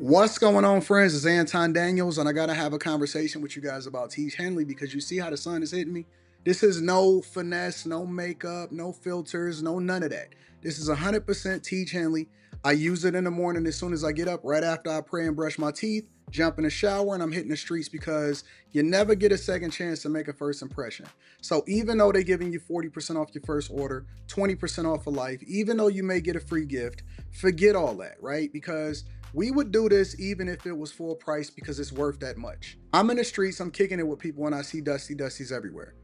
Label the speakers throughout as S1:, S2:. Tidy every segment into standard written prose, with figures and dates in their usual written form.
S1: What's going on, friends? It's Anton Daniels, and I gotta have a conversation with you guys about Tiege Hanley because you see how the sun is hitting me. This is no finesse, no makeup, no filters, no none of that. This is 100% Tiege Hanley. I use it in the morning as soon as I get up, right after I pray and brush my teeth, jump in the shower, and I'm hitting the streets because you never get a second chance to make a first impression. So even though they're giving you 40% off your first order, 20% off for life, even though you may get a free gift, forget all that, right? Because we would do this even if it was full price because it's worth that much. I'm in the streets, I'm kicking it with people, and I see Dusties everywhere.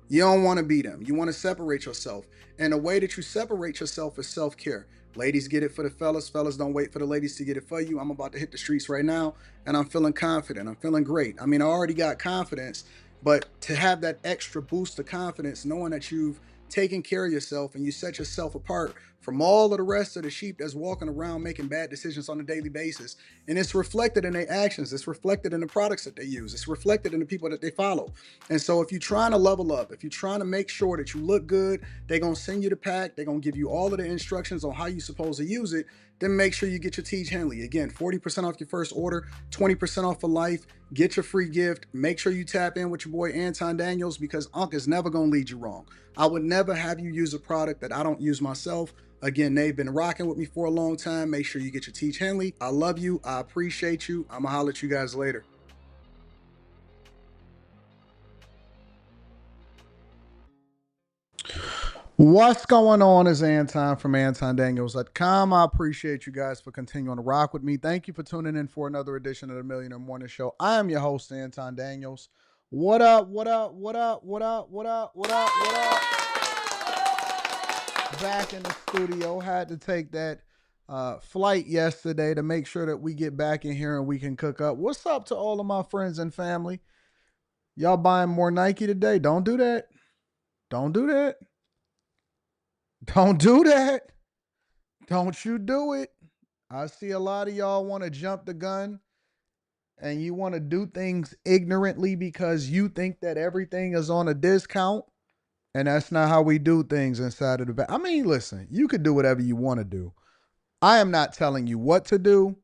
S1: You don't want to be them. You want to separate yourself. And the way that you separate yourself is self-care. Ladies get it for the fellas. Fellas don't wait for the ladies to get it for you. I'm about to hit the streets right now, and I'm feeling confident. I'm feeling great. I mean, I already got confidence, but to have that extra boost of confidence, knowing that you've taken care of yourself and you set yourself apart from all of the rest of the sheep that's walking around making bad decisions on a daily basis. And it's reflected in their actions. It's reflected in the products that they use. It's reflected in the people that they follow. And so if you're trying to level up, if you're trying to make sure that you look good, they're going to send you the pack. They're going to give you all of the instructions on how you're supposed to use it. Then make sure you get your Tiege Hanley. Again, 40% off your first order, 20% off for life. Get your free gift. Make sure you tap in with your boy Anton Daniels because Unc is never going to lead you wrong. I would never have you use a product that I don't use myself. Again, they've been rocking with me for a long time. Make sure you get your Tiege Hanley. I love you. I appreciate you. I'm going to holler at you guys later. What's going on is Anton from AntonDaniels.com. I appreciate you guys for continuing to rock with me. Thank you for tuning in for another edition of the Millionaire Morning Show. I am your host, Anton Daniels. What up, what up, what up, what up, what up, what up, what up? Back in the studio. Had to take that flight yesterday to make sure that we get back in here and we can cook up. What's up to all of my friends and family? Y'all buying more Nike today? Don't do that. Don't do that. Don't do that. Don't you do it. I see a lot of y'all want to jump the gun and you want to do things ignorantly because you think that everything is on a discount. And that's not how we do things inside of the bank. I mean, listen, you could do whatever you want to do. I am not telling you what to do,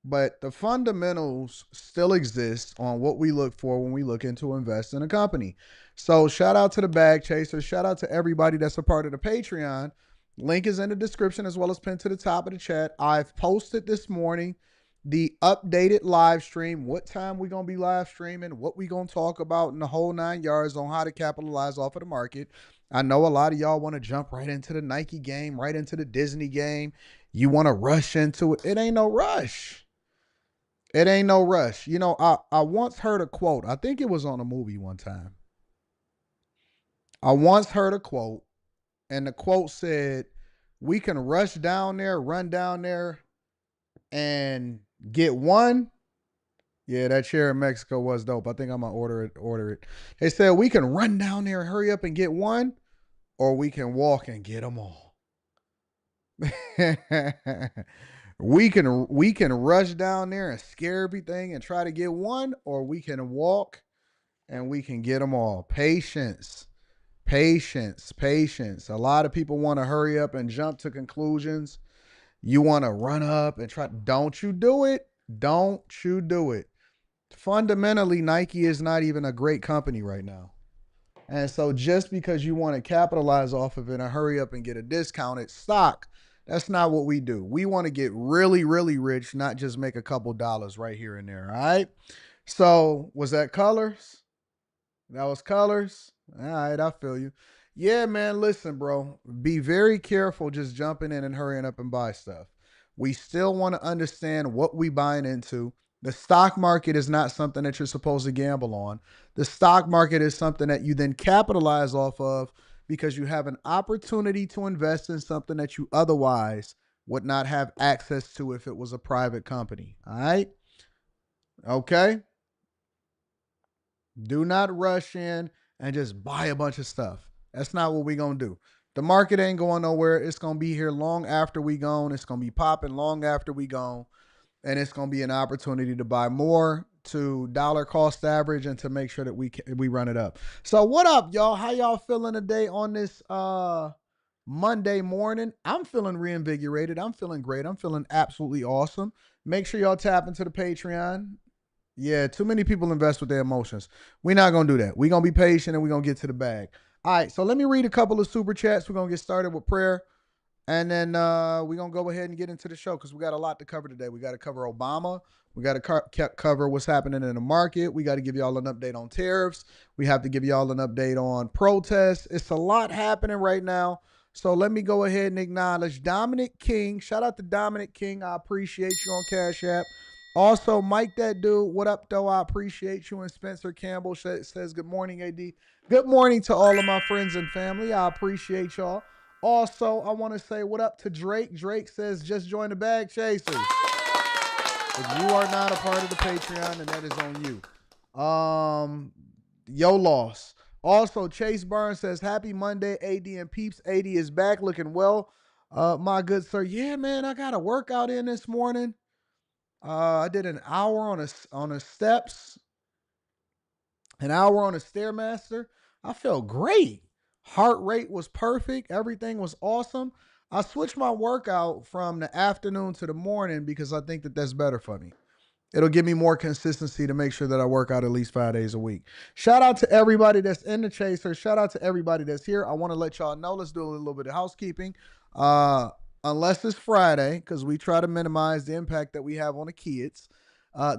S1: but the fundamentals still exist on what we look for when we look into invest in a company. So shout out to the bag chasers. Shout out to everybody that's a part of the Patreon. Link is in the description as well as pinned to the top of the chat. I've posted this morning the updated live stream, what time we're going to be live streaming, what we're going to talk about in the whole 9 yards on how to capitalize off of the market. I know a lot of y'all want to jump right into the Nike game, right into the Disney game. You want to rush into it. It ain't no rush. It ain't no rush. You know, I once heard a quote. I think it was on a movie one time. I once heard a quote, and the quote said, we can rush down there, run down there, and get one. Yeah, that chair in Mexico was dope. I think I'm gonna order it. They said we can run down there, hurry up and get one, or we can walk and get them all. we can rush down there and scare everything and try to get one, or we can walk and we can get them all. Patience. Patience, patience. A lot of people want to hurry up and jump to conclusions. You want to run up and try. Don't you do it. Don't you do it. Fundamentally, Nike is not even a great company right now. And so just because you want to capitalize off of it and hurry up and get a discounted stock, that's not what we do. We want to get really, really rich, not just make a couple dollars right here and there. All right. So was that colors? That was colors. All right, I feel you. Yeah, man, listen, bro. Be very careful just jumping in and hurrying up and buy stuff. We still want to understand what we buying into. The stock market is not something that you're supposed to gamble on. The stock market is something that you then capitalize off of because you have an opportunity to invest in something that you otherwise would not have access to if it was a private company. All right? Okay? Do not rush in and just buy a bunch of stuff. That's not what we're going to do. The market ain't going nowhere. It's going to be here long after we gone. It's going to be popping long after we gone. And it's going to be an opportunity to buy more to dollar cost average and to make sure that we run it up. So what up, y'all? How y'all feeling today on this Monday morning. I'm feeling reinvigorated. I'm feeling great. I'm feeling absolutely awesome. Make sure y'all tap into the Patreon. Yeah, too many people invest with their emotions. We're not going to do that. We're going to be patient and we're going to get to the bag. All right, so let me read a couple of super chats. We're going to get started with prayer. And then we're going to go ahead and get into the show because we got a lot to cover today. We got to cover Obama. We got to cover what's happening in the market. We got to give y'all an update on tariffs. We have to give y'all an update on protests. It's a lot happening right now. So let me go ahead and acknowledge Dominic King. Shout out to Dominic King. I appreciate you on Cash App. Also, Mike, that dude, what up, though? I appreciate you. And Spencer Campbell says, good morning, AD. Good morning to all of my friends and family. I appreciate y'all. Also, I want to say what up to Drake. Drake says, just join the Bag Chasers. If you are not a part of the Patreon, then that is on you. Yo loss. Also, Chase Burns says, happy Monday, AD and peeps. AD is back looking well. My good sir. Yeah, man, I got a workout in this morning. I did an hour on a steps, an hour on a Stairmaster. I felt great. Heart rate was perfect. Everything was awesome. I switched my workout from the afternoon to the morning because I think that that's better for me. It'll give me more consistency to make sure that I work out at least 5 days a week. Shout out to everybody that's in the chaser. Shout out to everybody that's here. I want to let y'all know, let's do a little bit of housekeeping. Unless it's Friday, because we try to minimize the impact that we have on the kids.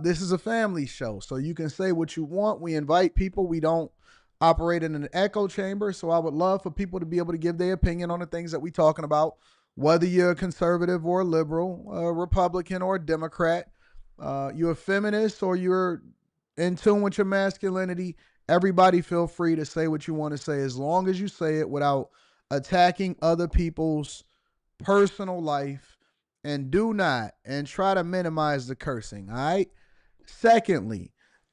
S1: This is a family show, so you can say what you want. We invite people. We don't operate in an echo chamber, so I would love for people to be able to give their opinion on the things that we're talking about, whether you're a conservative or a liberal, a Republican or a Democrat. You're a feminist or you're in tune with your masculinity, everybody feel free to say what you want to say as long as you say it without attacking other people's personal life, and do not and try to minimize the cursing. All right. Secondly,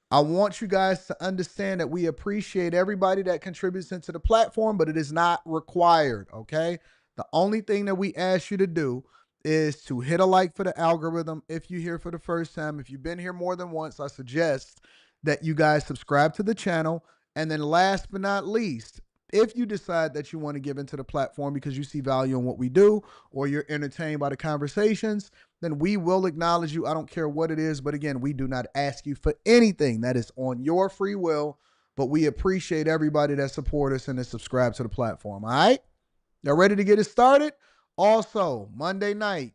S1: I want you guys to understand that we appreciate everybody that contributes into the platform, but it is not required. Okay. The only thing that we ask you to do is to hit a like for the algorithm. If you're here for the first time, if you've been here more than once, I suggest that you guys subscribe to the channel. And then last but not least, if you decide that you want to give into the platform because you see value in what we do or you're entertained by the conversations, then we will acknowledge you. I don't care what it is. But again, we do not ask you for anything. That is on your free will. But we appreciate everybody that support us and that subscribe to the platform. All right? Y'all ready to get it started? Also, Monday night,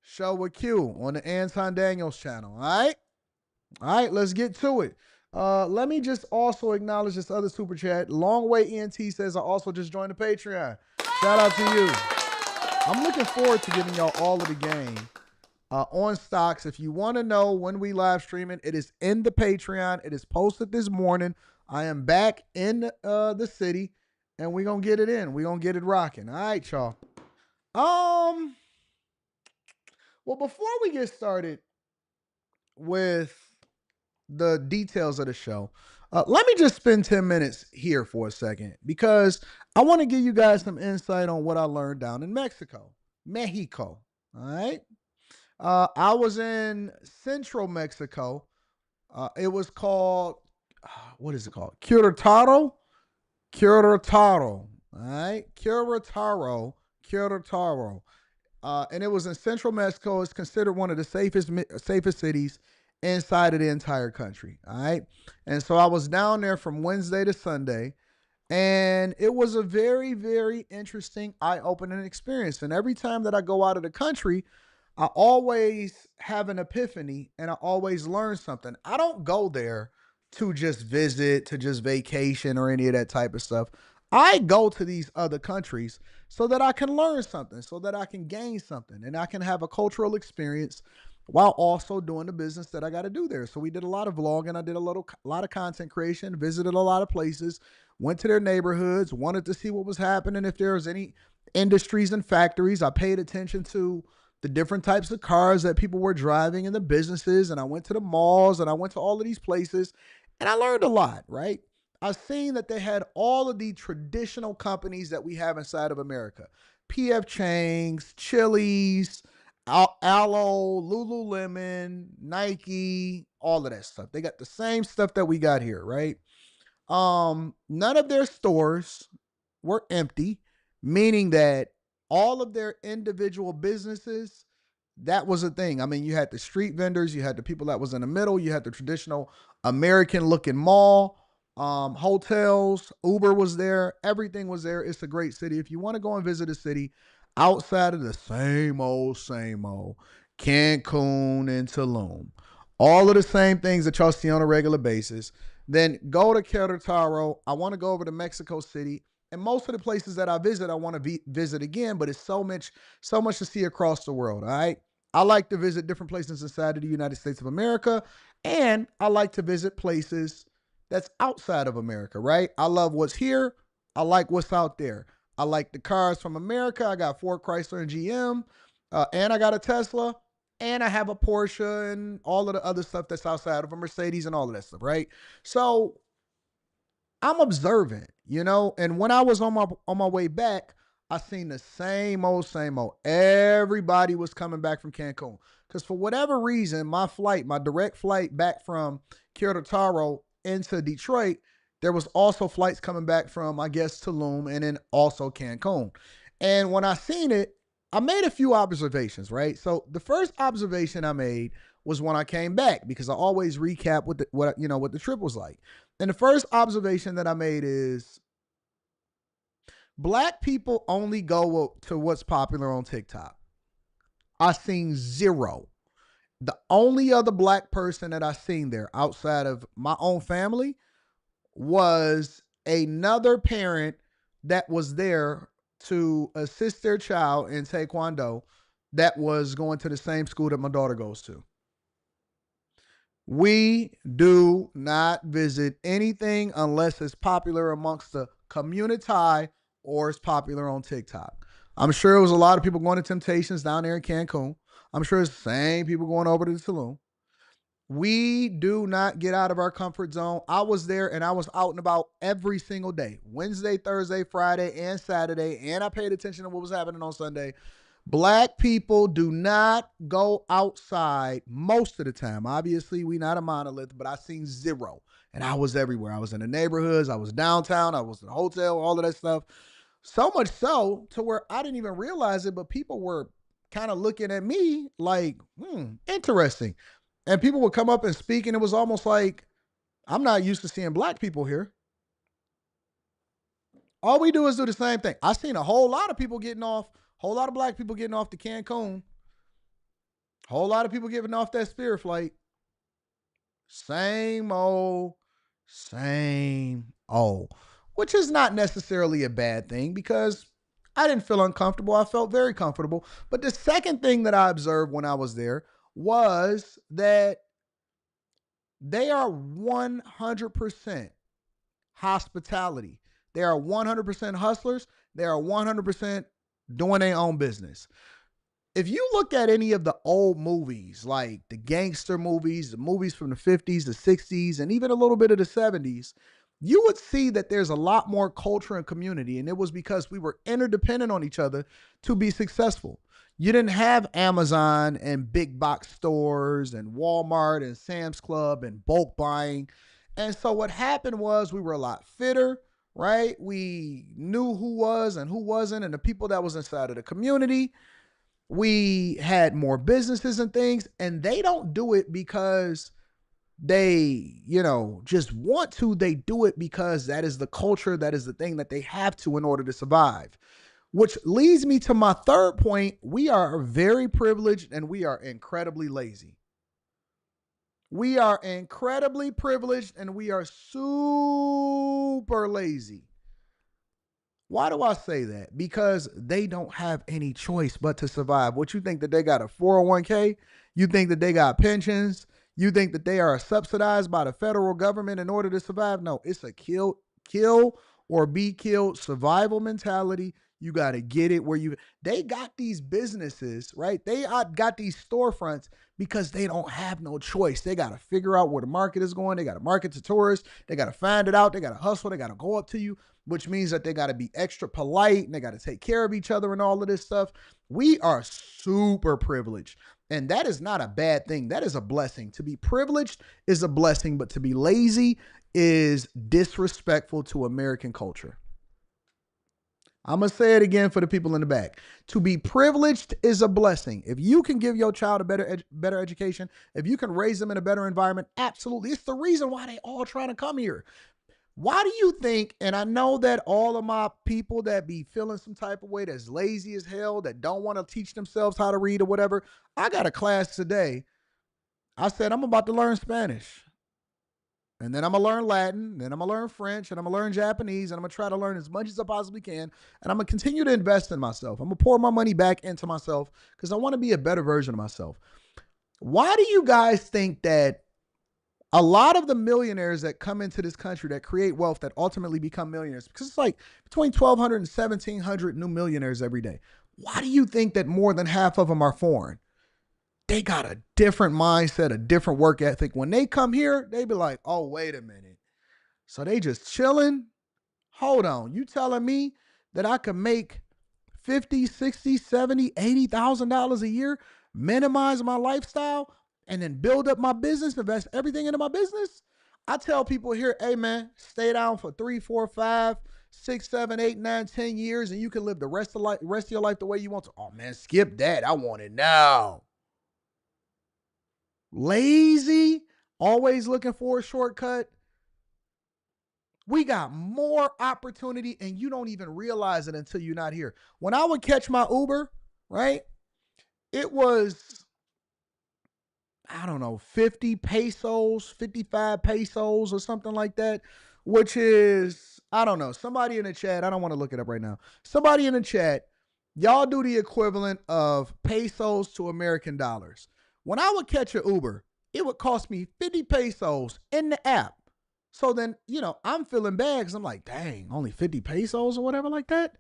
S1: show with Q on the Anton Daniels channel. All right? All right, let's get to it. Let me just also acknowledge this other super chat. Long Way ENT says, I also just joined the Patreon. Shout out to you. I'm looking forward to giving y'all all of the game on stocks. If you want to know when we live streaming, it is in the Patreon. It is posted this morning. I am back in the city, and we're going to get it in. We're going to get it rocking. All right, y'all. Well, before we get started with the details of the show, let me just spend 10 minutes here for a second because I want to give you guys some insight on what I learned down in Mexico. All right. I was in central Mexico. It was called, what is it called? Querétaro. All right. Querétaro. And it was in central Mexico. It's considered one of the safest cities inside of the entire country. All right. And so I was down there from Wednesday to Sunday. And it was a very, very interesting, eye-opening experience. And every time that I go out of the country, I always have an epiphany and I always learn something. I don't go there to just visit, to just vacation or any of that type of stuff. I go to these other countries so that I can learn something, so that I can gain something, and I can have a cultural experience while also doing the business that I got to do there. So we did a lot of vlogging. I did a lot of content creation, visited a lot of places, went to their neighborhoods, wanted to see what was happening, if there was any industries and factories. I paid attention to the different types of cars that people were driving and the businesses. And I went to the malls and I went to all of these places and I learned a lot, right? I've seen that they had all of the traditional companies that we have inside of America. PF Chang's, Chili's, Aloe, Lululemon, Nike, all of that stuff. They got the same stuff that we got here, right? None of their stores were empty. meaning that all of their individual businesses, that was a thing. I mean, you had the street vendors, you had the people that was in the middle, you had the traditional American looking mall, hotels, Uber was there, everything was there. It's a great city. If you want to go and visit a city outside of the same old, Cancun and Tulum, all of the same things that y'all see on a regular basis, then go to Querétaro. I want to go over to Mexico City. And most of the places that I visit, I want to visit again, but it's so much to see across the world. All right. I like to visit different places inside of the United States of America, and I like to visit places that's outside of America, right? I love what's here. I like what's out there. I like the cars from America. I got Ford, Chrysler, and GM, and I got a Tesla, and I have a Porsche and all of the other stuff that's outside of a Mercedes and all of that stuff, right? So I'm observant, and when I was on my way back, I seen the same old, same old. Everybody was coming back from Cancun. Because for whatever reason, my direct flight back from Querétaro into Detroit, there was also flights coming back from, I guess, Tulum and then also Cancun. And when I seen it, I made a few observations, right? So the first observation I made was when I came back, because I always recap what the trip was like. And the first observation that I made is Black people only go to what's popular on TikTok. I seen zero. The only other Black person that I seen there outside of my own family was another parent that was there to assist their child in Taekwondo that was going to the same school that my daughter goes to. We do not visit anything unless it's popular amongst the community or it's popular on TikTok. I'm sure it was a lot of people going to Temptations down there in Cancun. I'm sure it's the same people going over to the Tulum. We do not get out of our comfort zone. I was there and I was out and about every single day, Wednesday, Thursday, Friday, and Saturday, and I paid attention to what was happening on Sunday. Black people do not go outside most of the time. Obviously, we not a monolith, but I seen zero. And I was everywhere. I was in the neighborhoods. I was downtown. I was in the hotel, all of that stuff. So much so to where I didn't even realize it, but people were kind of looking at me like, interesting. And people would come up and speak, and it was almost like, I'm not used to seeing Black people here. All we do is do the same thing. I seen a whole lot of people getting off, whole lot of Black people getting off to Cancun, whole lot of people getting off that Spirit flight. Same old, which is not necessarily a bad thing because I didn't feel uncomfortable. I felt very comfortable. But the second thing that I observed when I was there was that they are 100% hospitality. They are 100% hustlers. They are 100% doing their own business. If you look at any of the old movies, like the gangster movies, the movies from the 50s, the 60s, and even a little bit of the 70s, you would see that there's a lot more culture and community. And it was because we were interdependent on each other to be successful. You didn't have Amazon and big box stores and Walmart and Sam's Club and bulk buying. And so what happened was we were a lot fitter, right? We knew who was and who wasn't, and the people that was inside of the community. We had more businesses and things, and they don't do it because they, just want to. They do it because that is the culture, that is the thing that they have to in order to survive. Which leads me to my third point. We are very privileged and we are incredibly lazy. We are incredibly privileged and we are super lazy. Why do I say that? Because they don't have any choice but to survive. What, you think that they got a 401k? You think that they got pensions? You think that they are subsidized by the federal government in order to survive? No, it's a kill or be killed survival mentality. You got to get it where they got these businesses, right? They got these storefronts because they don't have no choice. They got to figure out where the market is going. They got to market to tourists. They got to find it out. They got to hustle. They got to go up to you, which means that they got to be extra polite and they got to take care of each other and all of this stuff. We are super privileged. And that is not a bad thing. That is a blessing. To be privileged is a blessing, but to be lazy is disrespectful to American culture. I'm going to say it again for the people in the back. To be privileged is a blessing. If you can give your child a better education, if you can raise them in a better environment, absolutely. It's the reason why they all trying to come here. Why do you think, and I know that all of my people that be feeling some type of way, that's lazy as hell, that don't want to teach themselves how to read or whatever, I got a class today. I said, I'm about to learn Spanish. And then I'm going to learn Latin, then I'm going to learn French, and I'm going to learn Japanese, and I'm going to try to learn as much as I possibly can. And I'm going to continue to invest in myself. I'm going to pour my money back into myself because I want to be a better version of myself. Why do you guys think that a lot of the millionaires that come into this country that create wealth that ultimately become millionaires, because it's like between 1,200 and 1,700 new millionaires every day. Why do you think that more than half of them are foreign? They got a different mindset, a different work ethic. When they come here, they be like, oh, wait a minute. So they just chilling? Hold on. You telling me that I could make $50, $60, $70, $80,000 a year, minimize my lifestyle, and then build up my business, invest everything into my business? I tell people here, hey man, stay down for 3, 4, 5, 6, 7, 8, 9, 10 years, and you can live the rest of your life the way you want to. Oh man, skip that. I want it now. Lazy, always looking for a shortcut. We got more opportunity and you don't even realize it until you're not here. When I would catch my Uber, right? It was, I don't know, 50 pesos, 55 pesos or something like that, which is, I don't know, somebody in the chat, I don't want to look it up right now. Somebody in the chat, y'all do the equivalent of pesos to American dollars. When I would catch an Uber, it would cost me 50 pesos in the app. So then, I'm feeling bad because I'm like, dang, only 50 pesos or whatever like that.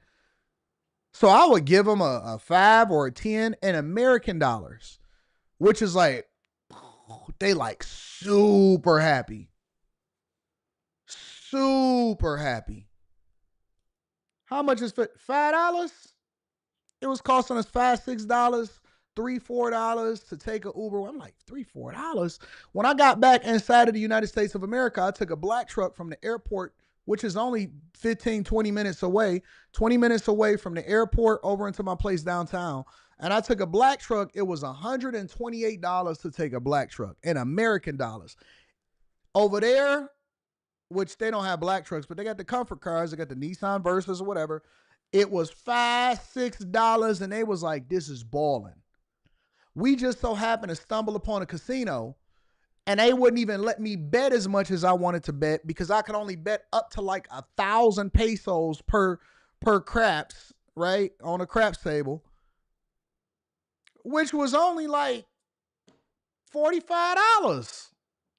S1: So I would give them a 5 or a 10 in American dollars, which is like, they like super happy. Super happy. How much is $5? It was costing us $5, $6, $3, $4 to take an Uber. I'm like, $3, $4. When I got back inside of the United States of America, I took a black truck from the airport, which is only 15, 20 minutes away, 20 minutes away from the airport over into my place downtown. And I took a black truck. It was $128 to take a black truck in American dollars. Over there, which they don't have black trucks, but they got the comfort cars. They got the Nissan Versas or whatever. It was $5, $6, and they was like, this is balling. We just so happened to stumble upon a casino, and they wouldn't even let me bet as much as I wanted to bet because I could only bet up to like 1,000 pesos per craps, right? On a craps table, which was only like $45.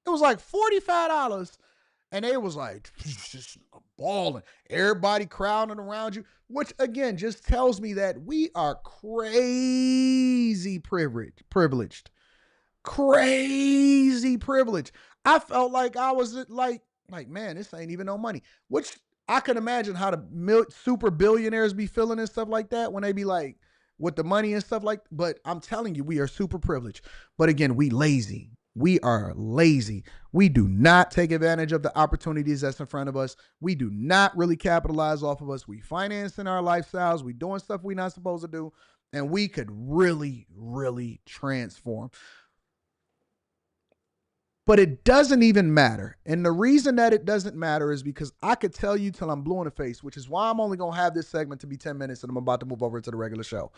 S1: It was like $45. And they was like, just balling. Everybody crowding around you, which again just tells me that we are crazy privileged. Crazy privileged. I felt like I was like, man, this ain't even no money. Which I can imagine how the super billionaires be feeling and stuff like that when they be like, with the money and stuff like, but I'm telling you, we are super privileged. But again, we lazy. We are lazy. We do not take advantage of the opportunities that's in front of us. We do not really capitalize off of us. We financing our lifestyles. We doing stuff we're not supposed to do. And we could really, really transform. But it doesn't even matter. And the reason that it doesn't matter is because I could tell you till I'm blue in the face, which is why I'm only going to have this segment to be 10 minutes and I'm about to move over to the regular show.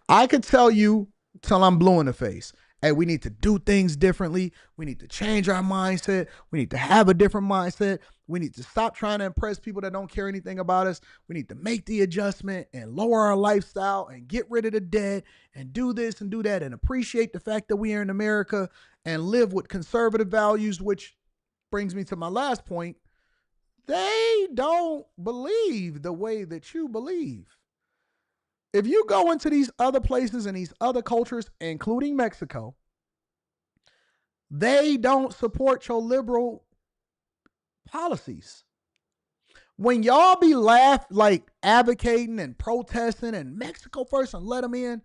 S1: I could tell you till I'm blue in the face. Hey, we need to do things differently. We need to change our mindset. We need to have a different mindset. We need to stop trying to impress people that don't care anything about us. We need to make the adjustment and lower our lifestyle and get rid of the debt and do this and do that and appreciate the fact that we are in America and live with conservative values, which brings me to my last point. They don't believe the way that you believe. If you go into these other places and these other cultures, including Mexico, they don't support your liberal policies. When y'all be advocating and protesting and Mexico first and let them in,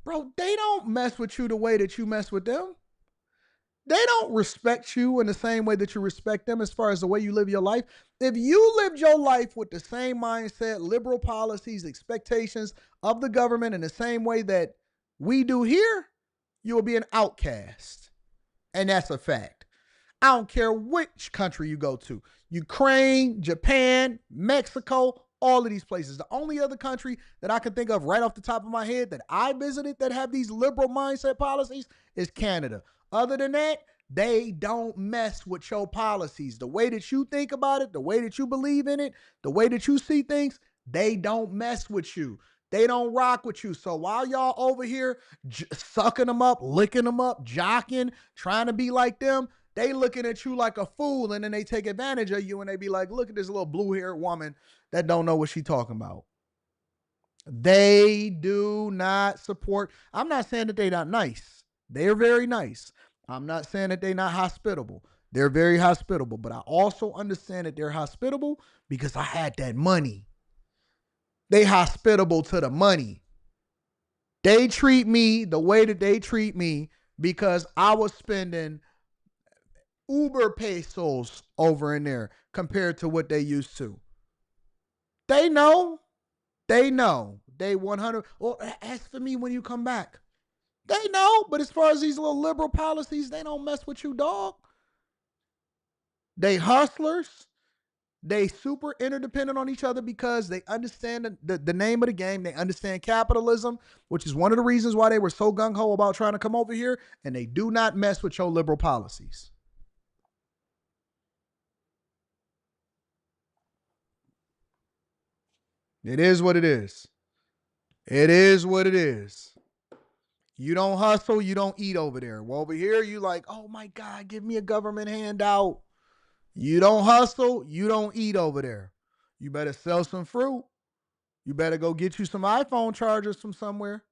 S1: bro, they don't mess with you the way that you mess with them. They don't respect you in the same way that you respect them as far as the way you live your life. If you lived your life with the same mindset, liberal policies, expectations of the government in the same way that we do here, you will be an outcast. And that's a fact. I don't care which country you go to. Ukraine, Japan, Mexico, all of these places. The only other country that I can think of right off the top of my head that I visited that have these liberal mindset policies is Canada. Other than that, they don't mess with your policies. The way that you think about it, the way that you believe in it, the way that you see things, they don't mess with you. They don't rock with you. So while y'all over here sucking them up, licking them up, jocking, trying to be like them, they looking at you like a fool, and then they take advantage of you and they be like, look at this little blue-haired woman that don't know what she talking about. They do not support. I'm not saying that they're not nice. They're very nice. I'm not saying that they're not hospitable. They're very hospitable, but I also understand that they're hospitable because I had that money. They hospitable to the money. They treat me the way that they treat me because I was spending Uber pesos over in there compared to what they used to. They know. They know. They 100. Well, ask for me when you come back. They know. But as far as these little liberal policies, they don't mess with you, dog. They hustlers. They super interdependent on each other because they understand the name of the game. They understand capitalism, which is one of the reasons why they were so gung-ho about trying to come over here. And they do not mess with your liberal policies. It is what it is. It is what it is. You don't hustle, you don't eat over there. Well, over here, you like, oh my God, give me a government handout. You don't hustle, you don't eat over there. You better sell some fruit. You better go get you some iPhone chargers from somewhere.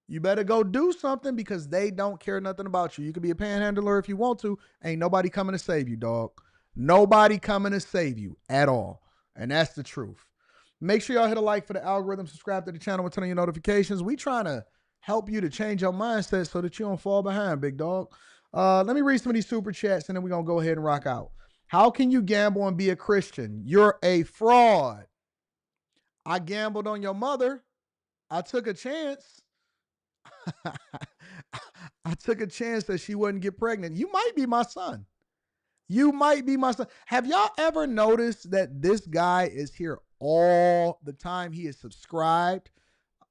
S1: You better go do something because they don't care nothing about you. You can be a panhandler if you want to. Ain't nobody coming to save you, dog. Nobody coming to save you at all. And that's the truth. Make sure y'all hit a like for the algorithm, subscribe to the channel, and turn on your notifications. We trying to help you to change your mindset so that you don't fall behind, big dog. Let me read some of these super chats, and then we're going to go ahead and rock out. How can you gamble and be a Christian? You're a fraud. I gambled on your mother. I took a chance. I took a chance that she wouldn't get pregnant. You might be my son. You might be my son. Have y'all ever noticed that this guy is here all the time? He is subscribed,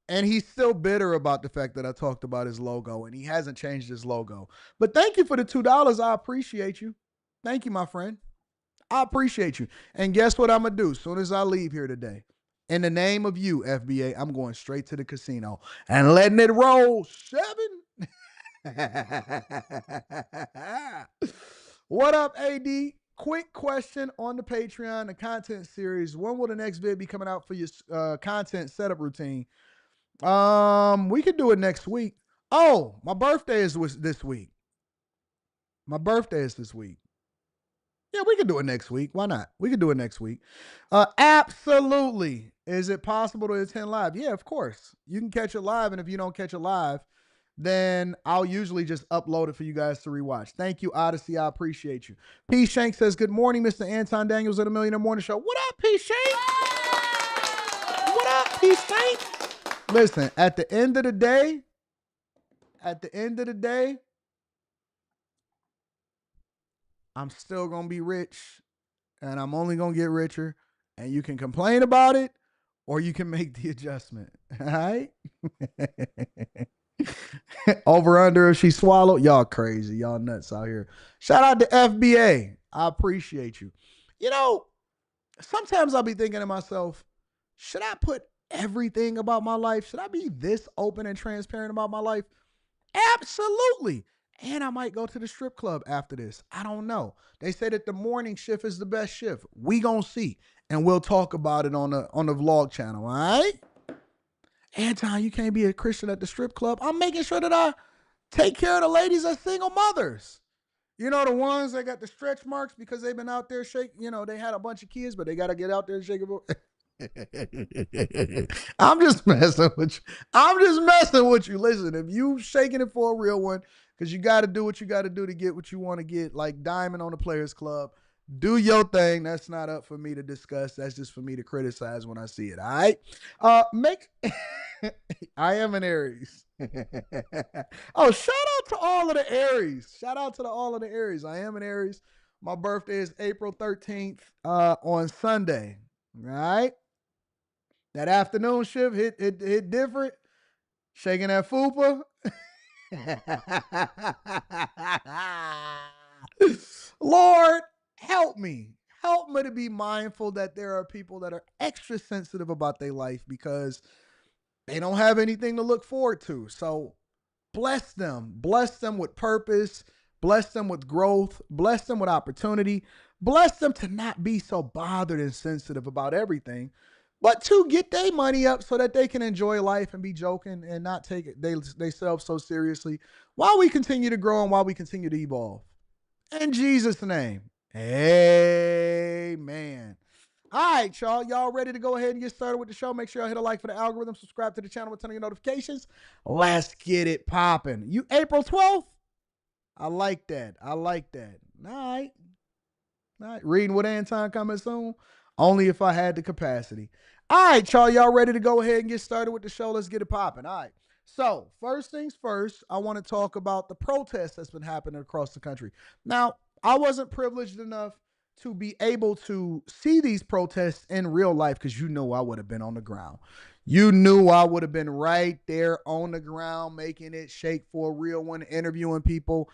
S1: and he's still bitter about the fact that I talked about his logo, and he hasn't changed his logo. But thank you for the $2. I appreciate you. Thank you, my friend. I appreciate you. And guess what I'm going to do as soon as I leave here today? In the name of you, FBA, I'm going straight to the casino and letting it roll. 7. What up, AD? Quick question on the Patreon, the content series. When will the next vid be coming out for your content setup routine? We could do it next week. Oh, my birthday is this week. My birthday is this week. Yeah, we could do it next week. Why not? We could do it next week. Absolutely. Is it possible to attend live? Yeah, of course. You can catch it live, and if you don't catch it live, then I'll usually just upload it for you guys to rewatch. Thank you, Odyssey. I appreciate you. P. Shank says, good morning, Mr. Anton Daniels of the Millionaire Morning Show. What up, P. Shank? What up, P. Shank? Listen, at the end of the day, I'm still going to be rich, and I'm only going to get richer, and you can complain about it, or you can make the adjustment. All right? Over under if she swallowed. Y'all crazy. Y'all nuts out here. Shout out to FBA. I appreciate you. You know, sometimes I'll be thinking to myself, should I put everything about my life? Should I be this open and transparent about my life? Absolutely. And I might go to the strip club after this. I don't know. They say that the morning shift is the best shift. We gonna see. And we'll talk about it on the vlog channel. All right? Anton, you can't be a Christian at the strip club. I'm making sure that I take care of the ladies as single mothers. You know, the ones that got the stretch marks because they've been out there shaking. You know, they had a bunch of kids, but they got to get out there and shake it. I'm just messing with you. I'm just messing with you. Listen, if you shaking it for a real one, because you got to do what you got to do to get what you want to get, like Diamond on the Players Club, do your thing. That's not up for me to discuss. That's just for me to criticize when I see it. All right. Make I am an Aries. Oh, shout out to all of the Aries. Shout out to all of the Aries. I am an Aries. My birthday is April 13th on Sunday. All right. That afternoon shift hit different. Shaking that fupa. Lord, help me. Help me to be mindful that there are people that are extra sensitive about their life because they don't have anything to look forward to. So bless them. Bless them with purpose. Bless them with growth. Bless them with opportunity. Bless them to not be so bothered and sensitive about everything, but to get their money up so that they can enjoy life and be joking and not take it themselves so seriously while we continue to grow and while we continue to evolve. In Jesus' name, amen. All right, y'all. Y'all ready to go ahead and get started with the show? Make sure y'all hit a like for the algorithm, subscribe to the channel with turn on your notifications. Let's get it popping. You April 12th? I like that. I like that. All right. All right. Reading with Anton coming soon. Only if I had the capacity. All right, y'all. Y'all ready to go ahead and get started with the show? Let's get it popping. All right. So, first things first, I want to talk about the protest that's been happening across the country. Now, I wasn't privileged enough to be able to see these protests in real life because you know I would have been on the ground. You knew I would have been right there on the ground, making it shake for a real one, interviewing people.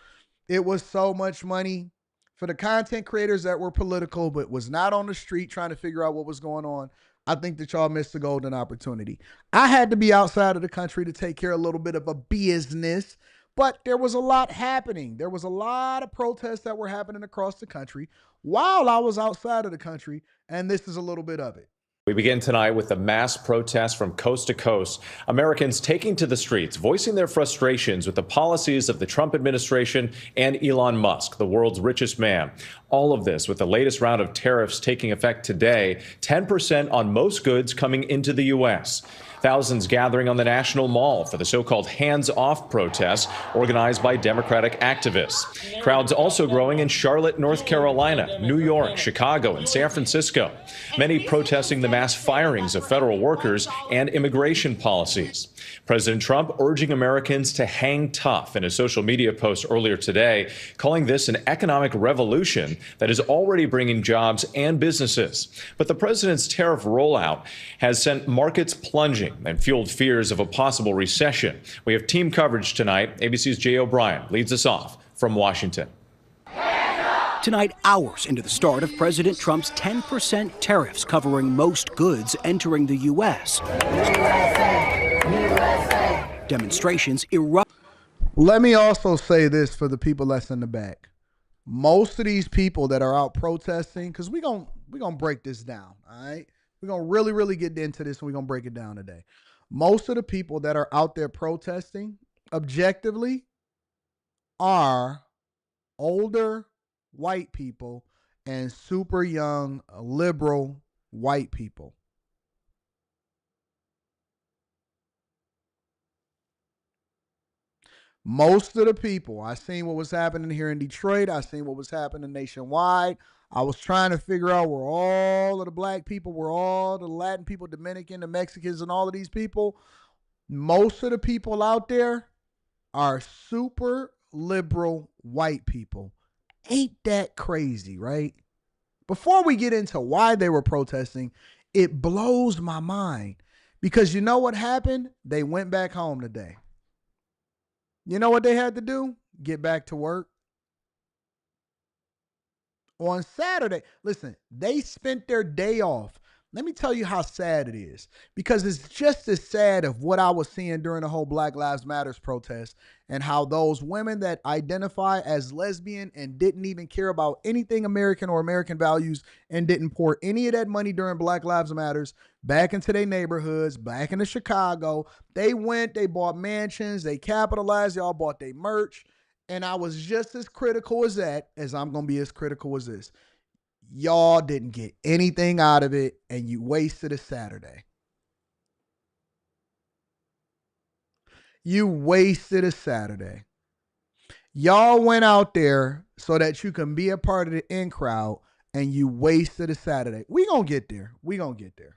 S1: It was so much money for the content creators that were political but was not on the street trying to figure out what was going on. I think that y'all missed a golden opportunity. I had to be outside of the country to take care of a little bit of a business, but there was a lot happening. There was a lot of protests that were happening across the country while I was outside of the country, and this is a little bit of it.
S2: We begin tonight with the mass protests from coast to coast. Americans taking to the streets, voicing their frustrations with the policies of the Trump administration and Elon Musk, the world's richest man. All of this with the latest round of tariffs taking effect today, 10% on most goods coming into the U.S. Thousands gathering on the National Mall for the so-called hands-off protests organized by Democratic activists. Crowds also growing in Charlotte, North Carolina, New York, Chicago, and San Francisco. Many protesting the mass firings of federal workers and immigration policies. President Trump urging Americans to hang tough in a social media post earlier today, calling this an economic revolution that is already bringing jobs and businesses. But the president's tariff rollout has sent markets plunging and fueled fears of a possible recession. We have team coverage tonight. ABC's Jay O'Brien leads us off from Washington.
S3: Tonight, hours into the start of President Trump's 10% tariffs covering most goods entering the U.S. Demonstrations erupt.
S1: Let me also say this for the people that's in the back. Most of these people that are out protesting, because we're gonna break this down, all right? We're going to really get into this, and we're going to break it down today. Most of the people that are out there protesting, objectively, are older white people and super young liberal white people. Most of the people, I seen what was happening here in Detroit. I seen what was happening nationwide. I was trying to figure out where all of the black people, where all the Latin people, Dominican, the Mexicans, and all of these people. Most of the people out there are super liberal white people. Ain't that crazy, right? Before we get into why they were protesting, it blows my mind because you know what happened? They went back home today. You know what they had to do? Get back to work. On Saturday, listen, they spent their day off. Let me tell you how sad it is, because it's just as sad of what I was seeing during the whole Black Lives Matters protest and how those women that identify as lesbian and didn't even care about anything American or American values and didn't pour any of that money during Black Lives Matters back into their neighborhoods, back into Chicago. They went, they bought mansions, they capitalized, y'all bought their merch. And I was just as critical as that as I'm going to be as critical as this. Y'all didn't get anything out of it, and you wasted a Saturday. You wasted a Saturday. Y'all went out there so that you can be a part of the in crowd, and you wasted a Saturday. We gonna get there. We gonna get there.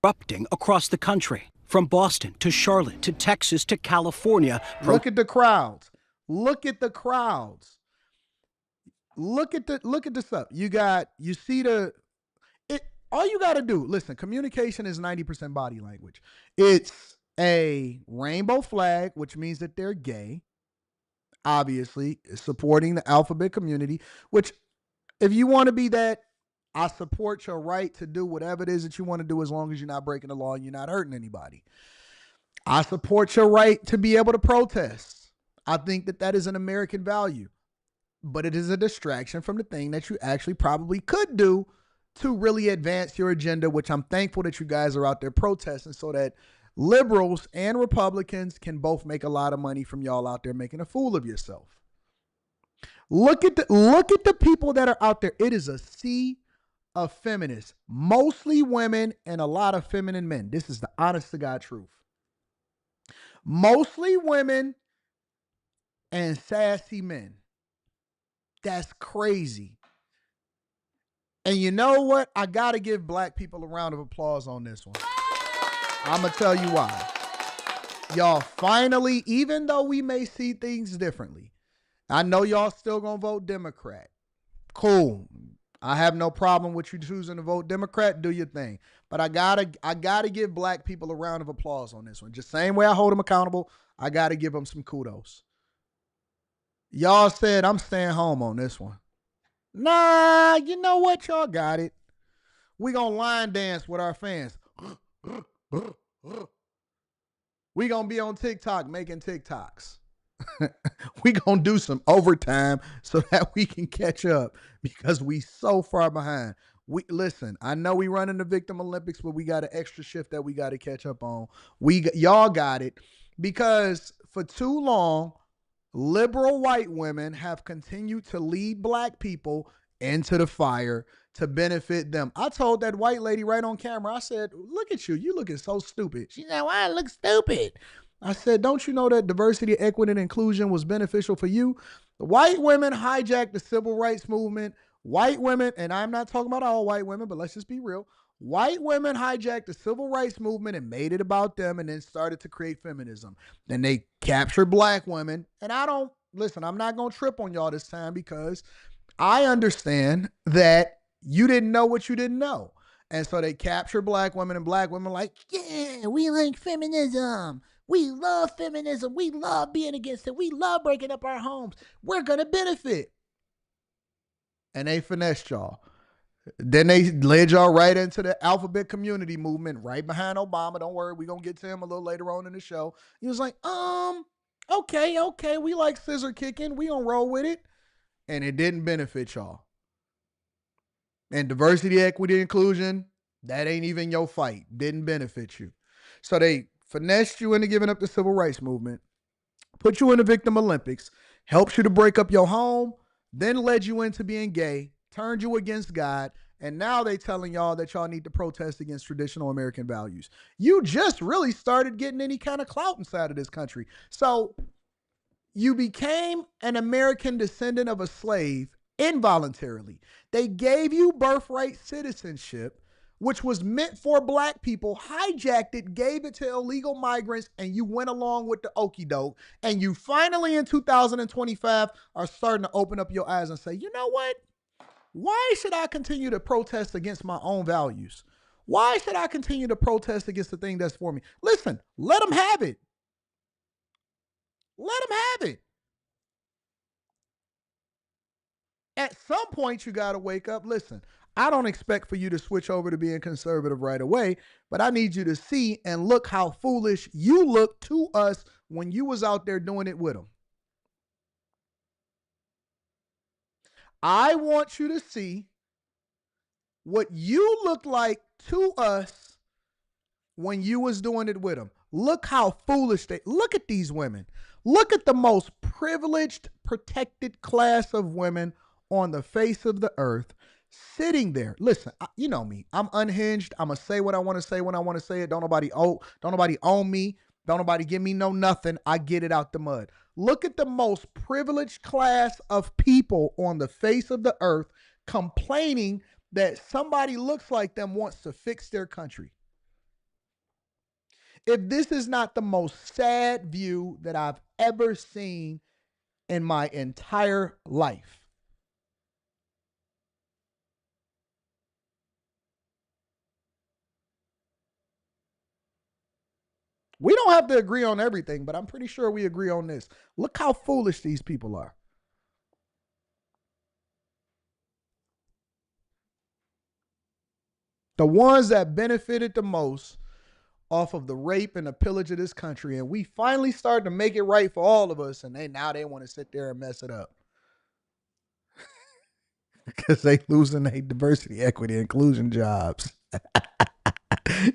S3: Erupting across the country, from Boston to Charlotte to Texas to California.
S1: Look at the crowds. Look at the crowds. Look at the stuff. You see all you got to do, listen, communication is 90% body language. It's a rainbow flag, which means that they're gay. Obviously, supporting the alphabet community, which if you want to be that, I support your right to do whatever it is that you want to do as long as you're not breaking the law and you're not hurting anybody. I support your right to be able to protest. I think that is an American value, but it is a distraction from the thing that you actually probably could do to really advance your agenda, which I'm thankful that you guys are out there protesting so that liberals and Republicans can both make a lot of money from y'all out there making a fool of yourself. Look at the people that are out there. It is a sea of feminists, mostly women and a lot of feminine men. This is the honest to God truth. Mostly women and sassy men. That's crazy. And you know what? I got to give black people a round of applause on this one. I'm going to tell you why. Y'all finally, even though we may see things differently, I know y'all still going to vote Democrat. Cool. I have no problem with you choosing to vote Democrat. Do your thing. But I gotta give black people a round of applause on this one. Just same way I hold them accountable, I got to give them some kudos. Y'all said I'm staying home on this one. Nah, you know what? Y'all got it. We gonna line dance with our fans. We gonna be on TikTok making TikToks. We gonna do some overtime so that we can catch up because we so far behind. Listen, I know we running the Victim Olympics, but we got an extra shift that we got to catch up on. Y'all got it, because for too long, liberal white women have continued to lead black people into the fire to benefit them. I told that white lady right on camera, I said, look at you looking so stupid. She said, why I look stupid? I said, don't you know that diversity, equity, and inclusion was beneficial for you? The white women hijacked the civil rights movement. White women, and I'm not talking about all white women, but let's just be real. White women hijacked the civil rights movement and made it about them and then started to create feminism. Then they captured black women. And I'm not going to trip on y'all this time because I understand that you didn't know what you didn't know. And so they captured black women, and black women like, yeah, we like feminism. We love feminism. We love being against it. We love breaking up our homes. We're going to benefit. And they finessed y'all. Then they led y'all right into the alphabet community movement right behind Obama. Don't worry, we're going to get to him a little later on in the show. He was like, okay, we like scissor kicking. We going to roll with it. And it didn't benefit y'all. And diversity, equity, inclusion, that ain't even your fight. Didn't benefit you. So they finessed you into giving up the civil rights movement, put you in the Victim Olympics, helped you to break up your home, then led you into being gay, turned you against God, and now they telling y'all that y'all need to protest against traditional American values. You just really started getting any kind of clout inside of this country. So you became an American descendant of a slave involuntarily. They gave you birthright citizenship, which was meant for black people, hijacked it, gave it to illegal migrants, and you went along with the okie doke. And you finally in 2025 are starting to open up your eyes and say, you know what? Why should I continue to protest against my own values? Why should I continue to protest against the thing that's for me? Listen, let them have it. Let them have it. At some point, you got to wake up. Listen, I don't expect for you to switch over to being conservative right away, but I need you to see and look how foolish you look to us when you was out there doing it with them. I want you to see what you look like to us when you was doing it with them. Look how foolish look at these women. Look at the most privileged, protected class of women on the face of the earth, sitting there. Listen, you know me. I'm unhinged. I'm gonna say what I want to say when I want to say it. Don't nobody own me. Don't nobody give me no nothing. I get it out the mud. Look at the most privileged class of people on the face of the earth complaining that somebody looks like them wants to fix their country. If this is not the most sad view that I've ever seen in my entire life. We don't have to agree on everything, but I'm pretty sure we agree on this. Look how foolish these people are. The ones that benefited the most off of the rape and the pillage of this country, and we finally started to make it right for all of us, and now they want to sit there and mess it up. Because they losing their diversity, equity, inclusion jobs.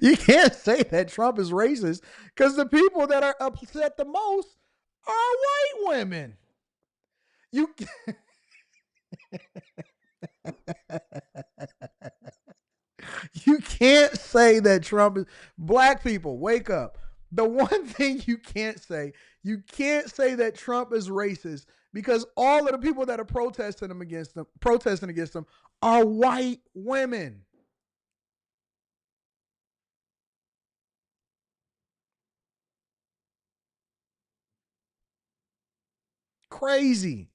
S1: You can't say that Trump is racist because the people that are upset the most are white women. You You can't say that Trump is. Black people, wake up. The one thing you can't say that Trump is racist because all of the people that are protesting against him are white women. Crazy.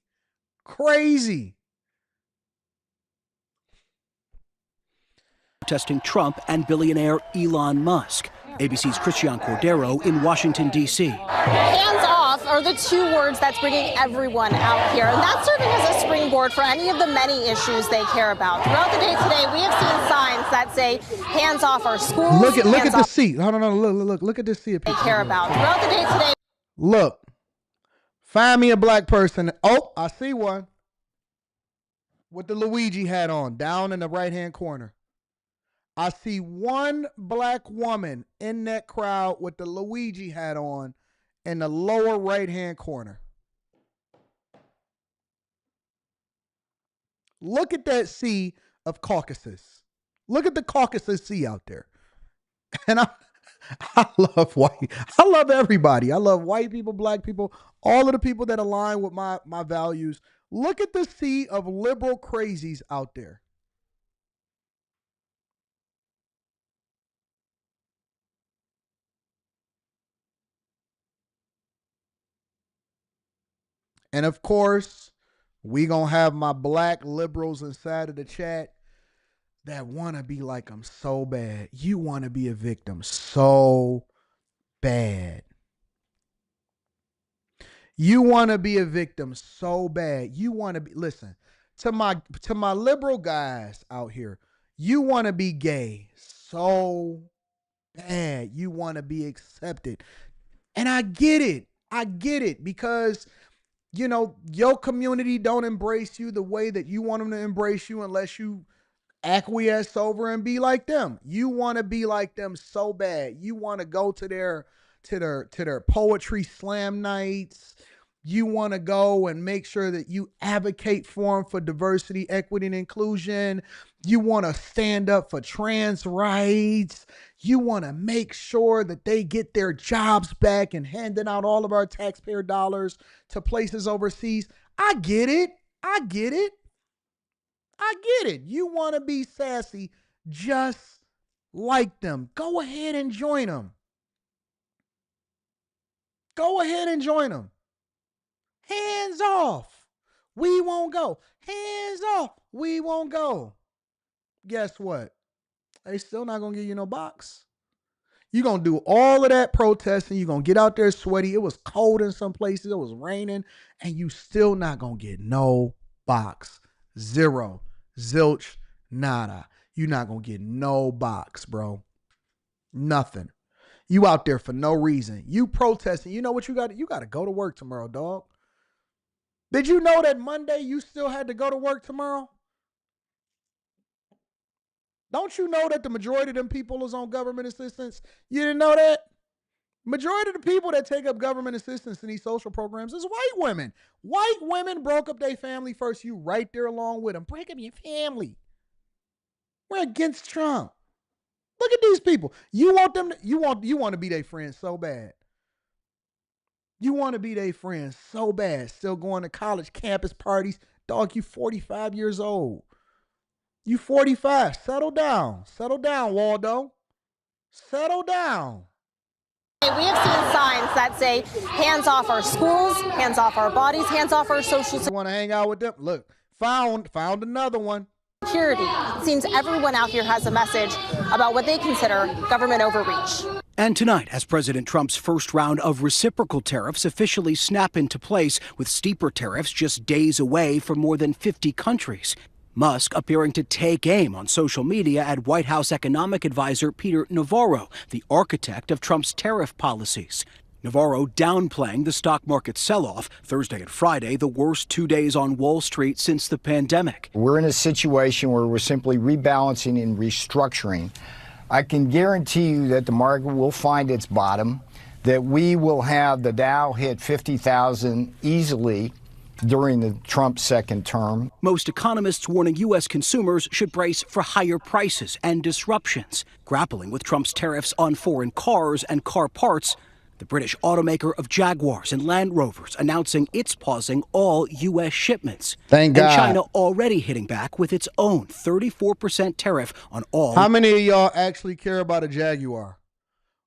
S3: Protesting Trump and billionaire Elon Musk. ABC's Christian Cordero in Washington, D.C.
S4: Hands off are the two words that's bringing everyone out here. And that's serving as a springboard for any of the many issues they care about. Throughout the day today, we have seen signs that say hands off our schools.
S1: Look at the seat. Hold on, look at this seat.
S4: They care about. Throughout the day today.
S1: Look, find me a black person. Oh, I see one with the Luigi hat on down in the right-hand corner. I see one black woman in that crowd with the Luigi hat on in the lower right-hand corner. Look at that sea of Caucasus. Look at the Caucasus Sea out there. And I love white. I love everybody. I love white people, black people, all of the people that align with my values. Look at the sea of liberal crazies out there. And of course, we gonna have my black liberals inside of the chat that want to be like them so bad. You want to be a victim so bad. You want to be a victim so bad. You want to be, listen, to my liberal guys out here, you want to be gay so bad. You want to be accepted. And I get it because your community don't embrace you the way that you want them to embrace you unless you acquiesce over and be like them. You want to be like them so bad. You want to go to their poetry slam nights. You want to go and make sure that you advocate for them for diversity, equity, and inclusion. You want to stand up for trans rights. You want to make sure that they get their jobs back and handing out all of our taxpayer dollars to places overseas. I get it. You want to be sassy just like them. Go ahead and join them. Hands off. We won't go. Hands off. We won't go. Guess what? They still not going to give you no box. You're going to do all of that protesting. You're going to get out there sweaty. It was cold in some places. It was raining. And you still not going to get no box. Zero. Zilch. Nada. You're not going to get no box, bro. Nothing. You out there for no reason. You protesting. You know what you got? You got to go to work tomorrow, dog. Did you know that Monday you still had to go to work tomorrow? Don't you know that the majority of them people is on government assistance? You didn't know that? Majority of the people that take up government assistance in these social programs is white women. White women broke up their family first. You right there along with them. Break up your family. We're against Trump. Look at these people. You want them to, you want to be their friend so bad. You want to be their friend so bad. Still going to college campus parties. Dog, you 45 years old. You 45. Settle down. Settle down, Waldo. Settle down.
S4: We have seen signs that say hands off our schools, hands off our bodies, hands off our social
S1: You want to hang out with them? Look, found another one.
S4: security. It seems everyone out here has a message about what they consider government overreach.
S3: And tonight, as President Trump's first round of reciprocal tariffs officially snap into place, with steeper tariffs just days away from more than 50 countries. Musk appearing to take aim on social media at White House economic advisor Peter Navarro, the architect of Trump's tariff policies. Navarro downplaying the stock market sell-off Thursday and Friday, the worst 2 days on Wall Street since the pandemic.
S5: We're in a situation where we're simply rebalancing and restructuring. I can guarantee you that the market will find its bottom, that we will have the Dow hit 50,000 easily during the Trump second term.
S3: Most economists warning U.S. consumers should brace for higher prices and disruptions. Grappling with Trump's tariffs on foreign cars and car parts, the British automaker of Jaguars and Land Rovers announcing it's pausing all U.S. shipments.
S1: Thank God.
S3: And China already hitting back with its own 34% tariff on all.
S1: How many of y'all actually care about a Jaguar?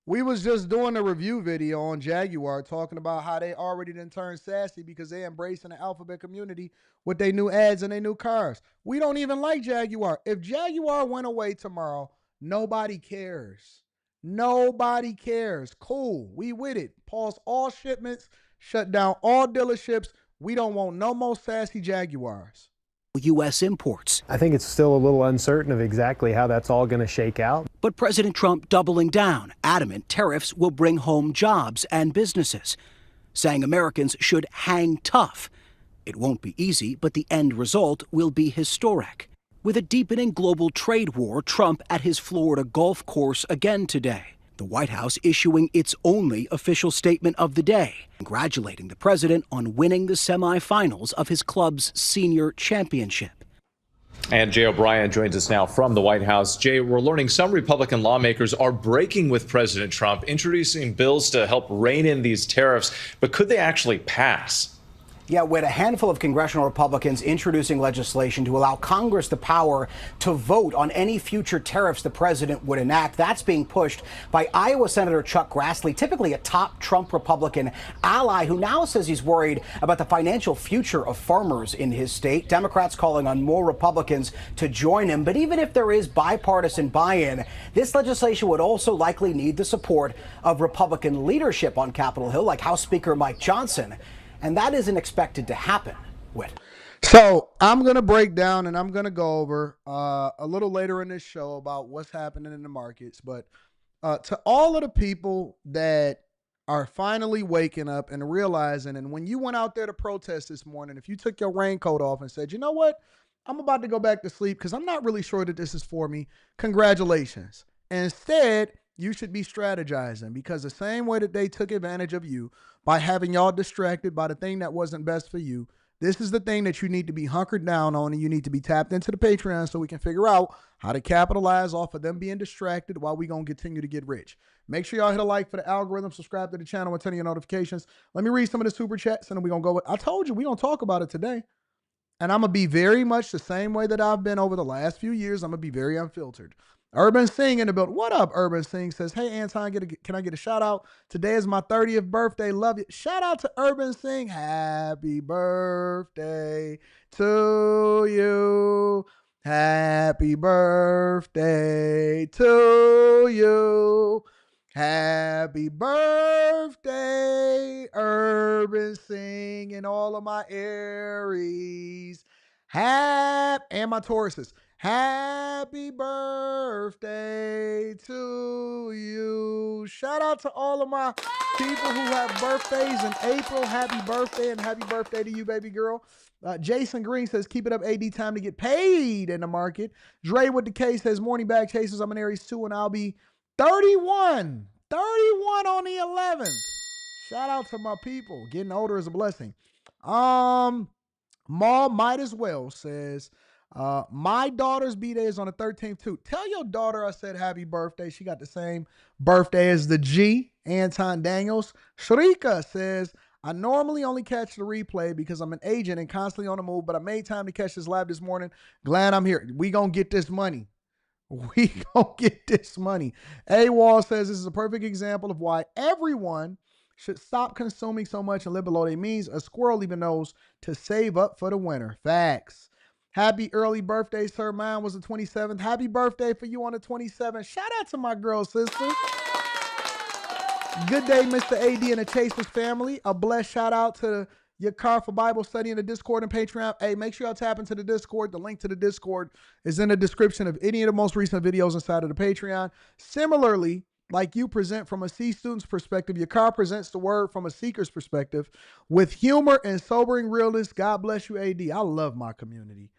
S1: We was just doing a review video on Jaguar talking about how they already done turned sassy because they embracing the alphabet community with their new ads and their new cars. We don't even like Jaguar. If Jaguar went away tomorrow, nobody cares. Nobody cares. Cool. We with it. Pause all shipments. Shut down all dealerships. We don't want no more sassy Jaguars.
S3: U.S. imports.
S6: I think it's still a little uncertain of exactly how that's all going to shake out.
S3: But President Trump doubling down, adamant tariffs will bring home jobs and businesses, saying Americans should hang tough. It won't be easy, but the end result will be historic. With a deepening global trade war, Trump at his Florida golf course again today. The White House issuing its only official statement of the day, congratulating the president on winning the semifinals of his club's senior championship.
S2: And Jay O'Brien joins us now from the White House. Jay, we're learning some Republican lawmakers are breaking with President Trump, introducing bills to help rein in these tariffs. But could they actually pass?
S3: Yeah, with a handful of congressional Republicans introducing legislation to allow Congress the power to vote on any future tariffs the president would enact. That's being pushed by Iowa Senator Chuck Grassley, typically a top Trump Republican ally, who now says he's worried about the financial future of farmers in his state. Democrats calling on more Republicans to join him. But even if there is bipartisan buy-in, this legislation would also likely need the support of Republican leadership on Capitol Hill, like House Speaker Mike Johnson. And that isn't expected to happen, Whit.
S1: So I'm going to break down and I'm going to go over a little later in this show about what's happening in the markets. But to all of the people that are finally waking up and realizing, and when you went out there to protest this morning, if you took your raincoat off and said, you know what, I'm about to go back to sleep because I'm not really sure that this is for me, congratulations. Instead, you should be strategizing, because the same way that they took advantage of you by having y'all distracted by the thing that wasn't best for you, this is the thing that you need to be hunkered down on, and you need to be tapped into the Patreon so we can figure out how to capitalize off of them being distracted while we going to continue to get rich. Make sure y'all hit a like for the algorithm, subscribe to the channel, and turn on your notifications. Let me read some of the super chats, and then we're going to go. I told you we're going to talk about it today. And I'm going to be very much the same way that I've been over the last few years. I'm going to be very unfiltered. Urban Singh in the building. What up, Urban Singh? Says, hey, Anton, can I get a shout out? Today is my 30th birthday. Love you. Shout out to Urban Singh. Happy birthday to you. Happy birthday to you. Happy birthday, Urban Singh, and all of my Aries. And my Tauruses. Happy birthday to you. Shout out to all of my people who have birthdays in April. Happy birthday, and happy birthday to you, baby girl. Jason Green says, keep it up, AD, time to get paid in the market. Dre with the K says, morning bag chasers, I'm an Aries 2, and I'll be 31 on the 11th. Shout out to my people. Getting older is a blessing. Maul might as well says, My daughter's B-Day is on the 13th too. Tell your daughter I said happy birthday. She got the same birthday as the G, Anton Daniels. Shrika says, I normally only catch the replay because I'm an agent and constantly on the move, but I made time to catch this live this morning. Glad I'm here. We gonna get this money. We gonna get this money. A-Wall says this is a perfect example of why everyone should stop consuming so much and live below their means. A squirrel even knows to save up for the winter. Facts. Happy early birthday, sir. Mine was the 27th. Happy birthday for you on the 27th. Shout out to my girl sister. Good day, Mr. AD and the Chasers family. A blessed shout out to your car for Bible study in the Discord and Patreon. Hey, make sure y'all tap into the Discord. The link to the Discord is in the description of any of the most recent videos inside of the Patreon. Similarly, like you present from a C student's perspective, your car presents the word from a seeker's perspective with humor and sobering realness. God bless you, AD. I love my community.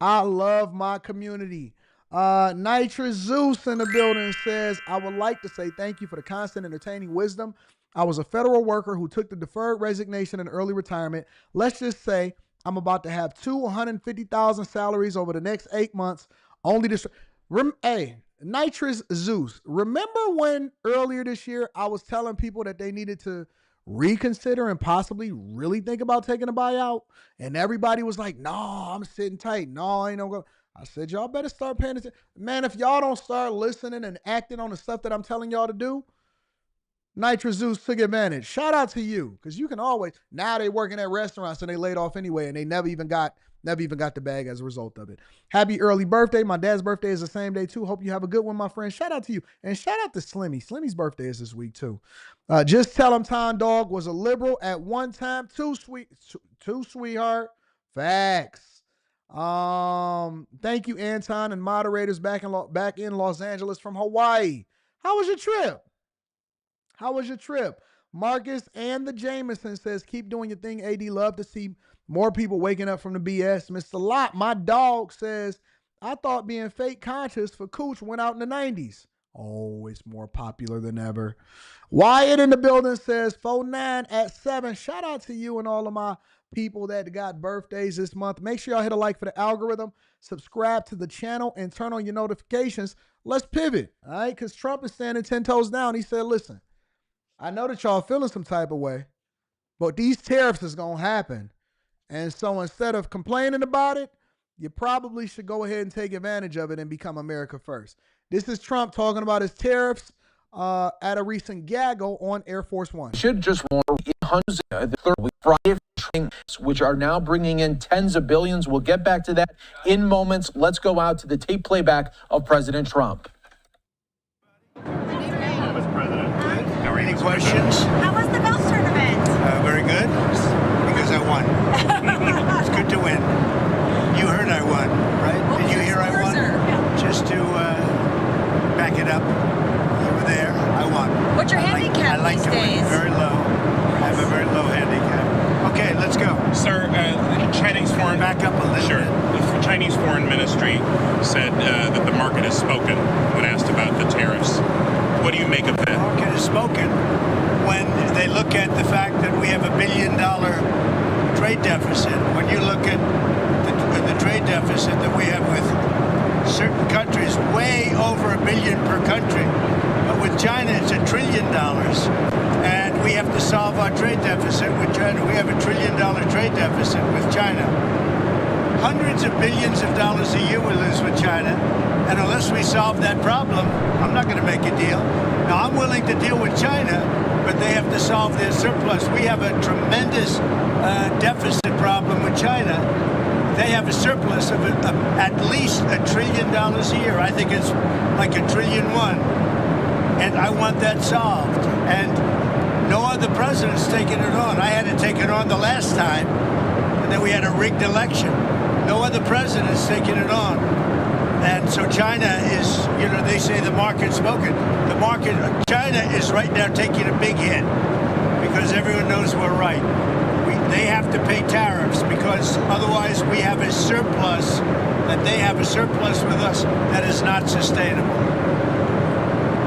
S1: I love my community. Nitrous Zeus in the building says, I would like to say thank you for the constant entertaining wisdom. I was a federal worker who took the deferred resignation and early retirement. Let's just say I'm about to have 250,000 salaries over the next 8 months. Only this. Hey, Nitrous Zeus, remember when earlier this year I was telling people that they needed to reconsider and possibly really think about taking a buyout? And everybody was like, no, I'm sitting tight. No, I ain't no go. I said, y'all better start paying attention. Man, if y'all don't start listening and acting on the stuff that I'm telling y'all to do, Nitrous Zeus took advantage. Shout out to you, because you can always, now they working at restaurants and they laid off anyway, and they never even got the bag as a result of it. Happy early birthday. My dad's birthday is the same day too. Hope you have a good one, my friend. Shout out to you. And shout out to Slimmy. Slimmy's birthday is this week too. Just tell him Tom Dog was a liberal at one time. Too sweetheart. Facts. Thank you, Anton and moderators back in Los Angeles from Hawaii. How was your trip? How was your trip? Marcus and the Jameson says, keep doing your thing, AD. Love to see more people waking up from the BS. Mr. Lot, my dog, says, I thought being fake conscious for Cooch went out in the 90s. Oh, it's more popular than ever. Wyatt in the building says, 49 at 7. Shout out to you and all of my people that got birthdays this month. Make sure y'all hit a like for the algorithm, subscribe to the channel, and turn on your notifications. Let's pivot, all right? Because Trump is standing 10 toes down. He said, listen, I know that y'all feeling some type of way, but these tariffs is going to happen. And so instead of complaining about it, you probably should go ahead and take advantage of it and become America first. This is Trump talking about his tariffs at a recent gaggle on Air Force One.
S7: Should just warn hundreds of the third week Friday, which are now bringing in tens of billions. We'll get back to that in moments. Let's go out to the tape playback of President Trump.
S8: Any questions?
S9: How was the golf tournament?
S8: Very good, because I won. It's good to win. You heard I won, right? Did you hear I won?
S9: Yeah.
S8: Just to back it up, you were there. I won.
S9: What's your handicap
S8: I like
S9: these
S8: to
S9: days?
S8: win very low. I have a very low handicap. Okay, let's go.
S10: Sir, the Chinese foreign...
S8: Back up a little
S10: Sure.
S8: bit.
S10: The Chinese Foreign Ministry said that the market has spoken when asked about the tariffs. What do you make of that?
S8: The market has spoken when they look at the fact that we have $1 billion trade deficit. When you look at the trade deficit that we have with certain countries, way over $1 billion per country. But with China, it's $1 trillion. And we have to solve our trade deficit with China. We have $1 trillion trade deficit with China. Hundreds of billions of dollars a year we lose with China. And unless we solve that problem, I'm not going to make a deal. Now, I'm willing to deal with China, but they have to solve their surplus. We have a tremendous deficit problem with China. They have a surplus of at least $1 trillion a year. I think it's like $1.1 trillion. And I want that solved. And no other president's taken it on. I had to take it on the last time, and then we had a rigged election. No other president's taken it on. And so China is, they say the market's spoken. China is right now taking a big hit because everyone knows we're right. They have to pay tariffs because otherwise we have a surplus, that they have a surplus with us that is not sustainable.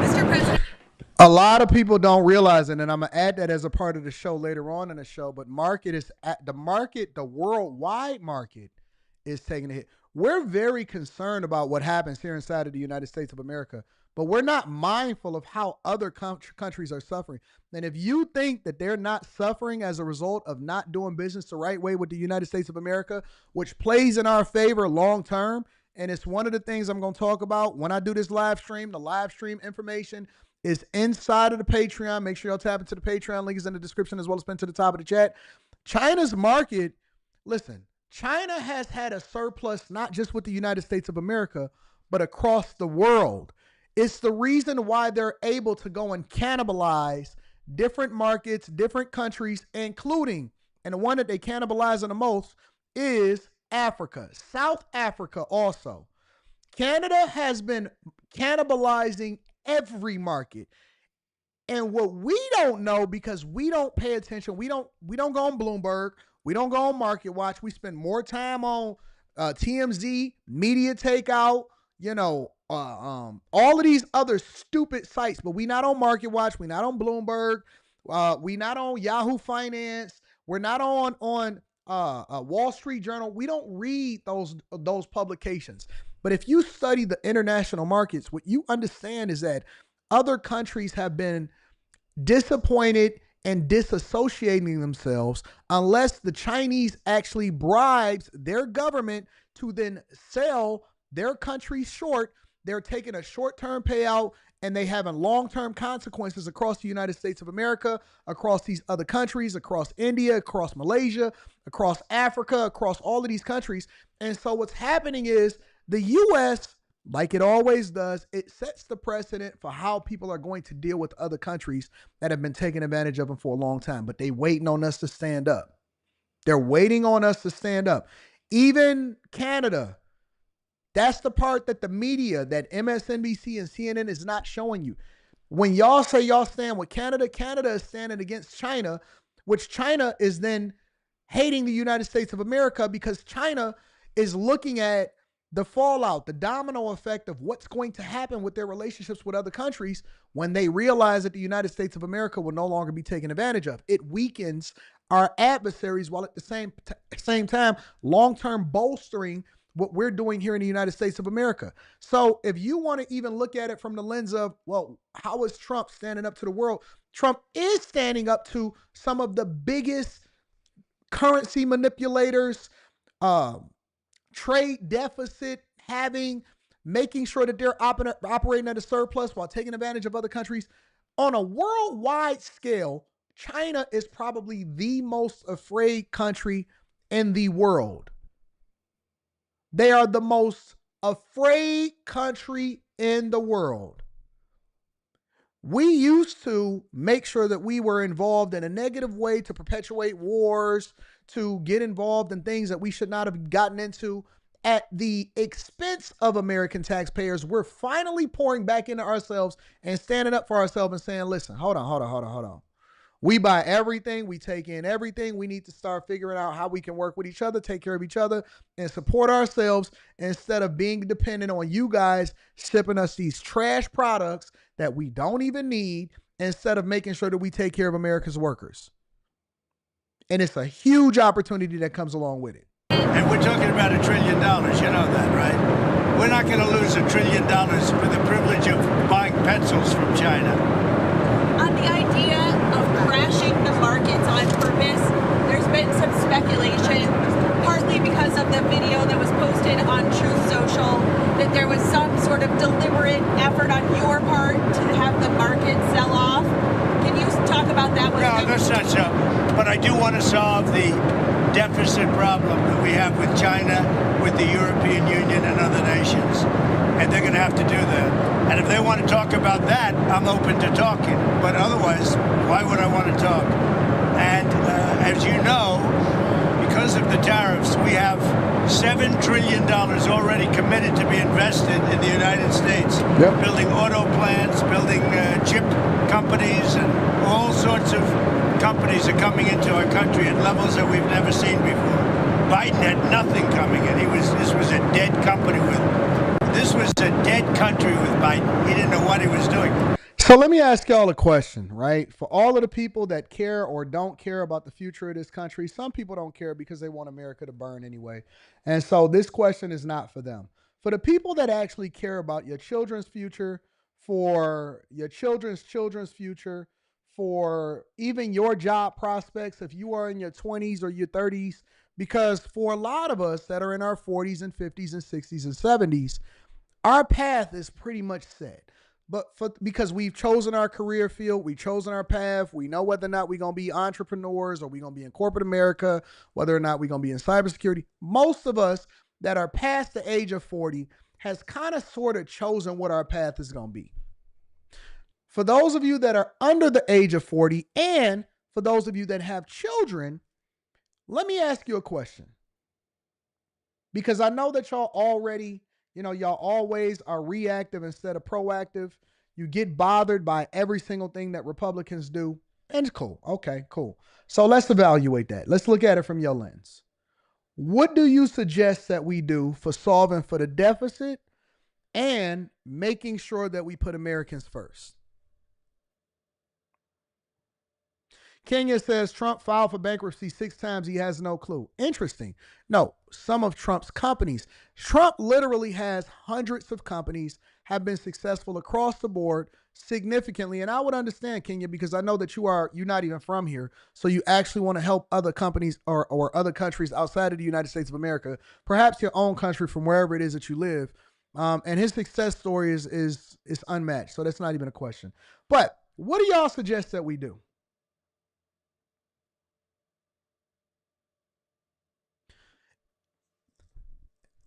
S9: Mr. President.
S1: A lot of people don't realize it, and I'm going to add that as a part of the show later on in the show, but the worldwide market is taking a hit. we're very concerned about what happens here inside of the United States of America, but we're not mindful of how other countries are suffering. And if you think that they're not suffering as a result of not doing business the right way with the United States of America, which plays in our favor long term, and it's one of the things I'm going to talk about when I do this live stream. The live stream information is inside of the Patreon. Make sure y'all tap into the Patreon. Link is in the description as well as pinned to the top of the chat. China's market, listen, China has had a surplus not just with the United States of America, but across the world. It's the reason why they're able to go and cannibalize different markets, different countries, including, and the one that they cannibalize the most is Africa, South Africa also. Canada has been cannibalizing every market. And what we don't know, because we don't pay attention, we don't go on Bloomberg, we don't go on Market Watch, we spend more time on TMZ, Media Takeout, all of these other stupid sites, but we not on Market Watch, we not on Bloomberg, we not on Yahoo Finance, we're not on Wall Street Journal. We don't read those publications. But if you study the international markets, what you understand is that other countries have been disappointed and disassociating themselves unless the Chinese actually bribes their government to then sell their country short. They're taking a short-term payout and they having long-term consequences across the United States of America, across these other countries, across India, across Malaysia, across Africa, across all of these countries. And so what's happening is the U.S., like it always does, it sets the precedent for how people are going to deal with other countries that have been taking advantage of them for a long time. But they waiting on us to stand up. They're waiting on us to stand up. Even Canada, that's the part that the media, that MSNBC and CNN is not showing you. When y'all say y'all stand with Canada, Canada is standing against China, which China is then hating the United States of America because China is looking at the fallout, the domino effect of what's going to happen with their relationships with other countries when they realize that the United States of America will no longer be taken advantage of. It weakens our adversaries while at the same time long-term bolstering what we're doing here in the United States of America. So if you want to even look at it from the lens of, well, how is Trump standing up to the world? Trump is standing up to some of the biggest currency manipulators, trade deficit making sure that they're operating at a surplus while taking advantage of other countries. On a worldwide scale, China is probably the most afraid country in the world. They are the most afraid country in the world. We used to make sure that we were involved in a negative way to perpetuate wars, to get involved in things that we should not have gotten into at the expense of American taxpayers. We're finally pouring back into ourselves and standing up for ourselves and saying, listen, hold on. We buy everything. We take in everything. We need to start figuring out how we can work with each other, take care of each other, and support ourselves instead of being dependent on you guys shipping us these trash products that we don't even need, instead of making sure that we take care of America's workers. And it's a huge opportunity that comes along with it.
S8: And we're talking about $1 trillion. You know that, right? We're not going to lose $1 trillion for the privilege of buying pencils from China.
S9: On the idea of crashing the markets on purpose, there's been some speculation, partly because of the video that was posted on Truth Social, that there was some sort of deliberate effort on your part to have the market sell off. Can you talk about that?
S8: No, that's not so. But I do want to solve the deficit problem that we have with China, with the European Union and other nations. And they're going to have to do that. And if they want to talk about that, I'm open to talking. But otherwise, why would I want to talk? And as you know, because of the tariffs, we have $7 trillion already committed to be invested in the United States.
S1: Yep.
S8: Building auto plants, building chip companies, and all sorts of companies are coming into our country at levels that we've never seen before. Biden had nothing coming in. This was a dead country with Biden. He didn't know what he was doing.
S1: So let me ask y'all a question, right? For all of the people that care or don't care about the future of this country, some people don't care because they want America to burn anyway. And so this question is not for them. For the people that actually care about your children's future, for your children's future, for even your job prospects, if you are in your 20s or your 30s, because for a lot of us that are in our 40s and 50s and 60s and 70s, our path is pretty much set. But because we've chosen our career field, we've chosen our path, we know whether or not we're going to be entrepreneurs or we're going to be in corporate America, whether or not we're going to be in cybersecurity. Most of us that are past the age of 40 has kind of sort of chosen what our path is going to be. For those of you that are under the age of 40 and for those of you that have children, let me ask you a question. Because I know that y'all already, y'all always are reactive instead of proactive. You get bothered by every single thing that Republicans do. And it's cool. Okay, cool. So let's evaluate that. Let's look at it from your lens. What do you suggest that we do for solving for the deficit and making sure that we put Americans first? Kenya says Trump filed for bankruptcy 6 times. He has no clue. Interesting. No, some of Trump's companies. Trump literally has hundreds of companies, have been successful across the board significantly. And I would understand, Kenya, because I know that you're not even from here. So you actually want to help other companies or other countries outside of the United States of America, perhaps your own country from wherever it is that you live. And his success story is unmatched. So that's not even a question. But what do y'all suggest that we do?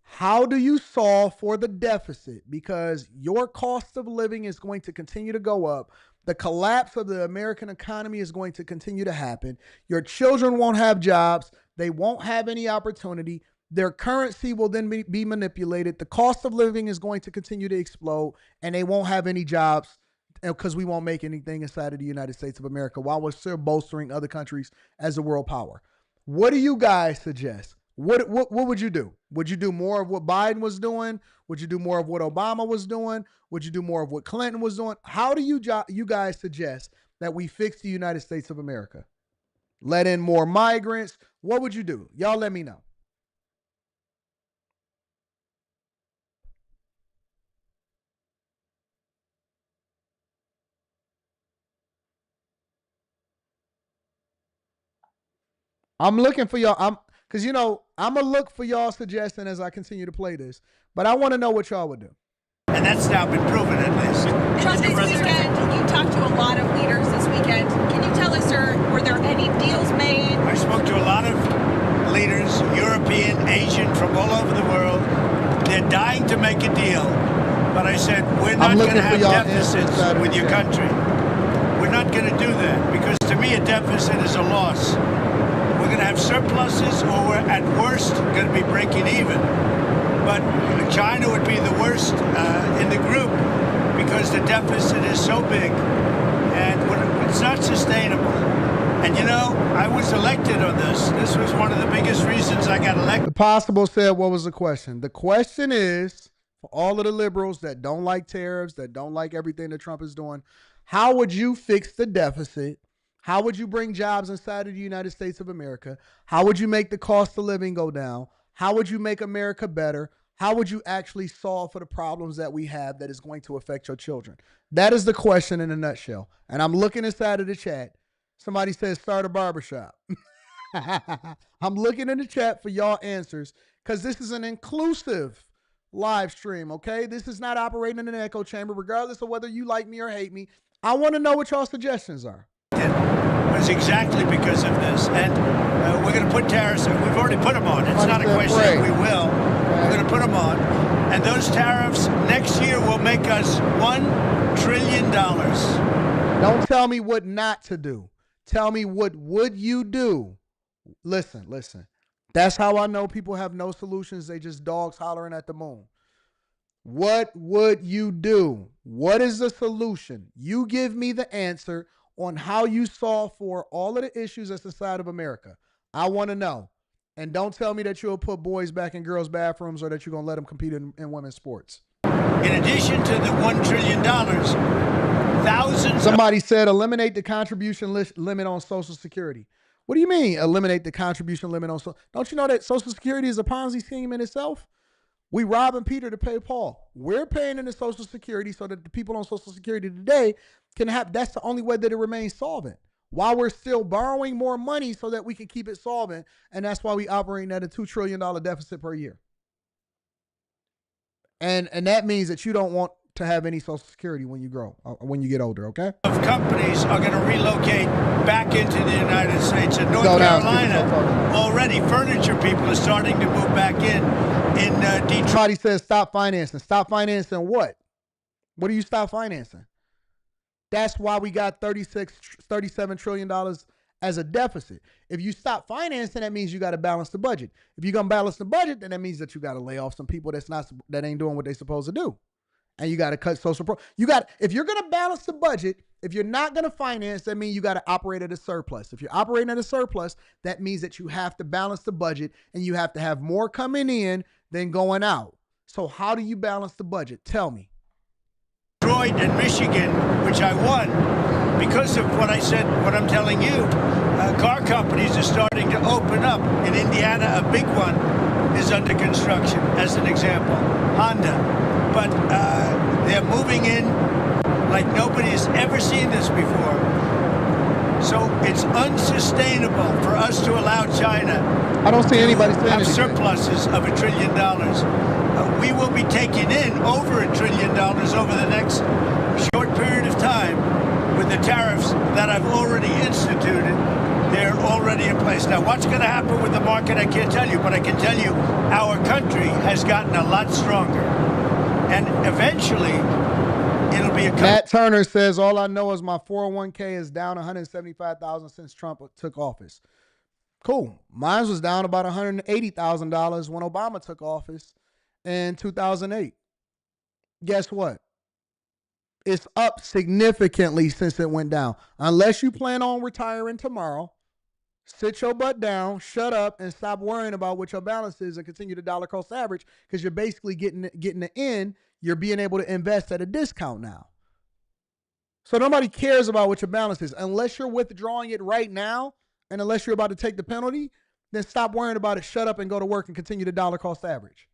S1: How do you solve for the deficit? Because your cost of living is going to continue to go up. The collapse of the American economy is going to continue to happen. Your children won't have jobs. They won't have any opportunity. Their currency will then be manipulated. The cost of living is going to continue to explode, and they won't have any jobs because we won't make anything inside of the United States of America while we're still bolstering other countries as a world power. What do you guys suggest? What would you do? Would you do more of what Biden was doing? Would you do more of what Obama was doing? Would you do more of what Clinton was doing? How do you guys suggest that we fix the United States of America? Let in more migrants? What would you do? Y'all let me know. I'm looking for y'all. Because, I'm going to look for y'all suggestion as I continue to play this. But I want to know what y'all would do.
S8: And that's now been proven, at least.
S9: Trump, this weekend, you talked to a lot of leaders this weekend. Can you tell us, sir, were there any deals made?
S8: I spoke to a lot of leaders, European, Asian, from all over the world. They're dying to make a deal. But I said, we're not going to have deficits with your country. We're not going to do that. Because to me, a deficit is a loss. We're going to have surpluses, or we're at worst going to be breaking even. But China would be the worst in the group because the deficit is so big and it's not sustainable. And I was elected on this. This was one of the biggest reasons I got elected.
S1: The Possible said, what was the question? The question is, for all of the liberals that don't like tariffs, that don't like everything that Trump is doing, how would you fix the deficit? How would you bring jobs inside of the United States of America? How would you make the cost of living go down? How would you make America better? How would you actually solve for the problems that we have that is going to affect your children? That is the question in a nutshell. And I'm looking inside of the chat. Somebody says start a barbershop. I'm looking in the chat for y'all answers because this is an inclusive live stream, okay? This is not operating in an echo chamber, regardless of whether you like me or hate me. I want to know what y'all suggestions are.
S8: It was exactly because of this. And we're going to put tariffs, we've already put them on. It's not a question if we will. We're going to put them on. And those tariffs next year will make us $1 trillion.
S1: Don't tell me what not to do. Tell me what would you do. Listen. That's how I know people have no solutions. They just dogs hollering at the moon. What would you do? What is the solution? You give me the answer on how you solve for all of the issues that's inside of America. I want to know. And don't tell me that you'll put boys back in girls' bathrooms or that you're going to let them compete in women's sports.
S8: In addition to the $1 trillion, thousands.
S1: Somebody said eliminate the contribution limit on Social Security. What do you mean eliminate the contribution limit on Social? Don't you know that Social Security is a Ponzi scheme in itself? We robbing Peter to pay Paul. We're paying into Social Security so that the people on Social Security today can have, that's the only way that it remains solvent. While we're still borrowing more money so that we can keep it solvent. And that's why we operate at a $2 trillion deficit per year. And that means that you don't want to have any Social Security when you grow, when you get older, okay?
S8: Of companies are going to relocate back into the United States. In North Carolina, already furniture people are starting to move back in Detroit.
S1: Somebody says stop financing. Stop financing what? What do you stop financing? That's why we got $37 trillion as a deficit. If you stop financing, that means you got to balance the budget. If you're going to balance the budget, then that means that you got to lay off some people that ain't doing what they're supposed to do. And you got to cut social if you're going to balance the budget, if you're not going to finance, that means you got to operate at a surplus. If you're operating at a surplus, that means that you have to balance the budget and you have to have more coming in than going out. So how do you balance the budget? Tell me.
S8: Detroit and Michigan, which I won because of what I said, what I'm telling you. Car companies are starting to open up. In Indiana, a big one is under construction, as an example, Honda. But they're moving in like nobody has ever seen this before. So it's unsustainable for us to allow China.
S1: I don't see anybody saying
S8: have surpluses of $1 trillion. We will be taking in over $1 trillion over the next short period of time with the tariffs that I've already instituted. They're already in place. Now, what's going to happen with the market, I can't tell you, but I can tell you our country has gotten a lot stronger. And eventually, it'll be a...
S1: Matt Turner says, all I know is my 401k is down $175,000 since Trump took office. Cool. Mine was down about $180,000 when Obama took office in 2008. Guess what? It's up significantly since it went down. Unless you plan on retiring tomorrow, sit your butt down, shut up, and stop worrying about what your balance is and continue to dollar cost average because you're basically getting the in. You're being able to invest at a discount now. So nobody cares about what your balance is. Unless you're withdrawing it right now and unless you're about to take the penalty, then stop worrying about it, shut up, and go to work and continue to dollar cost average.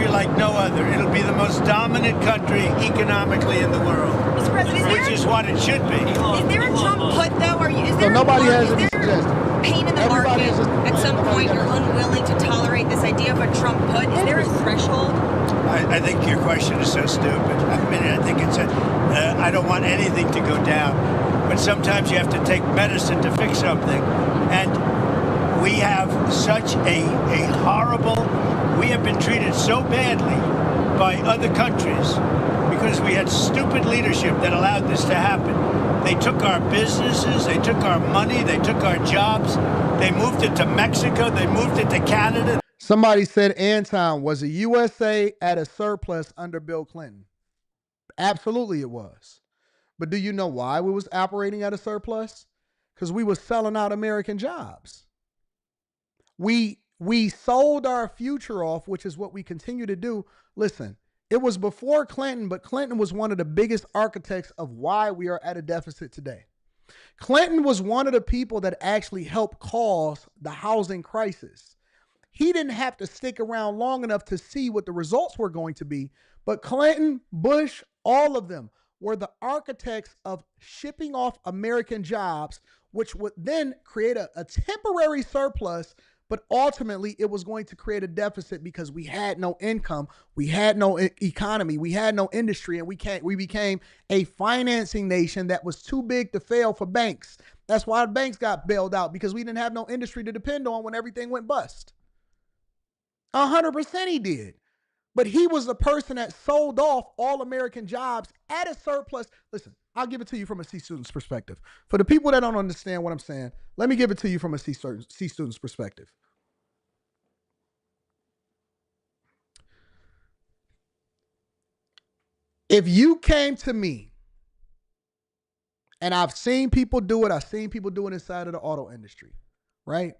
S8: Like no other. It'll be the most dominant country economically in the world.
S9: Mr. President,
S8: which is what it should be.
S9: Is there a Trump put, though?
S1: Nobody has any suggestion.
S9: Pain in the market at some point you're unwilling to tolerate this idea of a Trump put? Is there a threshold?
S8: I think your question is so stupid. I mean, I think it's I don't want anything to go down. But sometimes you have to take medicine to fix something. And we have such a horrible... We have been treated so badly by other countries because we had stupid leadership that allowed this to happen. They took our businesses, they took our money, they took our jobs, they moved it to Mexico, they moved it to Canada.
S1: Somebody said Anton, was the USA at a surplus under Bill Clinton? Absolutely it was. But do you know why we was operating at a surplus? Because we was selling out American jobs. We sold our future off, which is what we continue to do. Listen, it was before Clinton, but Clinton was one of the biggest architects of why we are at a deficit today. Clinton was one of the people that actually helped cause the housing crisis. He didn't have to stick around long enough to see what the results were going to be, but Clinton, Bush, all of them were the architects of shipping off American jobs, which would then create a temporary surplus. But ultimately, it was going to create a deficit because we had no income, we had no economy, we had no industry, and we became a financing nation that was too big to fail for banks. That's why the banks got bailed out, because we didn't have no industry to depend on when everything went bust. 100% he did. But he was the person that sold off all American jobs at a surplus. Listen, I'll give it to you from a C student's perspective. For the people that don't understand what I'm saying, let me give it to you from a C student's perspective. If you came to me, and I've seen people do it, I've seen people do it inside of the auto industry, right?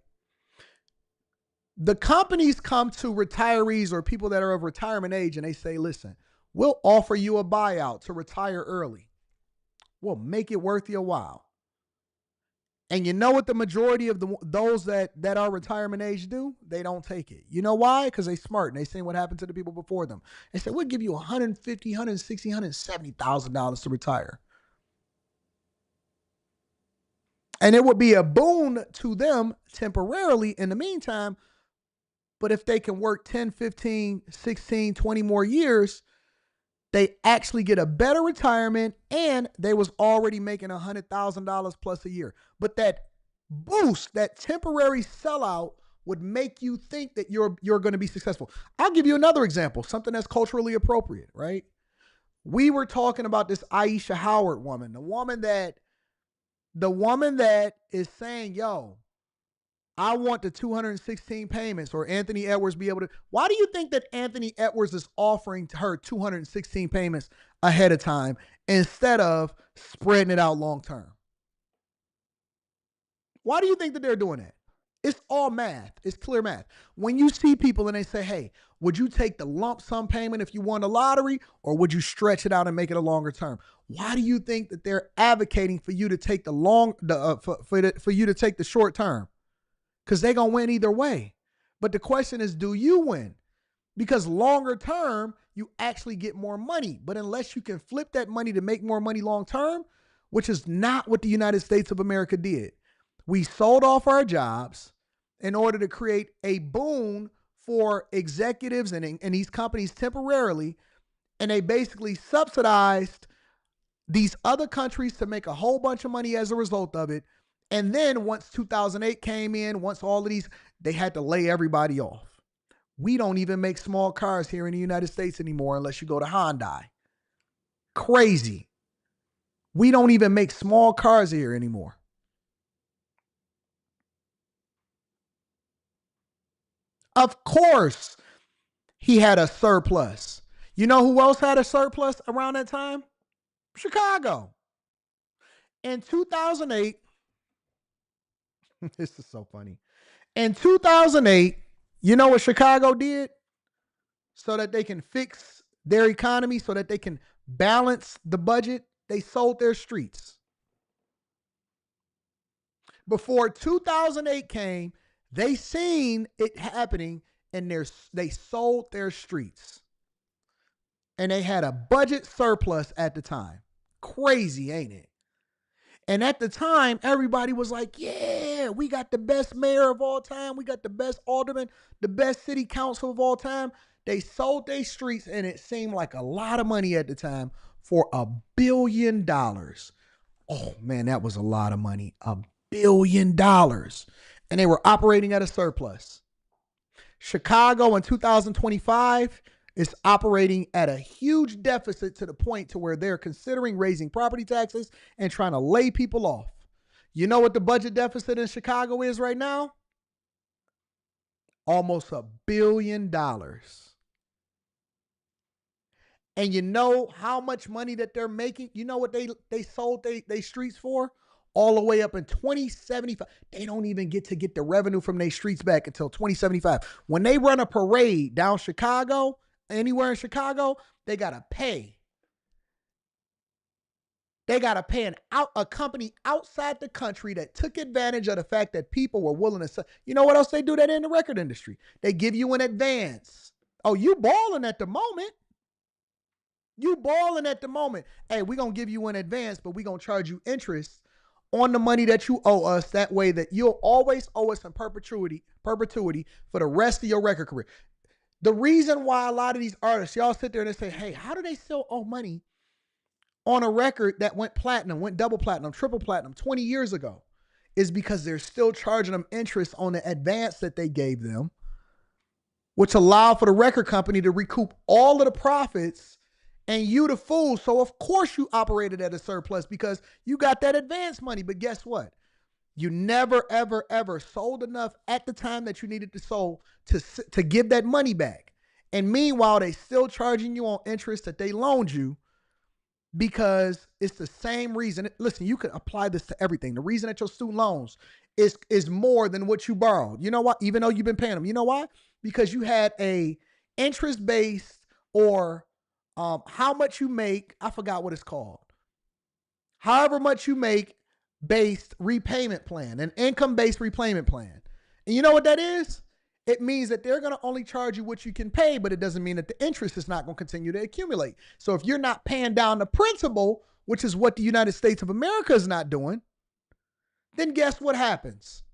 S1: The companies come to retirees or people that are of retirement age and they say, listen, we'll offer you a buyout to retire early. We'll make it worth your while. And you know what the majority of those that are retirement age do? They don't take it. You know why? Because they smart and they seen what happened to the people before them. They said, we'll give you $150,000, $160,000, $170,000 to retire. And it would be a boon to them temporarily in the meantime. But if they can work 10, 15, 16, 20 more years, they actually get a better retirement and they was already making $100,000 plus a year. But that boost, that temporary sellout would make you think that you're going to be successful. I'll give you another example, something that's culturally appropriate, right? We were talking about this Aisha Howard woman, the woman that is saying, yo, I want the 216 payments, or Anthony Edwards be able to. Why do you think that Anthony Edwards is offering her 216 payments ahead of time instead of spreading it out long term? Why do you think that they're doing that? It's all math. It's clear math. When you see people and they say, hey, would you take the lump sum payment if you won the lottery, or would you stretch it out and make it a longer term? Why do you think that they're advocating for you to take for you to take the short term? Because they're going to win either way. But the question is, do you win? Because longer term, you actually get more money. But unless you can flip that money to make more money long term, which is not what the United States of America did. We sold off our jobs in order to create a boon for executives and these companies temporarily. And they basically subsidized these other countries to make a whole bunch of money as a result of it. And then once 2008 came in, once all of these, they had to lay everybody off. We don't even make small cars here in the United States anymore unless you go to Hyundai. Crazy. We don't even make small cars here anymore. Of course, he had a surplus. You know who else had a surplus around that time? Chicago. In 2008, this is so funny. In 2008, you know what Chicago did? So that they can fix their economy, so that they can balance the budget, they sold their streets. Before 2008 came, they seen it happening and they sold their streets. And they had a budget surplus at the time. Crazy, ain't it? And at the time, everybody was like, yeah, we got the best mayor of all time. We got the best alderman, the best city council of all time. They sold their streets, and it seemed like a lot of money at the time for $1 billion. Oh, man, that was a lot of money. $1 billion. And they were operating at a surplus. Chicago in 2025 is operating at a huge deficit to the point to where they're considering raising property taxes and trying to lay people off. You know what the budget deficit in Chicago is right now? Almost $1 billion. And you know how much money that they're making? You know what they sold they streets for? All the way up in 2075. They don't even get the revenue from their streets back until 2075. When they run a parade down Chicago, anywhere in Chicago, they got to pay. They got to pay a company outside the country that took advantage of the fact that people were willing to. You know what else they do that in the record industry? They give you an advance. Oh, you balling at the moment. You balling at the moment. Hey, we're going to give you an advance, but we're going to charge you interest on the money that you owe us. That way that you'll always owe us in perpetuity for the rest of your record career. The reason why a lot of these artists, y'all sit there and they say, hey, how do they still owe money on a record that went platinum, went double platinum, triple platinum 20 years ago? Is because they're still charging them interest on the advance that they gave them, which allowed for the record company to recoup all of the profits. And you the fool. So of course you operated at a surplus because you got that advance money. But guess what? You never, ever, ever sold enough at the time that you needed to sell to give that money back. And meanwhile, they still charging you on interest that they loaned you. because it's the same reason. Listen, you could apply this to everything. The reason that your student loans is more than what you borrowed. You know what? Even though you've been paying them. You know why? Because you had a interest-based or how much you make. I forgot what it's called. However much you make based repayment plan, an income-based repayment plan. And you know what that is? It means that they're going to only charge you what you can pay, but it doesn't mean that the interest is not going to continue to accumulate. So if you're not paying down the principal, which is what the United States of America is not doing, then guess what happens?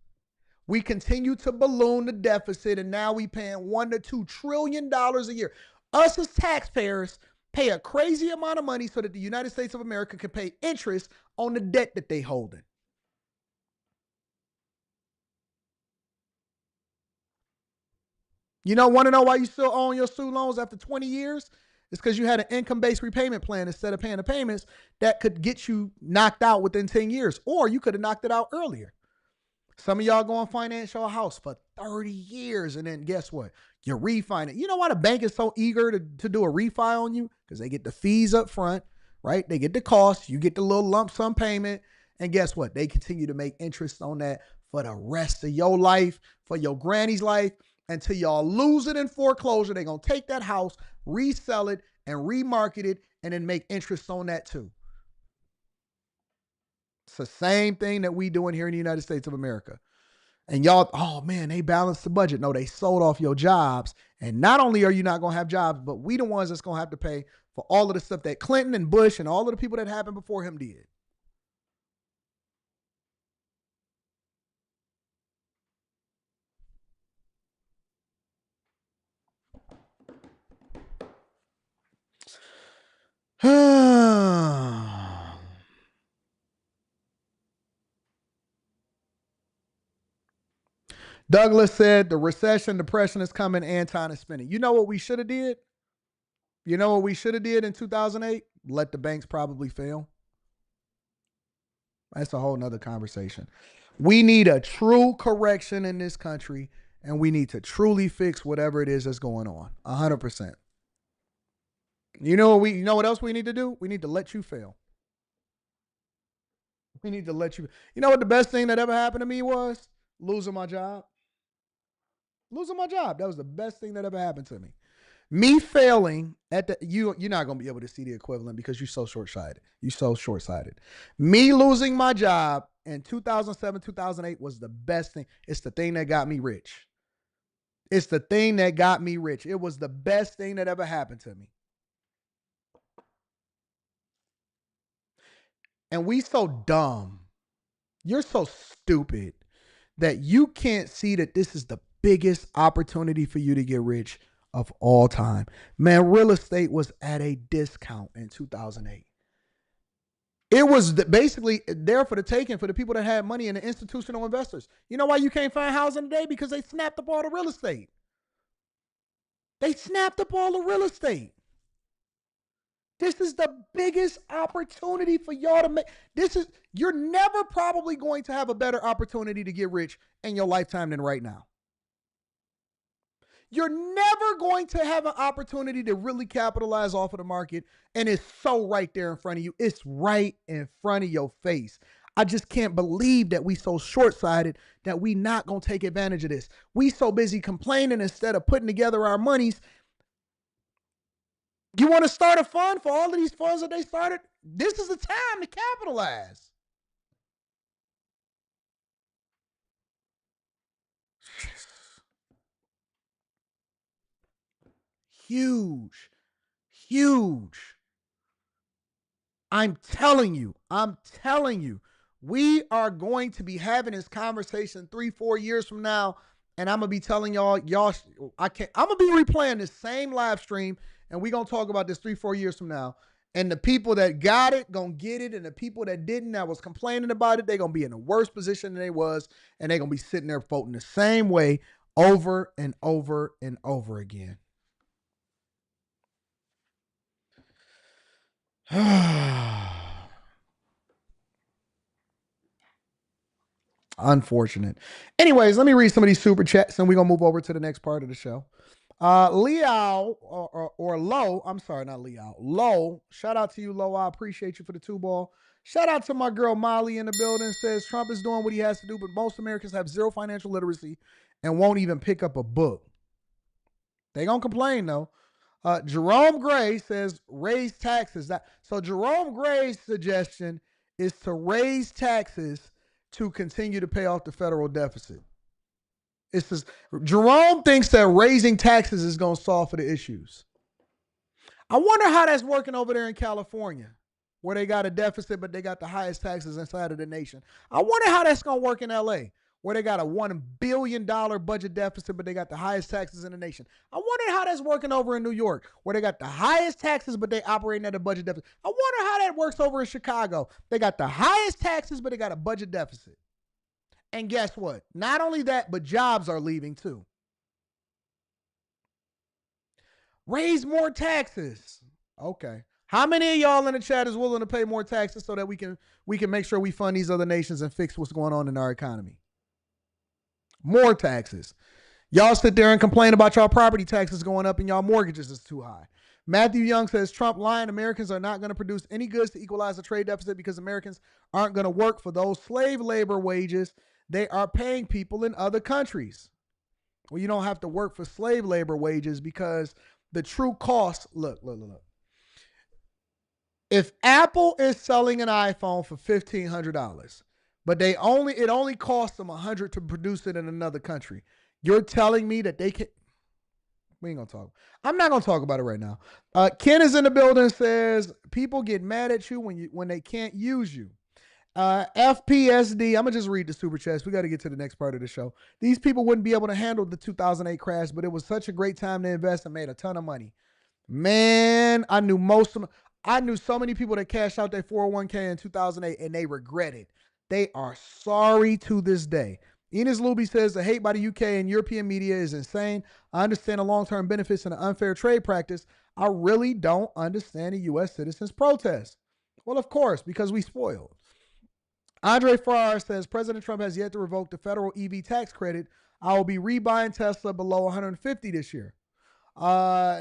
S1: We continue to balloon the deficit, and now we paying $1 to $2 trillion a year. Us as taxpayers pay a crazy amount of money so that the United States of America can pay interest on the debt that they holding. You know, want to know why you still own your student loans after 20 years? It's because you had an income-based repayment plan instead of paying the payments that could get you knocked out within 10 years, or you could have knocked it out earlier. Some of y'all go and finance your house for 30 years, and then guess what? You refinance. You know why the bank is so eager to do a refi on you? Because they get the fees up front, right? They get the cost. You get the little lump sum payment. And guess what? They continue to make interest on that for the rest of your life, for your granny's life, until y'all lose it in foreclosure. They're going to take that house, resell it, and remarket it, and then make interest on that too. It's the same thing that we doing here in the United States of America. And y'all, oh man, they balanced the budget. No, they sold off your jobs. And not only are you not going to have jobs, but we the ones that's going to have to pay for all of the stuff that Clinton and Bush and all of the people that happened before him did. Douglas said the recession, depression is coming. Anton is spinning. You know what we should have did? You know what we should have did in 2008? Let the banks probably fail. That's a whole nother conversation. We need a true correction in this country, and we need to truly fix whatever it is that's going on. 100%. You know what else we need to do? We need to let you fail. We need to let you. You know what the best thing that ever happened to me was? Losing my job. Losing my job. That was the best thing that ever happened to me. Me failing at the you're not gonna be able to see the equivalent because you're so short-sighted. You're so short-sighted. Me losing my job in 2007, 2008 was the best thing. It's the thing that got me rich. It's the thing that got me rich. It was the best thing that ever happened to me. And we so dumb. You're so stupid that you can't see that this is the biggest opportunity for you to get rich of all time. Man, real estate was at a discount in 2008. It was basically there for the taking for the people that had money and the institutional investors. You know why you can't find housing today? Because they snapped up all the real estate. They snapped up all the real estate. This is the biggest opportunity for y'all to make. You're never probably going to have a better opportunity to get rich in your lifetime than right now. You're never going to have an opportunity to really capitalize off of the market, and it's so right there in front of you. It's right in front of your face. I just can't believe that we so short-sighted that we not going to take advantage of this. We so busy complaining instead of putting together our monies. You want to start a fund for all of these funds that they started? This is the time to capitalize. Huge, huge. I'm telling you, we are going to be having this conversation 3-4 years from now, and I'm gonna be telling y'all, I'm gonna be replaying this same live stream, and we're gonna talk about this 3-4 years from now. And the people that got it gonna get it, and the people that didn't, that was complaining about it, they're gonna be in a worse position than they was, and they're gonna be sitting there voting the same way over and over and over again. Unfortunate. Anyways, let me read some of these super chats and we're going to move over to the next part of the show. Liao or Low, I'm sorry, not Liao. Low, shout out to you, Low. I appreciate you for the 2-ball. Shout out to my girl Molly in the building. Says Trump is doing what he has to do, but most Americans have zero financial literacy and won't even pick up a book. They gonna complain though. Jerome Gray says raise taxes. So Jerome Gray's suggestion is to raise taxes to continue to pay off the federal deficit. It says Jerome thinks that raising taxes is going to solve for the issues. I wonder how that's working over there in California, where they got a deficit, but they got the highest taxes inside of the nation. I wonder how that's going to work in LA, where they got a $1 billion budget deficit, but they got the highest taxes in the nation. I wonder how that's working over in New York, where they got the highest taxes, but they operating at a budget deficit. I wonder how that works over in Chicago. They got the highest taxes, but they got a budget deficit. And guess what? Not only that, but jobs are leaving too. Raise more taxes. Okay. How many of y'all in the chat is willing to pay more taxes so that we can make sure we fund these other nations and fix what's going on in our economy? More taxes. Y'all sit there and complain about y'all property taxes going up and y'all mortgages is too high. Matthew Young says Trump lying. Americans are not going to produce any goods to equalize the trade deficit because Americans aren't going to work for those slave labor wages they are paying people in other countries. Well, you don't have to work for slave labor wages because the true cost, look. If Apple is selling an iPhone for $1,500, but it only costs them $100 to produce it in another country, you're telling me that they can, we ain't gonna talk. I'm not gonna talk about it right now. Ken is in the building, says people get mad at you when they can't use you. FPSD, I'm gonna just read the super chats. We got to get to the next part of the show. These people wouldn't be able to handle the 2008 crash, but it was such a great time to invest and made a ton of money. Man, I knew so many people that cashed out their 401k in 2008 and they regret it. They are sorry to this day. Enos Luby says the hate by the UK and European media is insane. I understand the long-term benefits and the unfair trade practice. I really don't understand the U.S. citizens' protest. Well, of course, because we spoiled. Andre Farrar says President Trump has yet to revoke the federal EV tax credit. I will be rebuying Tesla below 150 this year.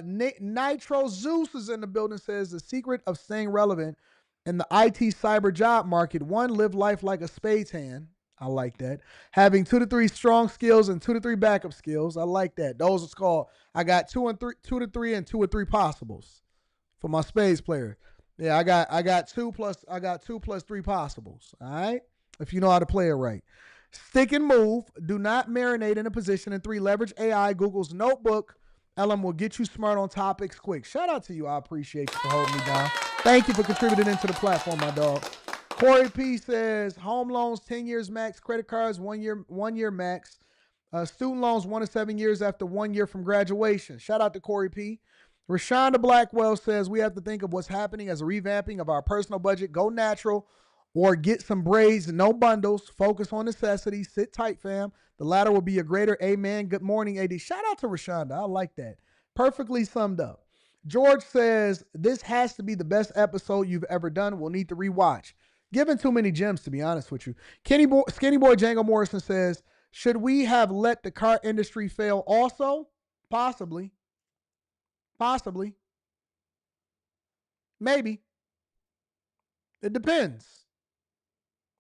S1: Nitro Zeus is in the building, says the secret of staying relevant in the IT cyber job market. 1, live life like a spades hand. I like that. Having 2 to 3 strong skills and 2 to 3 backup skills. I like that. Those are called, I got 2 to 3 and 2 or 3 possibles for my spades player. Yeah, I got 2 plus 3 possibles. All right. If you know how to play it right. Stick and move. Do not marinate in a position. And 3, leverage AI. Google's notebook. LM will get you smart on topics quick. Shout out to you. I appreciate you for holding me down. Thank you for contributing into the platform, my dog. Corey P says home loans 10 years max, credit cards 1 year max, student loans 1 to 7 years after 1 year from graduation. Shout out to Corey P. Rashonda Blackwell says we have to think of what's happening as a revamping of our personal budget. Go natural or get some braids, no bundles. Focus on necessities. Sit tight, fam. The latter will be a greater amen. Good morning, AD. Shout out to Rashonda. I like that. Perfectly summed up. George says this has to be the best episode you've ever done. We'll need to rewatch. Given too many gems, to be honest with you. Skinny Boy Django Morrison says, should we have let the car industry fail also? Possibly. Maybe. It depends.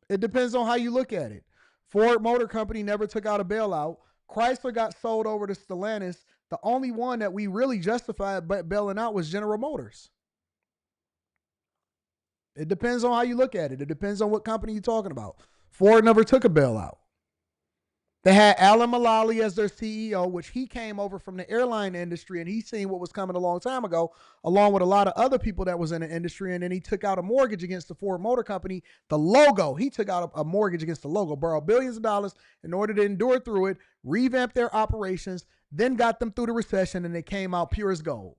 S1: It depends on how you look at it. Ford Motor Company never took out a bailout. Chrysler got sold over to Stellantis. The only one that we really justified bailing out was General Motors. It depends on how you look at it. It depends on what company you're talking about. Ford never took a bailout. They had Alan Mulally as their CEO, which he came over from the airline industry, and he seen what was coming a long time ago, along with a lot of other people that was in the industry, and then he took out a mortgage against the Ford Motor Company. The logo, he took out a mortgage against the logo, borrowed billions of dollars in order to endure through it, revamp their operations, then got them through the recession, and they came out pure as gold.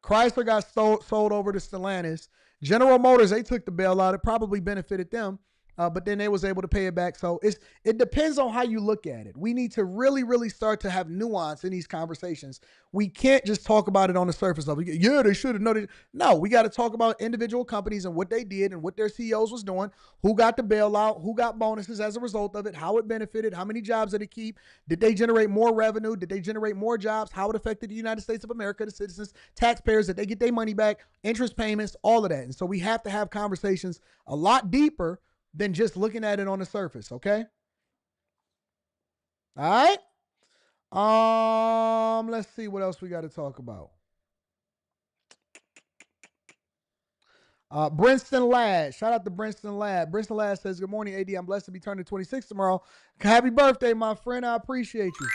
S1: Chrysler got sold over to Stellantis. General Motors, they took the bailout. It probably benefited them. but then they was able to pay it back. So it depends on how you look at it. We need to really, really start to have nuance in these conversations. We can't just talk about it on the surface level. Yeah, they should have known. No, we got to talk about individual companies and what they did and what their CEOs was doing, who got the bailout, who got bonuses as a result of it, how it benefited, how many jobs did it keep, did they generate more revenue, did they generate more jobs, how it affected the United States of America, the citizens, taxpayers, did they get their money back, interest payments, all of that. And so we have to have conversations a lot deeper than just looking at it on the surface, okay? All right. Let's see what else we got to talk about. Brinston Ladd. Shout out to Brinston Ladd. Brinston Ladd says, good morning, AD. I'm blessed to be turning 26 tomorrow. Happy birthday, my friend. I appreciate you.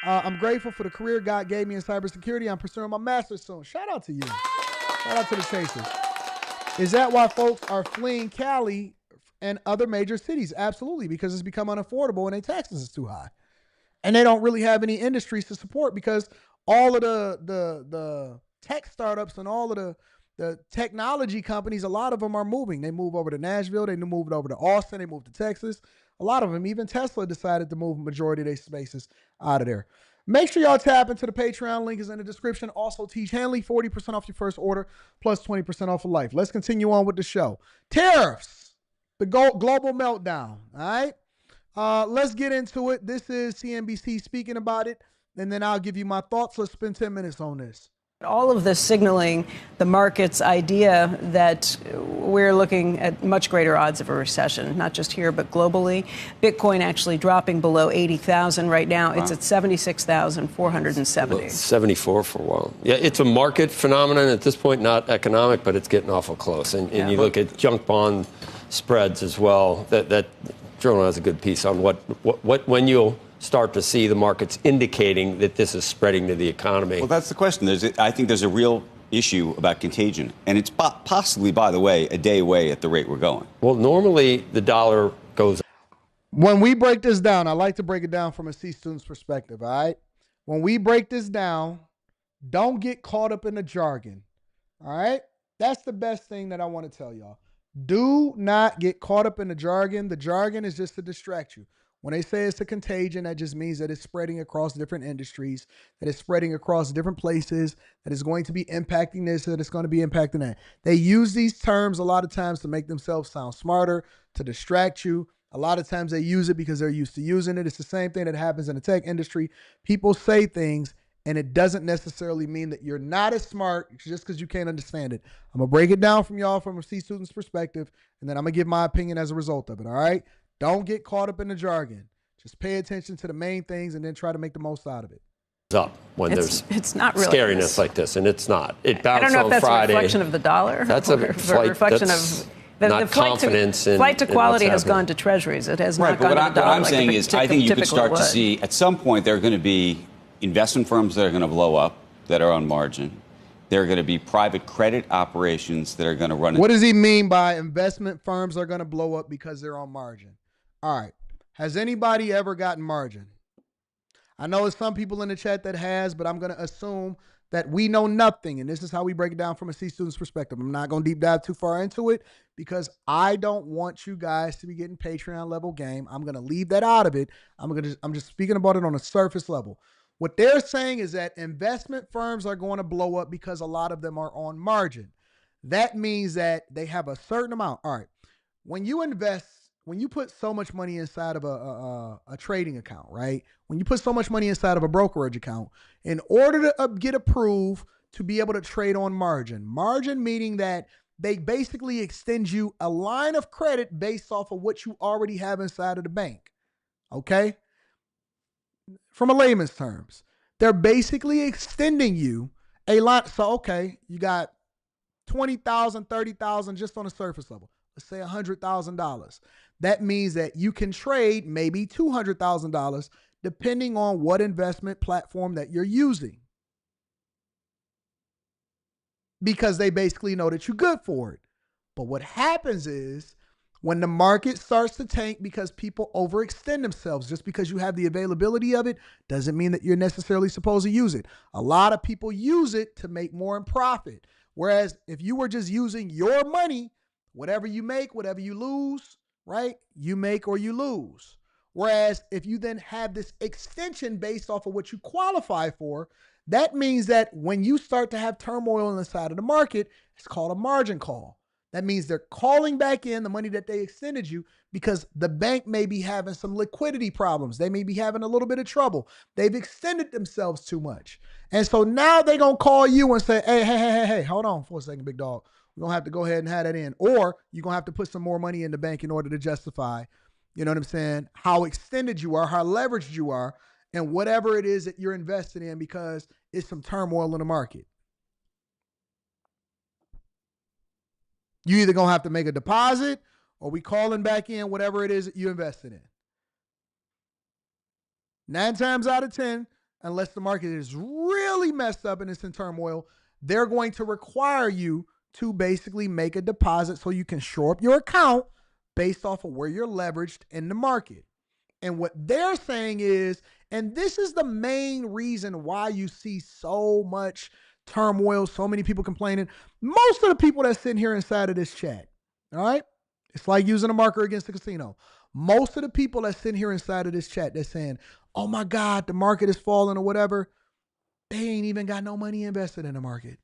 S1: I'm grateful for the career God gave me in cybersecurity. I'm pursuing my master's soon. Shout out to you. Shout out to the Chasers. Is that why folks are fleeing Cali and other major cities? Absolutely, because it's become unaffordable and their taxes is too high. And they don't really have any industries to support because all of the tech startups and all of the technology companies, a lot of them are moving. They move over to Nashville. They moved over to Austin. They moved to Texas. A lot of them, even Tesla decided to move a majority of their spaces out of there. Make sure y'all tap into the Patreon. Link is in the description. Also, Tiege Hanley, 40% off your first order, plus 20% off of life. Let's continue on with the show. Tariffs, the global meltdown. All right. Let's get into it. This is CNBC speaking about it, and then I'll give you my thoughts. Let's spend 10 minutes on this.
S11: All of this signaling the market's idea that we're looking at much greater odds of a recession, not just here, but globally. Bitcoin actually dropping below 80,000 right now. Wow. It's at 76,470.
S12: Well, 74 for a while. Yeah, it's a market phenomenon at this point, not economic, but it's getting awful close. And you look at junk bond spreads as well. That journal has a good piece on what when you'll start to see the markets indicating that this is spreading to the economy.
S13: Well, that's the question. I think there's a real issue about contagion. And it's possibly, by the way, a day away at the rate we're going.
S12: Well, normally the dollar goes up.
S1: When we break this down, I like to break it down from a C student's perspective, all right? When we break this down, don't get caught up in the jargon, all right? That's the best thing that I want to tell y'all. Do not get caught up in the jargon. The jargon is just to distract you. When they say it's a contagion, that just means that it's spreading across different industries, that it's spreading across different places, that it's going to be impacting this, that it's going to be impacting that. They use these terms a lot of times to make themselves sound smarter, to distract you. A lot of times they use it because they're used to using it. It's the same thing that happens in the tech industry. People say things, and it doesn't necessarily mean that you're not as smart just because you can't understand it. I'm going to break it down from y'all from a C student's perspective, and then I'm going to give my opinion as a result of it, all right? Don't get caught up in the jargon. Just pay attention to the main things and then try to make the most out of it.
S12: Up when
S11: it's not really
S12: scariness like this, and it's not. It bounced
S11: I don't know
S12: on
S11: if that's
S12: Friday.
S11: A reflection of the dollar.
S12: That's a reflection
S11: of
S12: the
S11: confidence. Flight to quality has gone to treasuries. It has not gone to the dollar.
S13: What I'm saying is, I think you could start to see at some point there are going to be investment firms that are going to blow up that are on margin. There are going to be private credit operations that are going to run.
S1: What does he mean by investment firms are going to blow up because they're on margin? All right. Has anybody ever gotten margin? I know there's some people in the chat that has, but I'm going to assume that we know nothing. And this is how we break it down from a C student's perspective. I'm not going to deep dive too far into it because I don't want you guys to be getting Patreon level game. I'm going to leave that out of it. I'm just speaking about it on a surface level. What they're saying is that investment firms are going to blow up because a lot of them are on margin. That means that they have a certain amount. All right. When you invest, when you put so much money inside of a trading account, right? When you put so much money inside of a brokerage account, in order to get approved to be able to trade on margin meaning that they basically extend you a line of credit based off of what you already have inside of the bank, okay? From a layman's terms, they're basically extending you a line. So, okay, you got $20,000, $30,000 just on the surface level. Let's say $100,000. That means that you can trade maybe $200,000 depending on what investment platform that you're using. Because they basically know that you're good for it. But what happens is when the market starts to tank because people overextend themselves, just because you have the availability of it doesn't mean that you're necessarily supposed to use it. A lot of people use it to make more in profit. Whereas if you were just using your money, whatever you make, whatever you lose, right? You make or you lose. Whereas if you then have this extension based off of what you qualify for, that means that when you start to have turmoil on the side of the market, it's called a margin call. That means they're calling back in the money that they extended you because the bank may be having some liquidity problems. They may be having a little bit of trouble. They've extended themselves too much. And so now they're going to call you and say, hey, hold on for a second, big dog. We're going to have to go ahead and have that in. Or you're going to have to put some more money in the bank in order to justify, you know what I'm saying, how extended you are, how leveraged you are, and whatever it is that you're invested in because it's some turmoil in the market. You either going to have to make a deposit or we calling back in whatever it is that you invested in. 9 times out of 10, unless the market is really messed up and it's in turmoil, they're going to require you to basically make a deposit so you can shore up your account based off of where you're leveraged in the market. And what they're saying is, and this is the main reason why you see so much turmoil, so many people complaining. Most of the people that's sitting here inside of this chat, all right? It's like using a marker against the casino. Most of the people that's sitting here inside of this chat, they're saying, oh my God, the market is falling or whatever. They ain't even got no money invested in the market.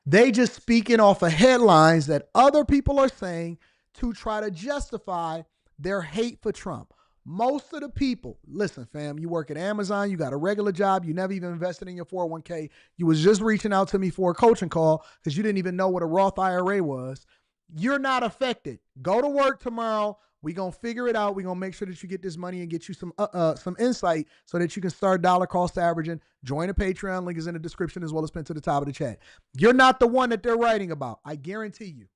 S1: They just speaking off of headlines that other people are saying to try to justify their hate for Trump. Most of the people, listen, fam, you work at Amazon, you got a regular job, you never even invested in your 401k. You was just reaching out to me for a coaching call because you didn't even know what a Roth IRA was. You're not affected. Go to work tomorrow. We're going to figure it out. We're going to make sure that you get this money and get you some insight so that you can start dollar cost averaging. Join a Patreon. Link is in the description as well as pinned to the top of the chat. You're not the one that they're writing about. I guarantee you.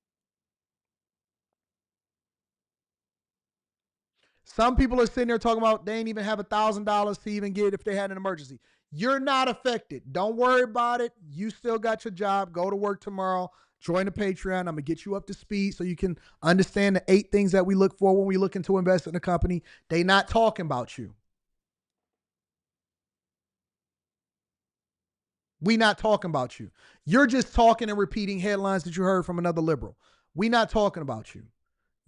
S1: Some people are sitting there talking about they ain't even have $1,000 to even get if they had an emergency. You're not affected. Don't worry about it. You still got your job. Go to work tomorrow. Join the Patreon. I'm going to get you up to speed so you can understand the 8 things that we look for when we look into invest in a company. They not talking about you. We not talking about you. You're just talking and repeating headlines that you heard from another liberal. We not talking about you.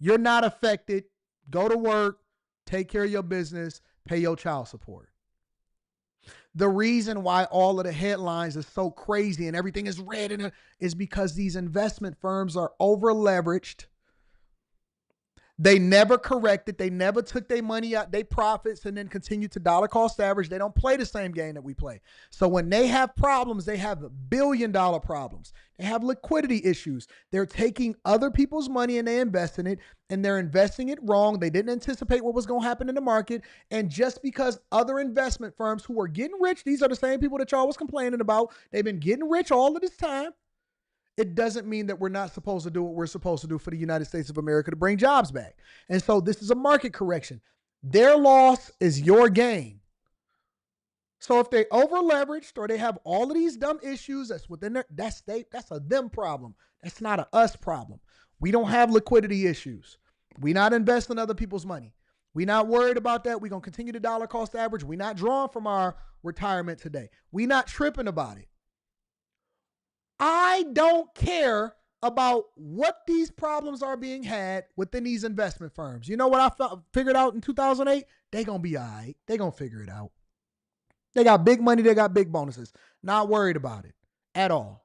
S1: You're not affected. Go to work. Take care of your business, pay your child support. The reason why all of the headlines are so crazy and everything is red is because these investment firms are over leveraged. They never corrected. They never took their money out, their profits, and then continue to dollar cost average. They don't play the same game that we play. So when they have problems, they have billion-dollar problems. They have liquidity issues. They're taking other people's money and they invest in it, and they're investing it wrong. They didn't anticipate what was going to happen in the market. And just because other investment firms who are getting rich, these are the same people that y'all was complaining about. They've been getting rich all of this time. It doesn't mean that we're not supposed to do what we're supposed to do for the United States of America to bring jobs back. And so this is a market correction. Their loss is your gain. So if they over leveraged or they have all of these dumb issues that's within their, that's a them problem. That's not a us problem. We don't have liquidity issues. We not invest in other people's money. We not worried about that. We're going to continue to dollar cost average. We not drawing from our retirement today. We not tripping about it. I don't care about what these problems are being had within these investment firms. You know what I figured out in 2008? They going to be all right. They going to figure it out. They got big money. They got big bonuses. Not worried about it at all.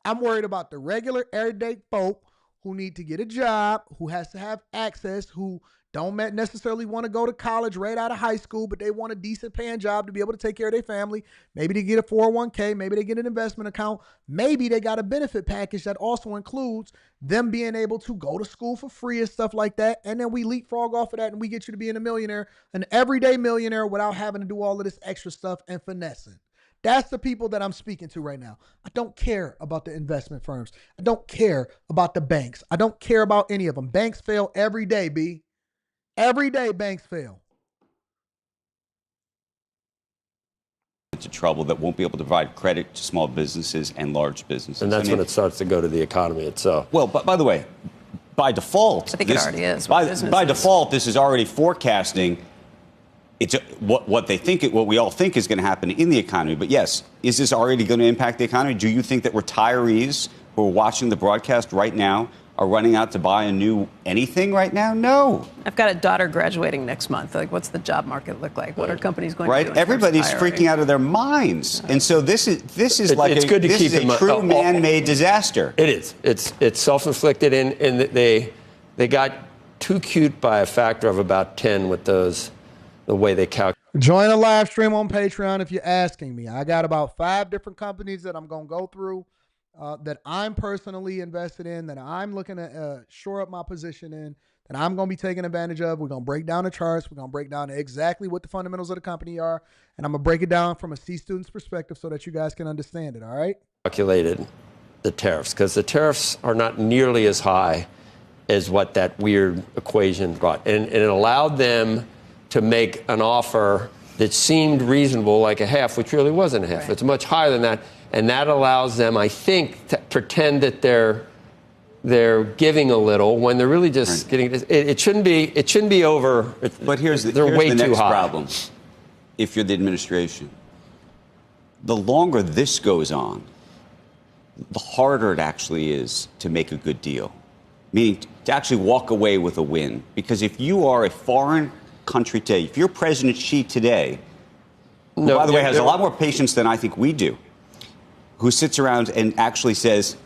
S1: I'm worried about the regular everyday folk who need to get a job, who has to have access, who don't necessarily want to go to college right out of high school, but they want a decent paying job to be able to take care of their family. Maybe they get a 401k. Maybe they get an investment account. Maybe they got a benefit package that also includes them being able to go to school for free and stuff like that. And then we leapfrog off of that and we get you to being a millionaire, an everyday millionaire without having to do all of this extra stuff and finessing. That's the people that I'm speaking to right now. I don't care about the investment firms. I don't care about the banks. I don't care about any of them. Banks fail every day, B. Every day banks fail.
S13: Into trouble that won't be able to provide credit to small businesses and large businesses.
S12: And that's when it starts to go to the economy itself.
S13: Well, but by the way, by default,
S11: I think it already is.
S13: By default, this is already forecasting it's what we all think is going to happen in the economy. But yes, is this already going to impact the economy? Do you think that retirees who are watching the broadcast right now are running out to buy a new anything right now? No.
S11: I've got a daughter graduating next month. Like, what's the job market look like? What are companies going to do?
S13: Right? Everybody's freaking out of their minds. And so this is like
S12: it's good to keep
S13: a true man-made disaster.
S12: It is. It's self-inflicted, and they got too cute by a factor of about 10 with the way they calculate.
S1: Join a live stream on Patreon if you're asking me. I got about 5 different companies that I'm going to go through that I'm personally invested in, that I'm looking to shore up my position in, that I'm going to be taking advantage of. We're going to break down the charts. We're going to break down exactly what the fundamentals of the company are, and I'm going to break it down from a C student's perspective so that you guys can understand it, all right?
S12: Calculated the tariffs, because the tariffs are not nearly as high as what that weird equation brought. And it allowed them to make an offer that seemed reasonable, like a half, which really wasn't a half. Right. It's much higher than that. And that allows them, I think, to pretend that they're giving a little when they're really just getting. It shouldn't be over.
S13: But here's the next problem. If you're the administration, the longer this goes on, the harder it actually is to make a good deal. Meaning to actually walk away with a win. Because if you are a foreign country today, if you're President Xi today, who, by the way, has a lot more patience than I think we do, who sits around and actually says,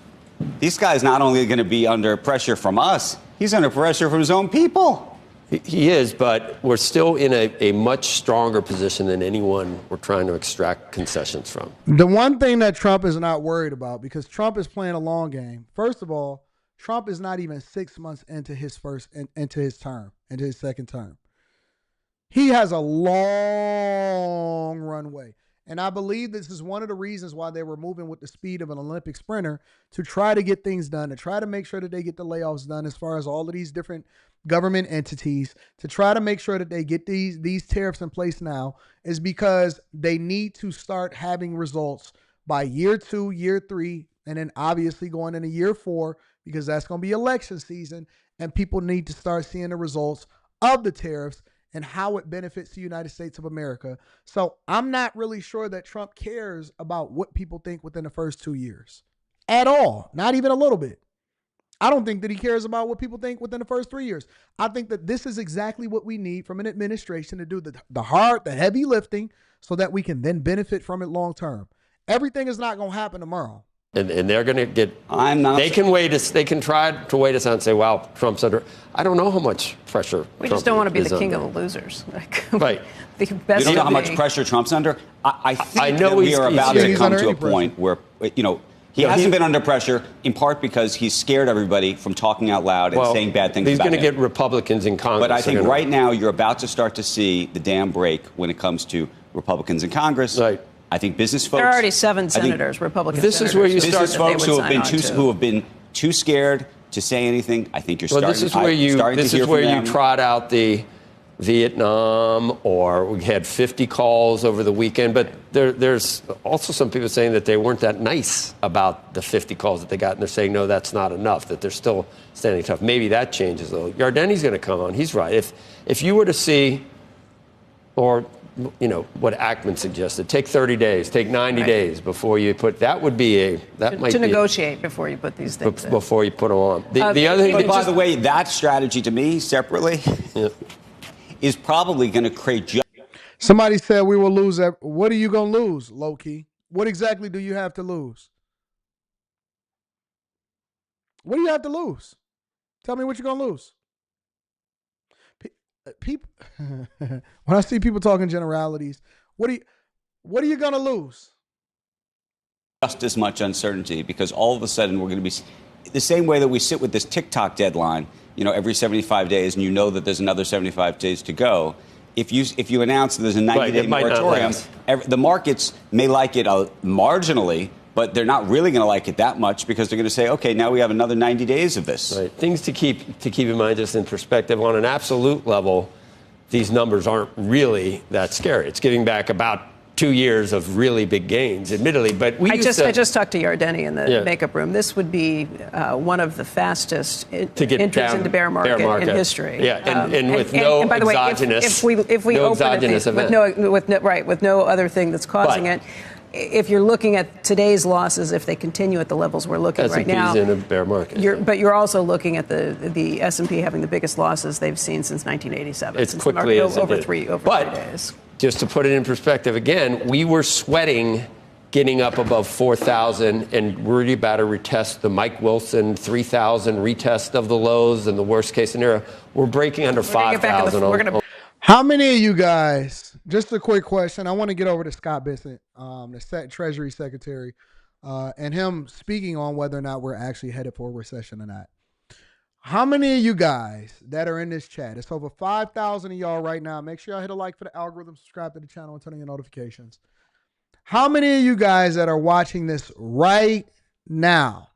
S13: this guy's not only going to be under pressure from us, he's under pressure from his own people.
S12: He is, but we're still in a much stronger position than anyone we're trying to extract concessions from.
S1: The one thing that Trump is not worried about, because Trump is playing a long game. First of all, Trump is not even 6 months into his second term. He has a long runway. And I believe this is one of the reasons why they were moving with the speed of an Olympic sprinter, to try to get things done, to try to make sure that they get the layoffs done as far as all of these different government entities, to try to make sure that they get these tariffs in place now, is because they need to start having results by year 2, year 3, and then obviously going into year 4, because that's going to be election season, and people need to start seeing the results of the tariffs and how it benefits the United States of America. So I'm not really sure that Trump cares about what people think within the first 2 years at all, not even a little bit. I don't think that he cares about what people think within the first 3 years. I think that this is exactly what we need from an administration to do the heavy lifting, so that we can then benefit from it long term. Everything is not going to happen tomorrow.
S12: And they're going to get. They can try to wait us out and say, "Wow, Trump's under." I don't know how much pressure.
S11: We just don't want to be the king of the losers.
S12: Right.
S13: You don't know how much pressure Trump's under. I think that we are about to come to a point where, he hasn't been under pressure, in part because he's scared everybody from talking out loud and saying bad things about him.
S12: He's going to get Republicans in Congress.
S13: But I think right now you're about to start to see the dam break when it comes to Republicans in Congress.
S12: Right.
S13: I think business folks.
S11: There are already 7 senators, Republican
S12: senators.
S11: This is where you
S13: start. Business folks who have been too scared to say anything. I think you're starting.
S12: This is where you trot out the Vietnam, or we had 50 calls over the weekend. But there's also some people saying that they weren't that nice about the 50 calls that they got, and they're saying no, that's not enough. That they're still standing tough. Maybe that changes a little. Yardeni's going to come on. He's right. If you were to see, or what Ackman suggested, take 30 days, take 90 days before you put, that would be to
S11: negotiate before you put these things
S12: before you put them on. The other thing,
S13: by the way, that strategy to me separately is probably going to create.
S1: Somebody said we will lose. What are you going to lose, low key? What exactly do you have to lose? What do you have to lose? Tell me what you're going to lose. People, when I see people talking generalities, what are you gonna lose?
S13: Just as much uncertainty, because all of a sudden we're going to be the same way that we sit with this TikTok deadline, every 75 days, and that there's another 75 days to go. If you announce that there's a 90-day moratorium, the markets may like it marginally, but they're not really going to like it that much, because they're going to say, okay, now we have another 90 days of this.
S12: Right. Things to keep in mind, just in perspective. On an absolute level, these numbers aren't really that scary. It's giving back about 2 years of really big gains, admittedly. But I
S11: just talked to Yardeni in the makeup room. This would be one of the fastest entries into bear market in history.
S12: Yeah, and with no exogenous.
S11: If we open it with no other thing that's causing it. if you're looking at today's losses, if they continue at the levels we're looking right now,
S12: S&P's in a bear market.
S11: But you're also looking at the S&P having the biggest losses they've seen since 1987.
S12: It's quickly as
S11: over
S12: it is.
S11: three
S12: But
S11: days.
S12: Just to put it in perspective, again, we were sweating getting up above 4,000 and worried about a retest, the Mike Wilson 3,000 retest of the lows and the worst case scenario. We're breaking under 5,000.
S1: How many of you guys, just a quick question, I want to get over to Scott Bissett, the Treasury Secretary, and him speaking on whether or not we're actually headed for a recession or not. How many of you guys that are in this chat, it's over 5,000 of y'all right now, make sure y'all hit a like for the algorithm, subscribe to the channel, and turn on your notifications. How many of you guys that are watching this right now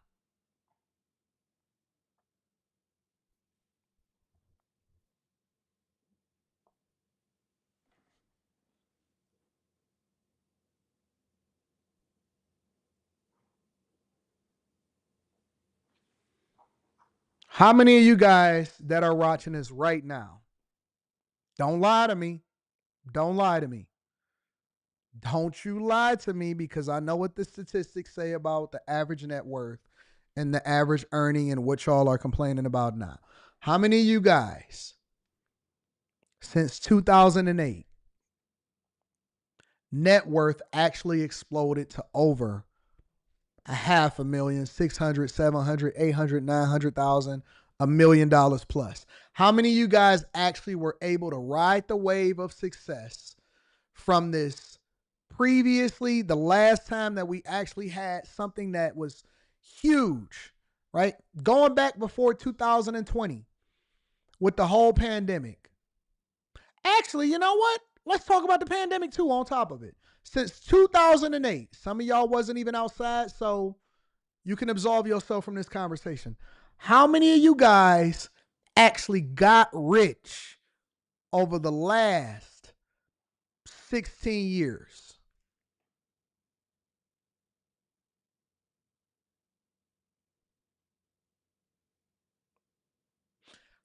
S1: How many of you guys that are watching this right now, don't lie to me. Don't lie to me. Don't you lie to me, because I know what the statistics say about the average net worth and the average earning and what y'all are complaining about now. How many of you guys, since 2008, net worth actually exploded to over 500,000, 600, 700, 800, 900,000, $1 million plus? How many of you guys actually were able to ride the wave of success from this previously, the last time that we actually had something that was huge, right? Going back before 2020 with the whole pandemic. Actually, you know what? Let's talk about the pandemic too on top of it. Since 2008, some of y'all wasn't even outside, so you can absolve yourself from this conversation. How many of you guys actually got rich over the last 16 years?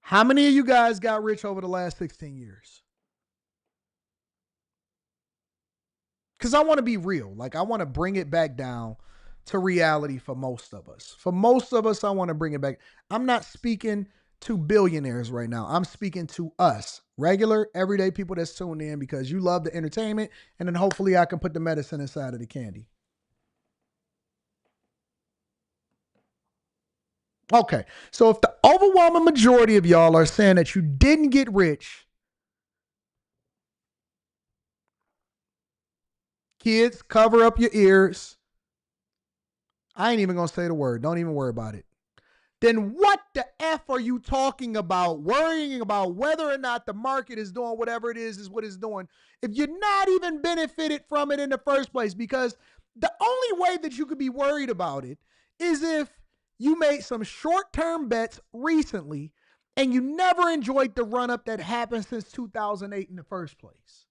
S1: How many of you guys got rich over the last 16 years? Because I want to be real. Like, I want to bring it back down to reality for most of us. For most of us, I want to bring it back. I'm not speaking to billionaires right now. I'm speaking to us, regular, everyday people that's tuned in because you love the entertainment, and then hopefully I can put the medicine inside of the candy. Okay, so if the overwhelming majority of y'all are saying that you didn't get rich, kids, cover up your ears. I ain't even going to say the word. Don't even worry about it. Then what the F are you talking about, worrying about whether or not the market is doing whatever it is what it's doing, if you're not even benefited from it in the first place? Because the only way that you could be worried about it is if you made some short-term bets recently and you never enjoyed the run-up that happened since 2008 in the first place.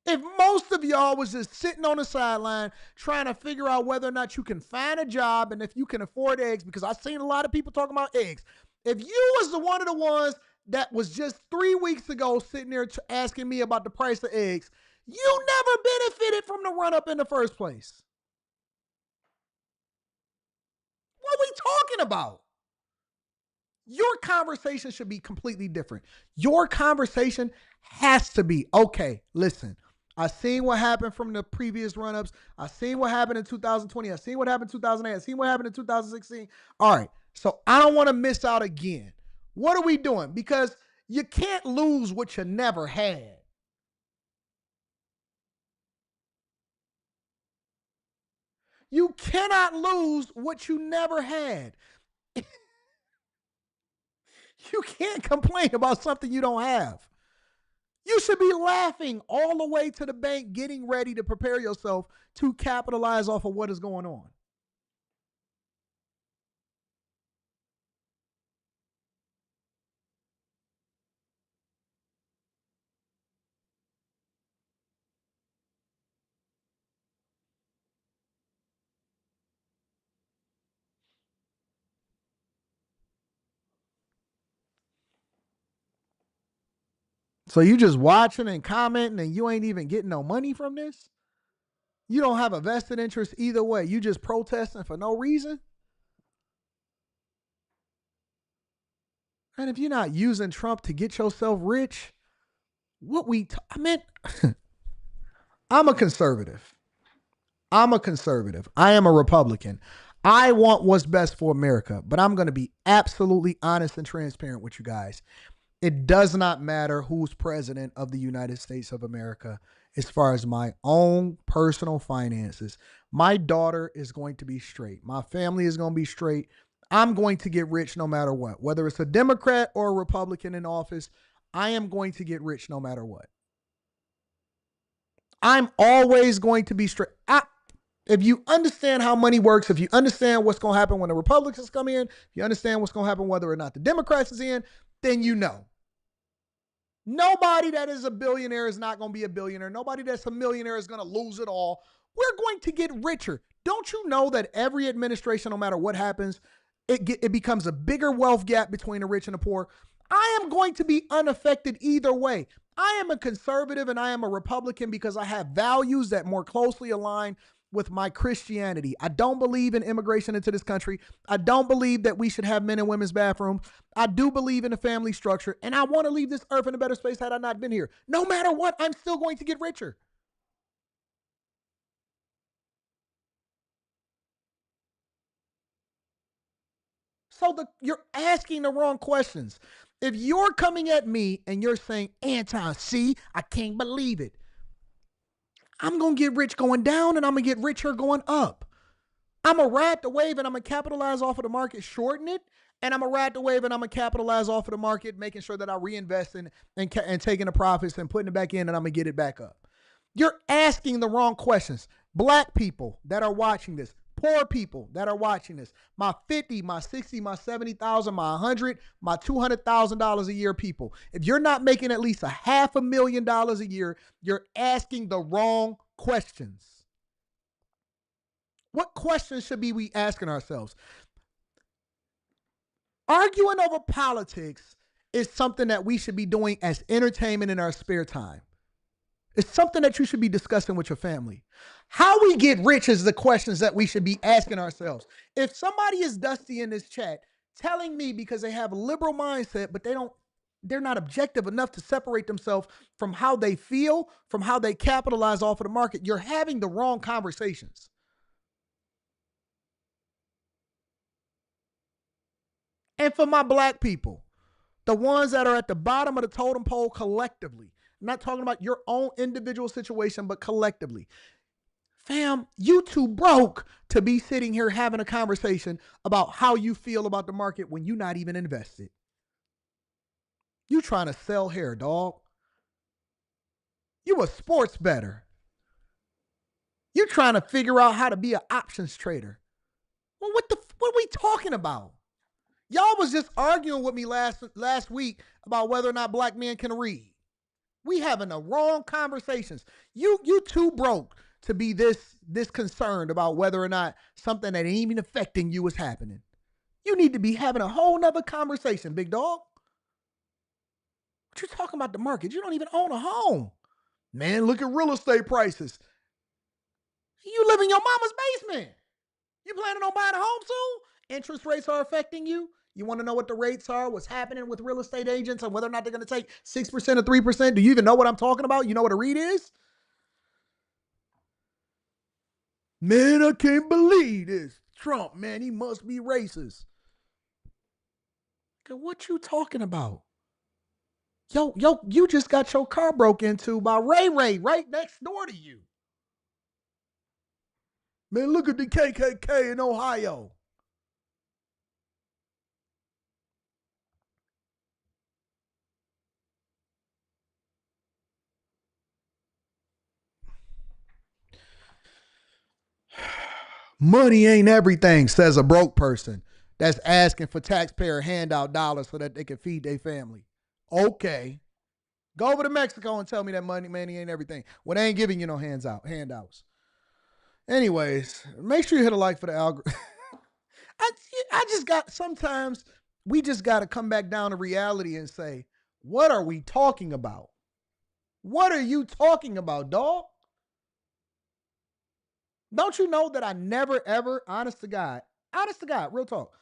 S1: If most of y'all was just sitting on the sideline trying to figure out whether or not you can find a job and if you can afford eggs, because I've seen a lot of people talking about eggs. If you was one of the ones that was just 3 weeks ago sitting there asking me about the price of eggs, you never benefited from the run-up in the first place. What are we talking about? Your conversation should be completely different. Your conversation has to be, okay, listen, I seen what happened from the previous run-ups. I seen what happened in 2020. I seen what happened in 2008. I seen what happened in 2016. All right, so I don't want to miss out again. What are we doing? Because you can't lose what you never had. You cannot lose what you never had. You can't complain about something you don't have. You should be laughing all the way to the bank, getting ready to prepare yourself to capitalize off of what is going on. So you just watching and commenting and you ain't even getting no money from this? You don't have a vested interest either way. You just protesting for no reason. And if you're not using Trump to get yourself rich, I'm a conservative. I am a Republican. I want what's best for America, but I'm going to be absolutely honest and transparent with you guys. It does not matter who's president of the United States of America as far as my own personal finances. My daughter is going to be straight. My family is going to be straight. I'm going to get rich no matter what. Whether it's a Democrat or a Republican in office, I am going to get rich no matter what. I'm always going to be straight. If you understand how money works, if you understand what's going to happen when the Republicans come in, if you understand what's going to happen whether or not the Democrats is in, then you know. Nobody that is a billionaire is not going to be a billionaire. Nobody that's a millionaire is going to lose it all. We're going to get richer. Don't you know that every administration, no matter what happens, it becomes a bigger wealth gap between the rich and the poor? I am going to be unaffected either way. I am a conservative and I am a Republican because I have values that more closely align with my Christianity. I don't believe in immigration into this country. I don't believe that we should have men and women's bathrooms. I do believe in a family structure, and I want to leave this earth in a better space had I not been here. No matter what, I'm still going to get richer. So you're asking the wrong questions. If you're coming at me and you're saying, Anton, see, I can't believe it. I'm going to get rich going down and I'm going to get richer going up. I'm going to ride the wave and I'm going to capitalize off of the market, shorten it. And I'm going to ride the wave and I'm going to capitalize off of the market, making sure that I reinvest in and taking the profits and putting it back in and I'm going to get it back up. You're asking the wrong questions. Black people that are watching this, poor people that are watching this, my 50, my 60, my 70,000, my 100, my $200,000 a year people. If you're not making at least $500,000 a year, you're asking the wrong questions. What questions should we be asking ourselves? Arguing over politics is something that we should be doing as entertainment in our spare time. It's something that you should be discussing with your family. How we get rich is the questions that we should be asking ourselves. If somebody is dusty in this chat telling me because they have a liberal mindset, but they're not objective enough to separate themselves from how they feel, from how they capitalize off of the market, you're having the wrong conversations. And for my black people, the ones that are at the bottom of the totem pole collectively, I'm not talking about your own individual situation, but collectively. Fam, you too broke to be sitting here having a conversation about how you feel about the market when you're not even invested. You trying to sell hair, dog. You a sports bettor. You trying to figure out how to be an options trader. Well, what are we talking about? Y'all was just arguing with me last week about whether or not black men can read. We having the wrong conversations. You too broke to be this concerned about whether or not something that ain't even affecting you is happening. You need to be having a whole nother conversation, big dog. What you talking about the market? You don't even own a home. Man, look at real estate prices. You live in your mama's basement. You planning on buying a home soon? Interest rates are affecting you. You want to know what the rates are, what's happening with real estate agents, and whether or not they're going to take 6% or 3%? Do you even know what I'm talking about? You know what a REIT is? Man, I can't believe this. Trump, man, he must be racist. What you talking about? Yo, you just got your car broke into by Ray Ray right next door to you. Man, look at the KKK in Ohio. Money ain't everything, says a broke person that's asking for taxpayer handout dollars so that they can feed their family. Okay. Go over to Mexico and tell me that money ain't everything. Well, they ain't giving you no handouts. Anyways, make sure you hit a like for the algorithm. Sometimes we just got to come back down to reality and say, what are we talking about? What are you talking about, dog? Don't you know that I never, ever, honest to God, real talk,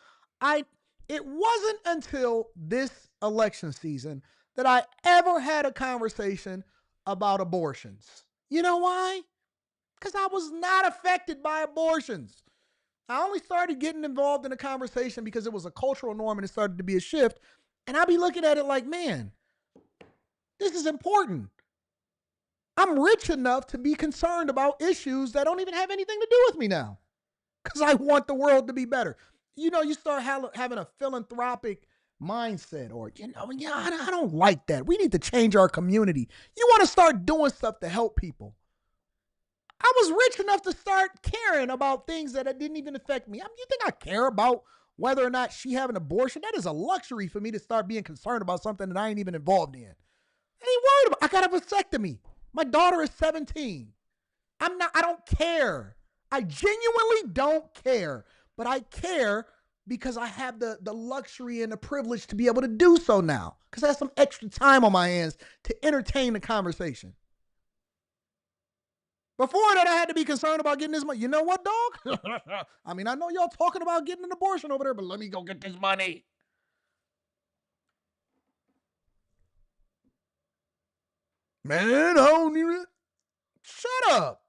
S1: it wasn't until this election season that I ever had a conversation about abortions. You know why? Because I was not affected by abortions. I only started getting involved in a conversation because it was a cultural norm and it started to be a shift. And I'll be looking at it like, man, this is important. I'm rich enough to be concerned about issues that don't even have anything to do with me now because I want the world to be better. You know, you start having a philanthropic mindset or, I don't like that. We need to change our community. You want to start doing stuff to help people. I was rich enough to start caring about things that didn't even affect me. I mean, you think I care about whether or not she have an abortion? That is a luxury for me to start being concerned about something that I ain't even involved in. I ain't worried about. I got a vasectomy. My daughter is 17. I don't care. I genuinely don't care. But I care because I have the luxury and the privilege to be able to do so now. Because I have some extra time on my hands to entertain the conversation. Before that, I had to be concerned about getting this money. You know what, dog? I mean, I know y'all talking about getting an abortion over there, but let me go get this money. Man, I don't even... Shut up.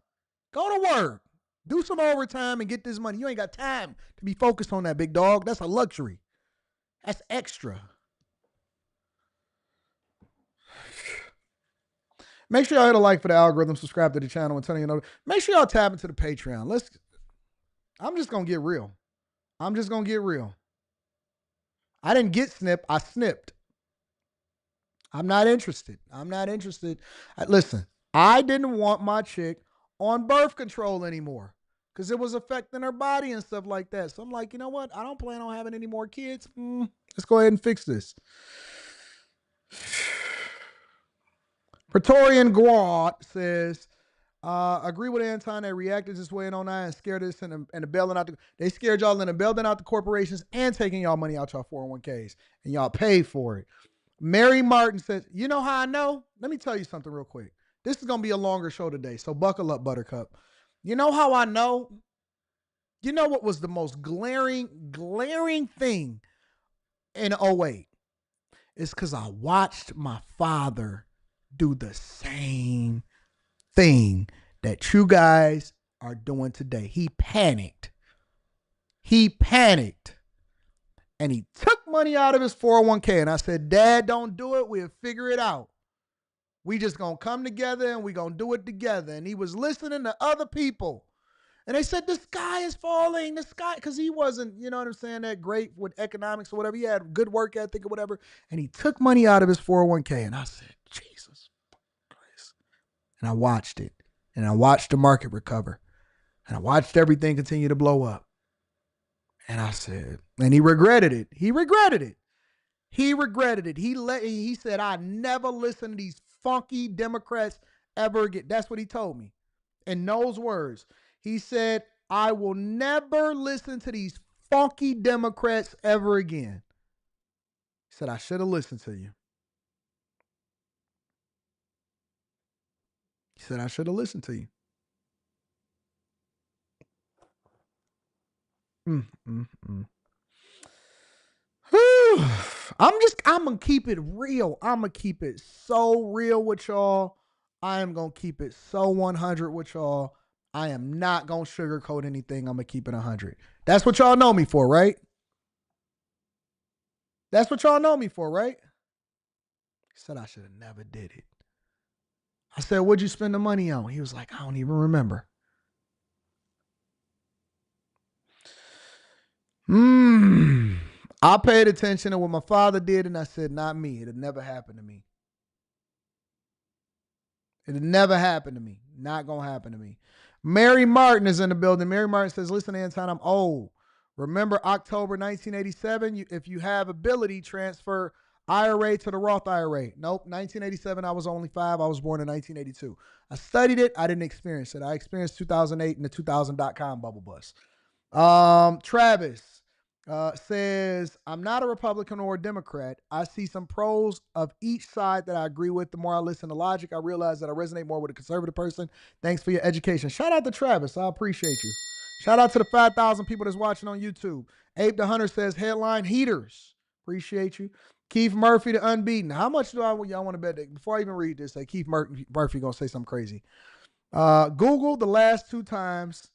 S1: Go to work. Do some overtime and get this money. You ain't got time to be focused on that, big dog. That's a luxury. That's extra. Make sure y'all hit a like for the algorithm, subscribe to the channel, and turn on your Make sure y'all tap into the Patreon. I'm just going to get real. I didn't get snipped. I snipped. I'm not interested. Listen, I didn't want my chick on birth control anymore because it was affecting her body and stuff like that. So I'm like, you know what? I don't plan on having any more kids. Let's go ahead and fix this. Praetorian Guad says, agree with Anton. They reacted this way and on that and scared us and bailing out. They scared y'all into bailing out the corporations and taking y'all money out y'all 401ks. And y'all paid for it. Mary Martin says, you know how I know? Let me tell you something real quick. This is going to be a longer show today, so buckle up, Buttercup. You know how I know? You know what was the most glaring thing in 08? It's because I watched my father do the same thing that you guys are doing today. He panicked. And he took money out of his 401k. And I said, Dad, don't do it. We'll figure it out. We just going to come together and we going to do it together. And he was listening to other people. And they said, the sky is falling. The sky, because he wasn't, you know what I'm saying, that great with economics or whatever. He had good work ethic or whatever. And he took money out of his 401k. And I said, Jesus Christ. And I watched it. And I watched the market recover. And I watched everything continue to blow up. And I said, and he regretted it. He said, I never listen to these funky Democrats ever again. That's what he told me. In those words, he said, I will never listen to these funky Democrats ever again. He said, I should have listened to you. He said, I should have listened to you. I'm going to keep it real. I'm going to keep it so real with y'all. I am going to keep it so 100 with y'all. I am not going to sugarcoat anything. I'm going to keep it 100. That's what y'all know me for, right? He said I should have never did it. I said, what'd you spend the money on? He was like, I don't even remember. I paid attention to what my father did, and I said, not me. It'll never happen to me. Not going to happen to me. Mary Martin is in the building. Mary Martin says, listen, Anton, I'm old. Remember October 1987? If you have ability, transfer IRA to the Roth IRA. Nope, 1987, I was only 5. I was born in 1982. I studied it. I didn't experience it. I experienced 2008 and the 2000.com bubble bust. Travis, says, I'm not a Republican or a Democrat. I see some pros of each side that I agree with. The more I listen to logic, I realize that I resonate more with a conservative person. Thanks for your education. Shout out to Travis. I appreciate you. Shout out to the 5,000 people that's watching on YouTube. Abe the Hunter says, headline heaters. Appreciate you. Keith Murphy, the unbeaten. How much do y'all want to bet that? Before I even read this, say Keith Murphy going to say something crazy. Google the last 2 times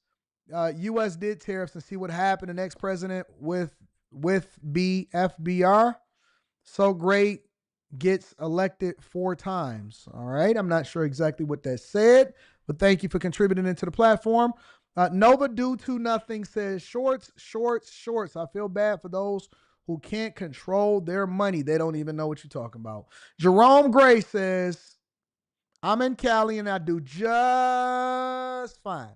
S1: U.S. did tariffs and see what happened. The next president with FBR, so great, gets elected 4 times. All right. I'm not sure exactly what that said, but thank you for contributing into the platform. Nova Do To Nothing says shorts. I feel bad for those who can't control their money. They don't even know what you're talking about. Jerome Gray says, I'm in Cali and I do just fine.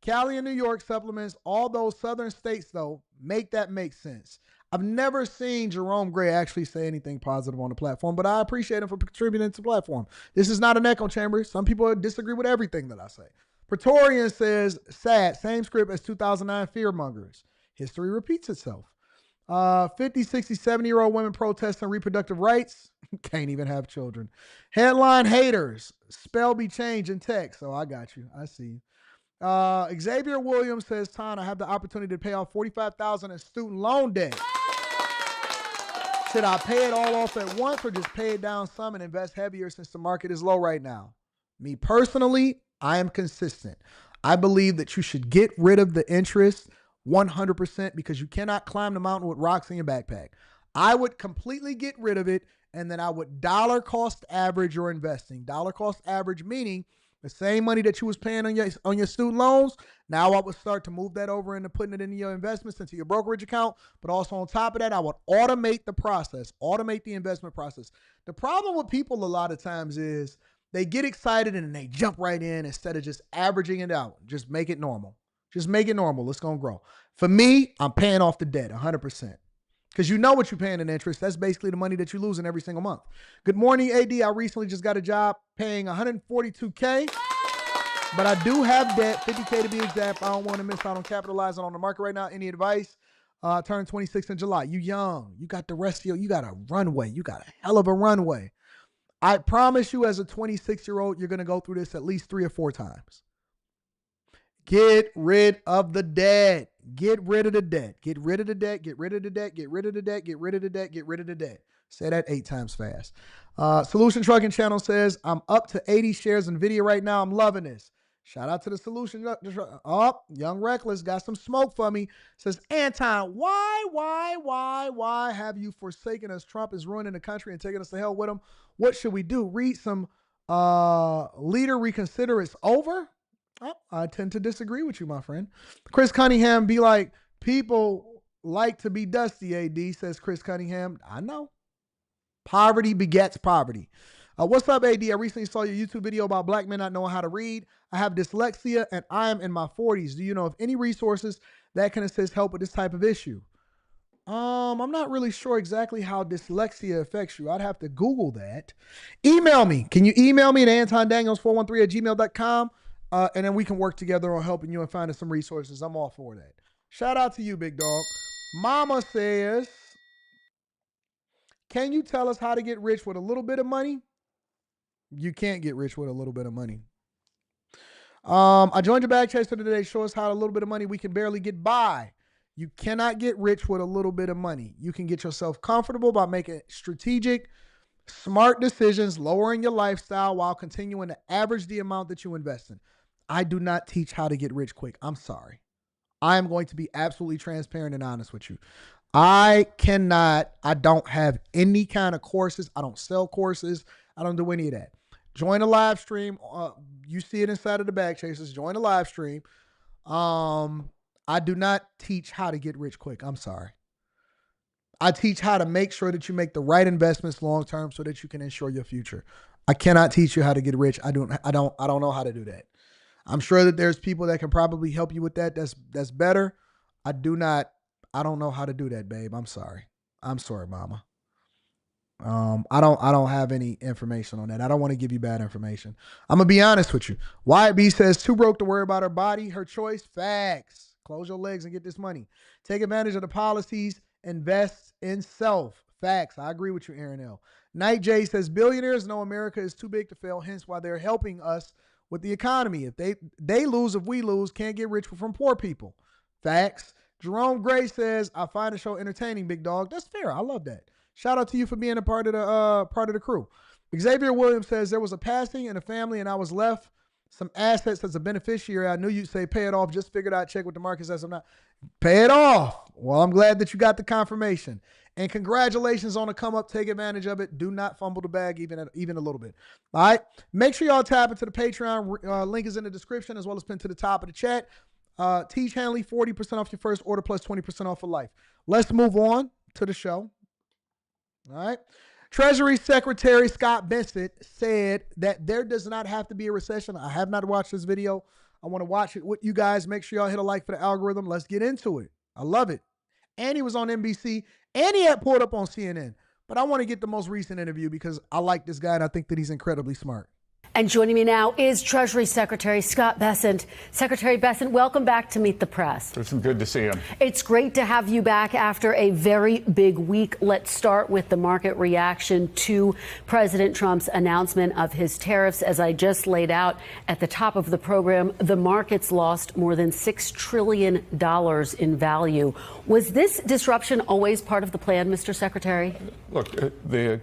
S1: Cali and New York supplements all those southern states, though. Make that make sense. I've never seen Jerome Gray actually say anything positive on the platform, but I appreciate him for contributing to the platform. This is not an echo chamber. Some people disagree with everything that I say. Praetorian says, sad, same script as 2009 fearmongers. History repeats itself. 50, 60, 70-year-old women protesting reproductive rights. Can't even have children. Headline haters. Spell be changed in text. Oh, I got you. I see you. Xavier Williams says, Ton, I have the opportunity to pay off $45,000 in student loan debt. Should I pay it all off at once or just pay it down some and invest heavier since the market is low right now? Me personally, I am consistent. I believe that you should get rid of the interest 100% because you cannot climb the mountain with rocks in your backpack. I would completely get rid of it, and then I would dollar cost average your investing. Dollar cost average meaning the same money that you was paying on your student loans, now I would start to move that over into putting it into your investments, into your brokerage account. But also on top of that, I would automate the process, automate the investment process. The problem with people a lot of times is they get excited and they jump right in instead of just averaging it out. Just make it normal. Just make it normal. It's going to grow. For me, I'm paying off the debt 100%. Because you know what you're paying in interest. That's basically the money that you're losing every single month. Good morning, AD. I recently just got a job paying $142K. But I do have debt, $50K to be exact. I don't want to miss out on capitalizing on the market right now. Any advice? Turn 26 in July. You young. You got the rest of you got a runway. You got a hell of a runway. I promise you as a 26-year-old, you're going to go through this at least 3 or 4 times. Get rid of the debt. Get rid of the debt. Get rid of the debt. Get rid of the debt. Get rid of the debt. Get rid of the debt. Get rid of the debt. Say that 8 times fast. Solution Trucking Channel says, I'm up to 80 shares in NVIDIA right now. I'm loving this. Shout out to the Solution. Young Reckless got some smoke for me. Says, Anton, why have you forsaken us? Trump is ruining the country and taking us to hell with him. What should we do? Read some leader reconsider it's over? Oh, I tend to disagree with you, my friend. Chris Cunningham be like, people like to be dusty, AD, says Chris Cunningham. I know. Poverty begets poverty. What's up, AD? I recently saw your YouTube video about black men not knowing how to read. I have dyslexia and I am in my 40s. Do you know of any resources that can assist help with this type of issue? I'm not really sure exactly how dyslexia affects you. I'd have to Google that. Email me. Can you email me at antondaniels413@gmail.com? And then we can work together on helping you and finding some resources. I'm all for that. Shout out to you, big dog. Mama says, can you tell us how to get rich with a little bit of money? You can't get rich with a little bit of money. I joined your bag chaser today. Show us how a little bit of money we can barely get by. You cannot get rich with a little bit of money. You can get yourself comfortable by making strategic, smart decisions, lowering your lifestyle while continuing to average the amount that you invest in. I do not teach how to get rich quick. I'm sorry. I am going to be absolutely transparent and honest with you. I don't have any kind of courses. I don't sell courses. I don't do any of that. Join a live stream. You see it inside of the Bag Chasers. Join a live stream. I do not teach how to get rich quick. I'm sorry. I teach how to make sure that you make the right investments long term so that you can ensure your future. I cannot teach you how to get rich. I don't know how to do that. I'm sure that there's people that can probably help you with that. That's better. I don't know how to do that, babe. I'm sorry. I'm sorry, mama. I don't have any information on that. I don't want to give you bad information. I'm gonna be honest with you. Wyatt B says, too broke to worry about her body, her choice. Facts. Close your legs and get this money. Take advantage of the policies. Invest in self. Facts. I agree with you, Aaron L. Night J says, billionaires know America is too big to fail, hence why they're helping us with the economy. If they lose, if we lose, can't get rich from poor people. Facts. Jerome Gray says, I find the show entertaining, big dog. That's fair. I love that. Shout out to you for being a part of the crew. Xavier Williams says, there was a passing in a family and I was left some assets as a beneficiary. I knew you'd say pay it off. Just figured I'd check with the market says I'm not. Pay it off. Well, I'm glad that you got the confirmation. And congratulations on the come up. Take advantage of it. Do not fumble the bag even a little bit. All right. Make sure y'all tap into the Patreon. Link is in the description as well as pinned to the top of the chat. Tiege Hanley, 40% off your first order plus 20% off for life. Let's move on to the show. All right. Treasury Secretary Scott Bessent said that there does not have to be a recession. I have not watched this video. I want to watch it with you guys. Make sure y'all hit a like for the algorithm. Let's get into it. I love it. And he was on NBC and he had pulled up on CNN. But I want to get the most recent interview because I like this guy and I think that he's incredibly smart.
S14: And joining me now is Treasury Secretary Scott Bessent. Secretary Bessent, welcome back to Meet the Press.
S15: It's good to see you.
S14: It's great to have you back after a very big week. Let's start with the market reaction to President Trump's announcement of his tariffs. As I just laid out at the top of the program, the markets lost more than $6 trillion in value. Was this disruption always part of the plan, Mr. Secretary?
S15: Look,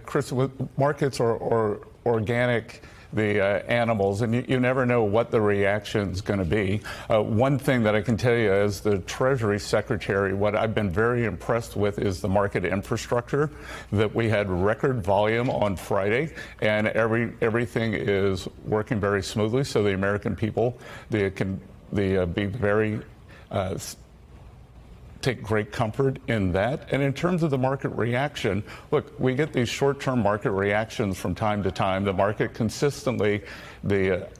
S15: Chris, markets are organic. The animals, and you never know what the reaction is going to be. One thing that I can tell you as the Treasury Secretary, what I've been very impressed with is the market infrastructure, that we had record volume on Friday, and everything is working very smoothly, so the American people can be very take great comfort in that. And in terms of the market reaction, look, we get these short-term market reactions from time to time. The market consistently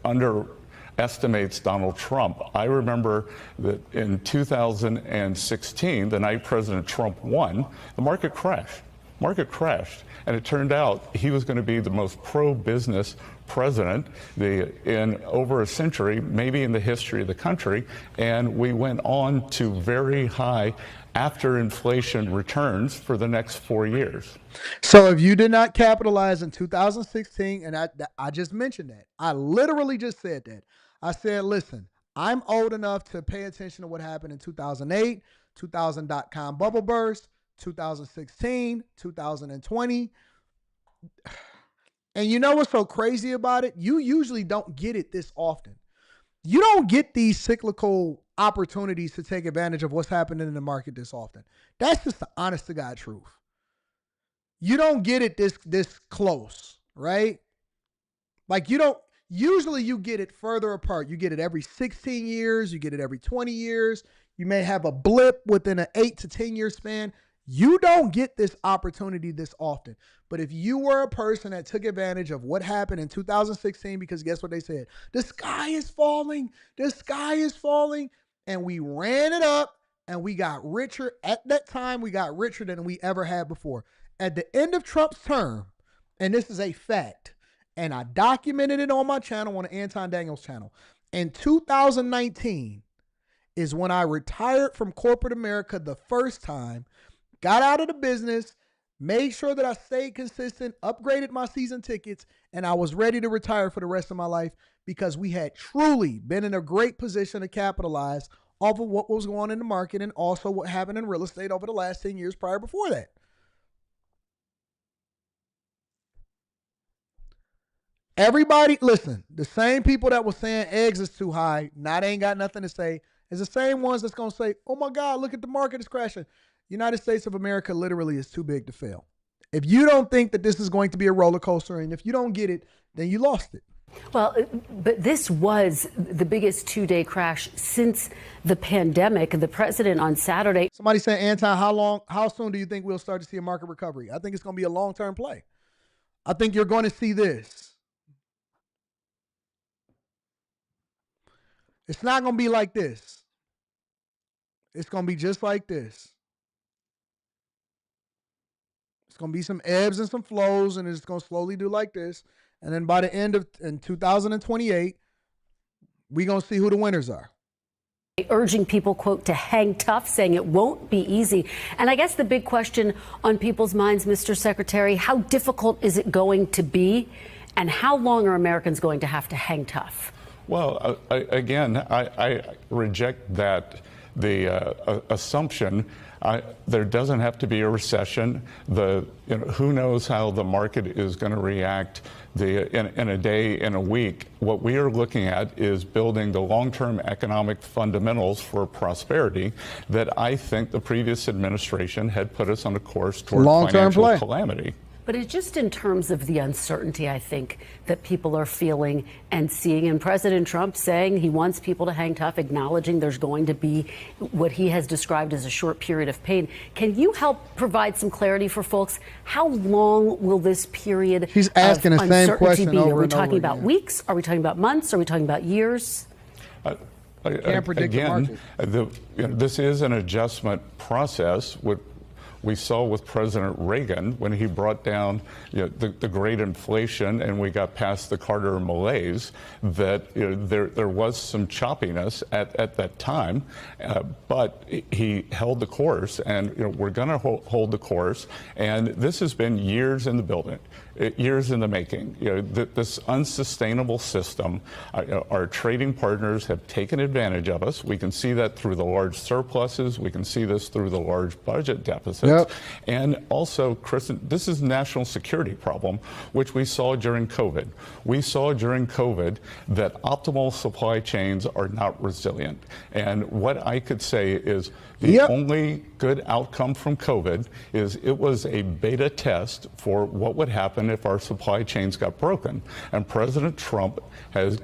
S15: underestimates Donald Trump. I remember that in 2016, the night President Trump won, the market crashed. And it turned out he was going to be the most pro-business president in over a century, maybe in the history of the country. And we went on to very high after inflation returns for the next 4 years.
S1: So if you did not capitalize in 2016, and I just mentioned that, I literally just said that. I said, listen, I'm old enough to pay attention to what happened in 2008, 2000.com bubble burst, 2016, 2020. And you know what's so crazy about it? You usually don't get it this often. You don't get these cyclical opportunities to take advantage of what's happening in the market this often. That's just the honest to God truth. You don't get it this close, right? Like usually you get it further apart. You get it every 16 years. You get it every 20 years. You may have a blip within an 8 to 10 year span. You don't get this opportunity this often. But if you were a person that took advantage of what happened in 2016, because guess what they said? The sky is falling. The sky is falling. And we ran it up and we got richer. At that time, we got richer than we ever had before. At the end of Trump's term, and this is a fact, and I documented it on my channel, on the Anton Daniels channel, in 2019 is when I retired from corporate America the first time, got out of the business, made sure that I stayed consistent, upgraded my season tickets, and I was ready to retire for the rest of my life because we had truly been in a great position to capitalize off of what was going on in the market and also what happened in real estate over the last 10 years prior before that. Everybody, listen, the same people that were saying eggs is too high, now they ain't got nothing to say, is the same ones that's going to say, oh my God, look at the market is crashing. United States of America literally is too big to fail. If you don't think that this is going to be a roller coaster, and if you don't get it, then you lost it.
S14: Well, but this was the biggest two-day crash since the pandemic. The president on Saturday.
S1: Somebody said, Anton, how soon do you think we'll start to see a market recovery? I think it's going to be a long-term play. I think you're going to see this. It's not going to be like this. It's going to be just like this. It's going to be some ebbs and some flows, and it's going to slowly do like this. And then by the end of in 2028, we're going to see who the winners are.
S14: urging people, quote, to hang tough, saying it won't be easy. And I guess the big question on people's minds, Mr. Secretary, how difficult is it going to be? And how long are Americans going to have to hang tough?
S15: Well, I reject the assumption. There doesn't have to be a recession. Who knows how the market is going to react in a day, in a week. What we are looking at is building the long-term economic fundamentals for prosperity that I think the previous administration had put us on a course toward financial calamity.
S14: But it's just in terms of the uncertainty, I think, that people are feeling and seeing. And President Trump saying he wants people to hang tough, acknowledging there's going to be what he has described as a short period of pain. Can you help provide some clarity for folks? How long will this period
S1: He's asking
S14: of
S1: the same
S14: uncertainty
S1: question
S14: be?
S1: over
S14: Are we
S1: and
S14: talking
S1: over
S14: about
S1: again.
S14: weeks? Are we talking about months? Are we talking about years?
S1: Can't predict the market.
S15: This is an adjustment process. What we saw with President Reagan when he brought down the great inflation and we got past the Carter malaise, that there was some choppiness at that time, but he held the course, and we're going to hold the course. And this has been years in the building. Years in the making. This unsustainable system, our trading partners have taken advantage of us. We can see that through the large surpluses. We can see this through the large budget deficits.
S1: Yep.
S15: And also, Chris, this is a national security problem, which we saw during COVID. We saw during COVID that optimal supply chains are not resilient. And what I could say is the only good outcome from COVID is it was a beta test for what would happen if our supply chains got broken. And President Trump has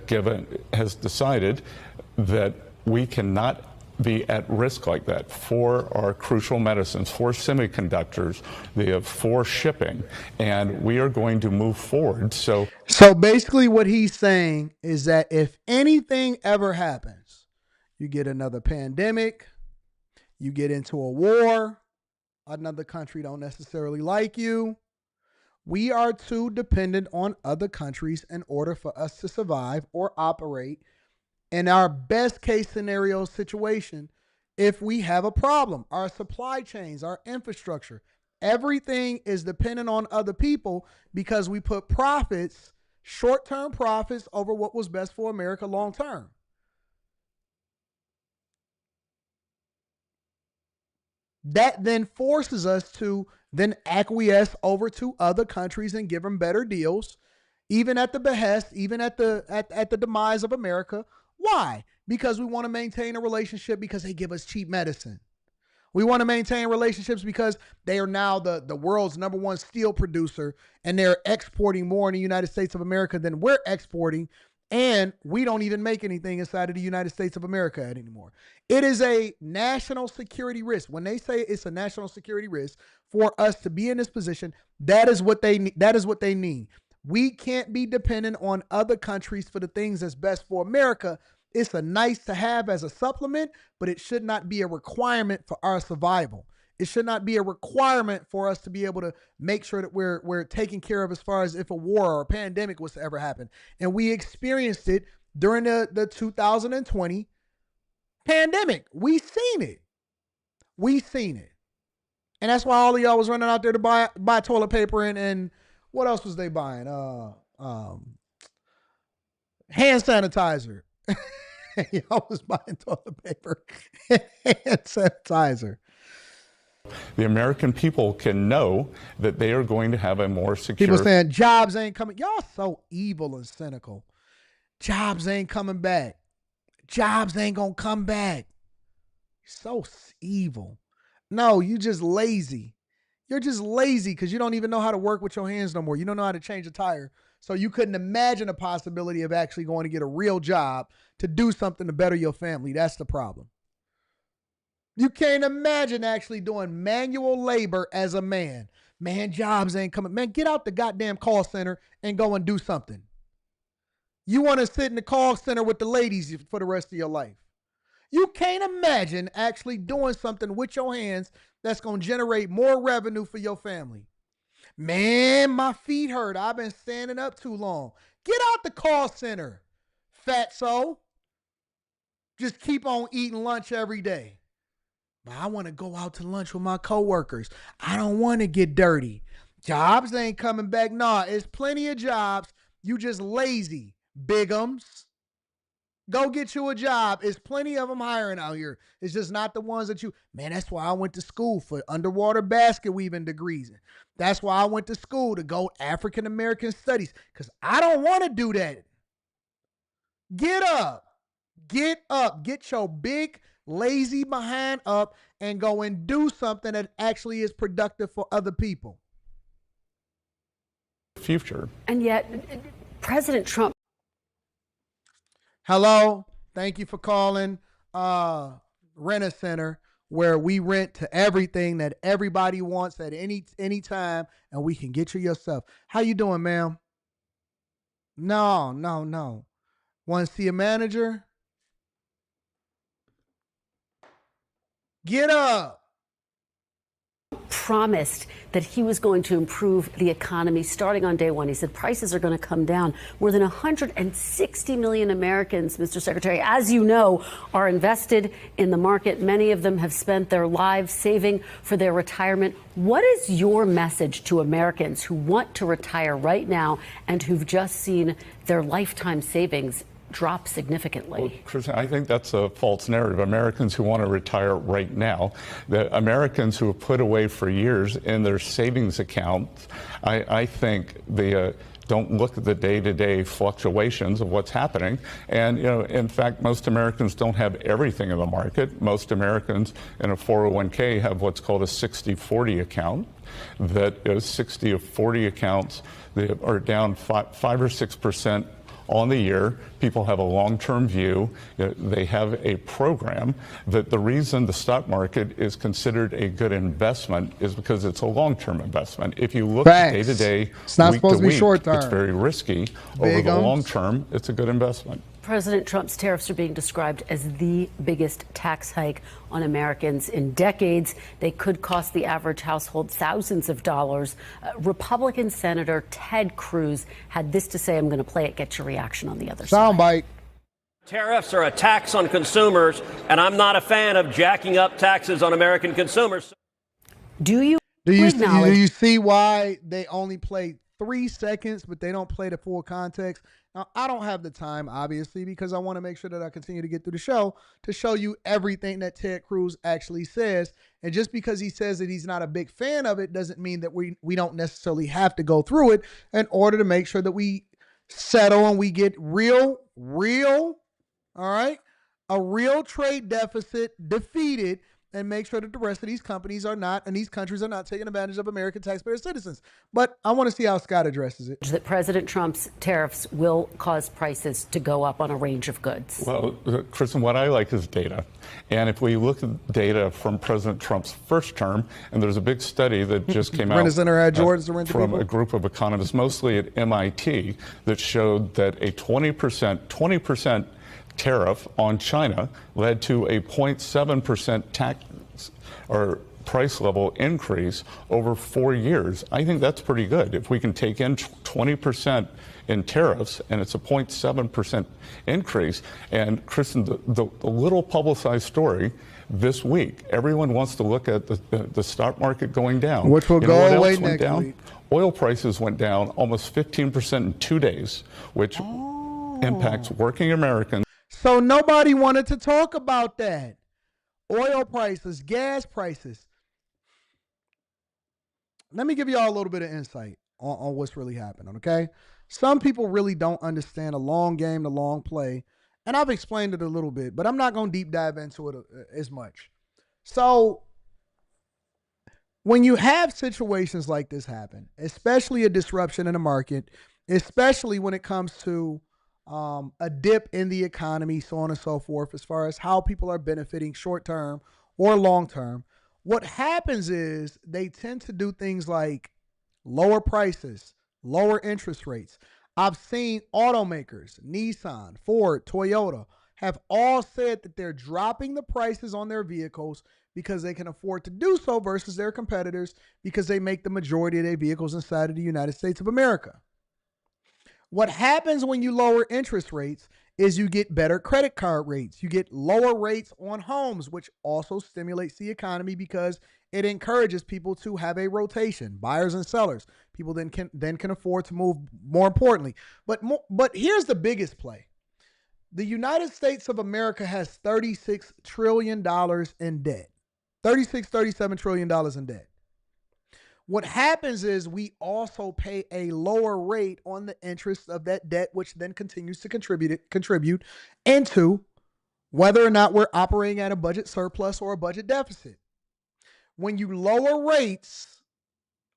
S15: decided that we cannot be at risk like that for our crucial medicines, for semiconductors, for shipping, and we are going to move forward. So
S1: basically what he's saying is that if anything ever happens, you get another pandemic, you get into a war, another country don't necessarily like you, we are too dependent on other countries in order for us to survive or operate in our best case scenario situation. If we have a problem, our supply chains, our infrastructure, everything is dependent on other people because we put profits, short-term profits, over what was best for America long-term. That then forces us to then acquiesce over to other countries and give them better deals, even at the behest, even at the demise of America. Why? Because we want to maintain a relationship because they give us cheap medicine. We want to maintain relationships because they are now the world's #1 steel producer, and they're exporting more in the United States of America than we're exporting. And we don't even make anything inside of the United States of America anymore. It is a national security risk. When they say it's a national security risk for us to be in this position, that is what they mean. We can't be dependent on other countries for the things that's best for America. It's a nice to have as a supplement, but it should not be a requirement for our survival. It should not be a requirement for us to be able to make sure that we're taken care of as far as if a war or a pandemic was to ever happen. And we experienced it during the 2020 pandemic. We seen it. And that's why all of y'all was running out there to buy toilet paper and what else was they buying? Hand sanitizer. Y'all was buying toilet paper and hand sanitizer.
S15: the American people can know that they are going to have a more secure.
S1: People saying jobs ain't coming. Y'all so evil and cynical. Jobs ain't coming back. Jobs ain't gonna come back. So evil. No, you just lazy. You're just lazy because you don't even know how to work with your hands no more. You don't know how to change a tire. So you couldn't imagine a possibility of actually going to get a real job to do something to better your family. That's the problem. You can't imagine actually doing manual labor as a man. Man, jobs ain't coming. Man, get out the goddamn call center and go and do something. You want to sit in the call center with the ladies for the rest of your life. You can't imagine actually doing something with your hands that's going to generate more revenue for your family. Man, my feet hurt. I've been standing up too long. Get out the call center, fatso. just keep on eating lunch every day. But I want to go out to lunch with my coworkers. I don't want to get dirty. Jobs ain't coming back. Nah, it's plenty of jobs. You just lazy, bigums. Go get you a job. It's plenty of them hiring out here. It's just not the ones that you, man, that's why I went to school for underwater basket weaving degrees. That's why I went to school to go African American studies, because I don't want to do that. Get up. Get up. Get your big, lazy behind up and go and do something that actually is productive for other people.
S15: Future.
S14: And yet, President Trump.
S1: Hello. Thank you for calling Rent a Center, where we rent to everything that everybody wants at any time, and we can get you yourself. How you doing, ma'am? No. Want to see a manager? Get up.
S14: Promised that he was going to improve the economy starting on day one. He said prices are going to come down. More than 160 million Americans, Mr. Secretary, as you know, are invested in the market. Many of them have spent their lives saving for their retirement. What is your message to Americans who want to retire right now and who've just seen their lifetime savings drop significantly?
S15: Well, Chris, I think that's a false narrative. Americans who want to retire right now, the Americans who have put away for years in their savings accounts, I think they don't look at the day-to-day fluctuations of what's happening. And, in fact, most Americans don't have everything in the market. Most Americans in a 401k have what's called a 60-40 account. That is 60 of 40 accounts that are down 5 or 6% on the year. People have a long-term view. They have a program. That the reason the stock market is considered a good investment is because it's a long-term investment. If you look day to day,
S1: it's not
S15: week
S1: supposed
S15: to
S1: to be
S15: week,
S1: short-term.
S15: it's very risky. Over the long term, it's a good investment.
S14: President Trump's tariffs are being described as the biggest tax hike on Americans in decades. They could cost the average household thousands of dollars. Republican Senator Ted Cruz had this to say. I'm going to play it. Get your reaction on the other side.
S1: Soundbite.
S16: Tariffs are a tax on consumers, and I'm not a fan of jacking up taxes on American consumers.
S14: Do you
S1: see why they only play 3 seconds, but they don't play the full context? Now, I don't have the time, obviously, because I want to make sure that I continue to get through the show to show you everything that Ted Cruz actually says. And just because he says that he's not a big fan of it doesn't mean that we don't necessarily have to go through it in order to make sure that we settle and we get real, all right, a real trade deficit defeated, and make sure that the rest of these companies are not, and these countries are not taking advantage of American taxpayer citizens. But I want to see how Scott addresses it.
S14: That President Trump's tariffs will cause prices to go up on a range of goods.
S15: Well, Kristen, what I like is data. And if we look at data from President Trump's first term, and there's a big study that just came out from a group of economists, mostly at MIT, that showed that a 20% tariff on China led to a 0.7% tax or price level increase over 4 years. I think that's pretty good. If we can take in 20% in tariffs and it's a 0.7% increase. And Kristen, the little publicized story this week, everyone wants to look at the stock market going down.
S1: Which will go away next week.
S15: Oil prices went down almost 15% in 2 days, which impacts working Americans.
S1: So nobody wanted to talk about that. Oil prices, gas prices. Let me give you all a little bit of insight on what's really happening, okay? Some people really don't understand a long game, the long play, and I've explained it a little bit, but I'm not going to deep dive into it as much. So when you have situations like this happen, especially a disruption in the market, especially when it comes to a dip in the economy, so on and so forth, as far as how people are benefiting short term or long term, what happens is they tend to do things like lower prices, lower interest rates. I've seen automakers, Nissan, Ford, Toyota, have all said that they're dropping the prices on their vehicles because they can afford to do so versus their competitors, because they make the majority of their vehicles inside of the United States of America. What happens when you lower interest rates is you get better credit card rates. You get lower rates on homes, which also stimulates the economy because it encourages people to have a rotation, buyers and sellers. People then can afford to move, more importantly. But here's the biggest play. The United States of America has $36 trillion in debt. $37 trillion in debt. What happens is we also pay a lower rate on the interest of that debt, which then continues to contribute into whether or not we're operating at a budget surplus or a budget deficit. When you lower rates,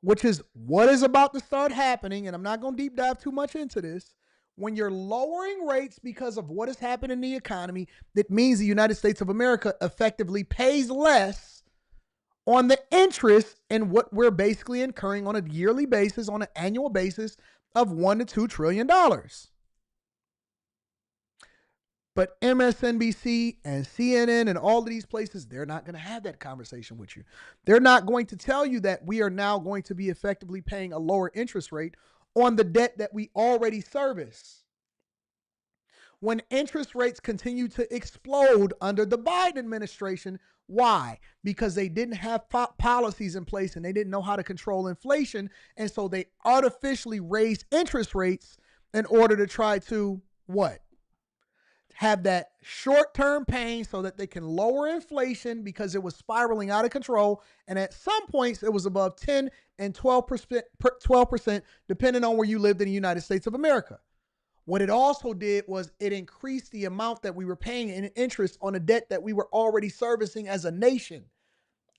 S1: which is what is about to start happening, and I'm not going to deep dive too much into this, when you're lowering rates because of what has happened in the economy, that means the United States of America effectively pays less on the interest in what we're basically incurring on a yearly basis, on an annual basis of $1 to $2 trillion. But MSNBC and CNN and all of these places, they're not going to have that conversation with you. They're not going to tell you that we are now going to be effectively paying a lower interest rate on the debt that we already service. When interest rates continue to explode under the Biden administration, why? Because they didn't have policies in place and they didn't know how to control inflation. And so they artificially raised interest rates in order to try to what? Have that short-term pain so that they can lower inflation because it was spiraling out of control. And at some points, it was above 10 and 12%, depending on where you lived in the United States of America. What it also did was it increased the amount that we were paying in interest on a debt that we were already servicing as a nation,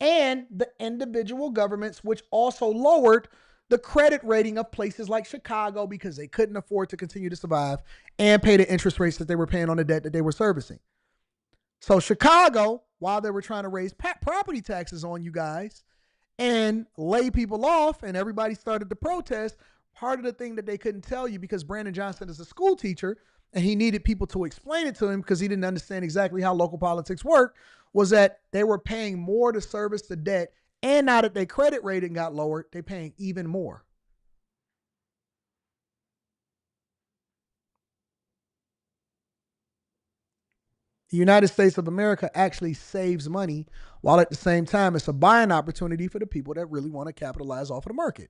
S1: and the individual governments, which also lowered the credit rating of places like Chicago because they couldn't afford to continue to survive and pay the interest rates that they were paying on the debt that they were servicing. So Chicago, while they were trying to raise property taxes on you guys and lay people off and everybody started to protest, part of the thing that they couldn't tell you, because Brandon Johnson is a school teacher and he needed people to explain it to him because he didn't understand exactly how local politics work, was that they were paying more to service the debt. And now that their credit rating got lowered, they're paying even more. The United States of America actually saves money, while at the same time it's a buying opportunity for the people that really want to capitalize off of the market.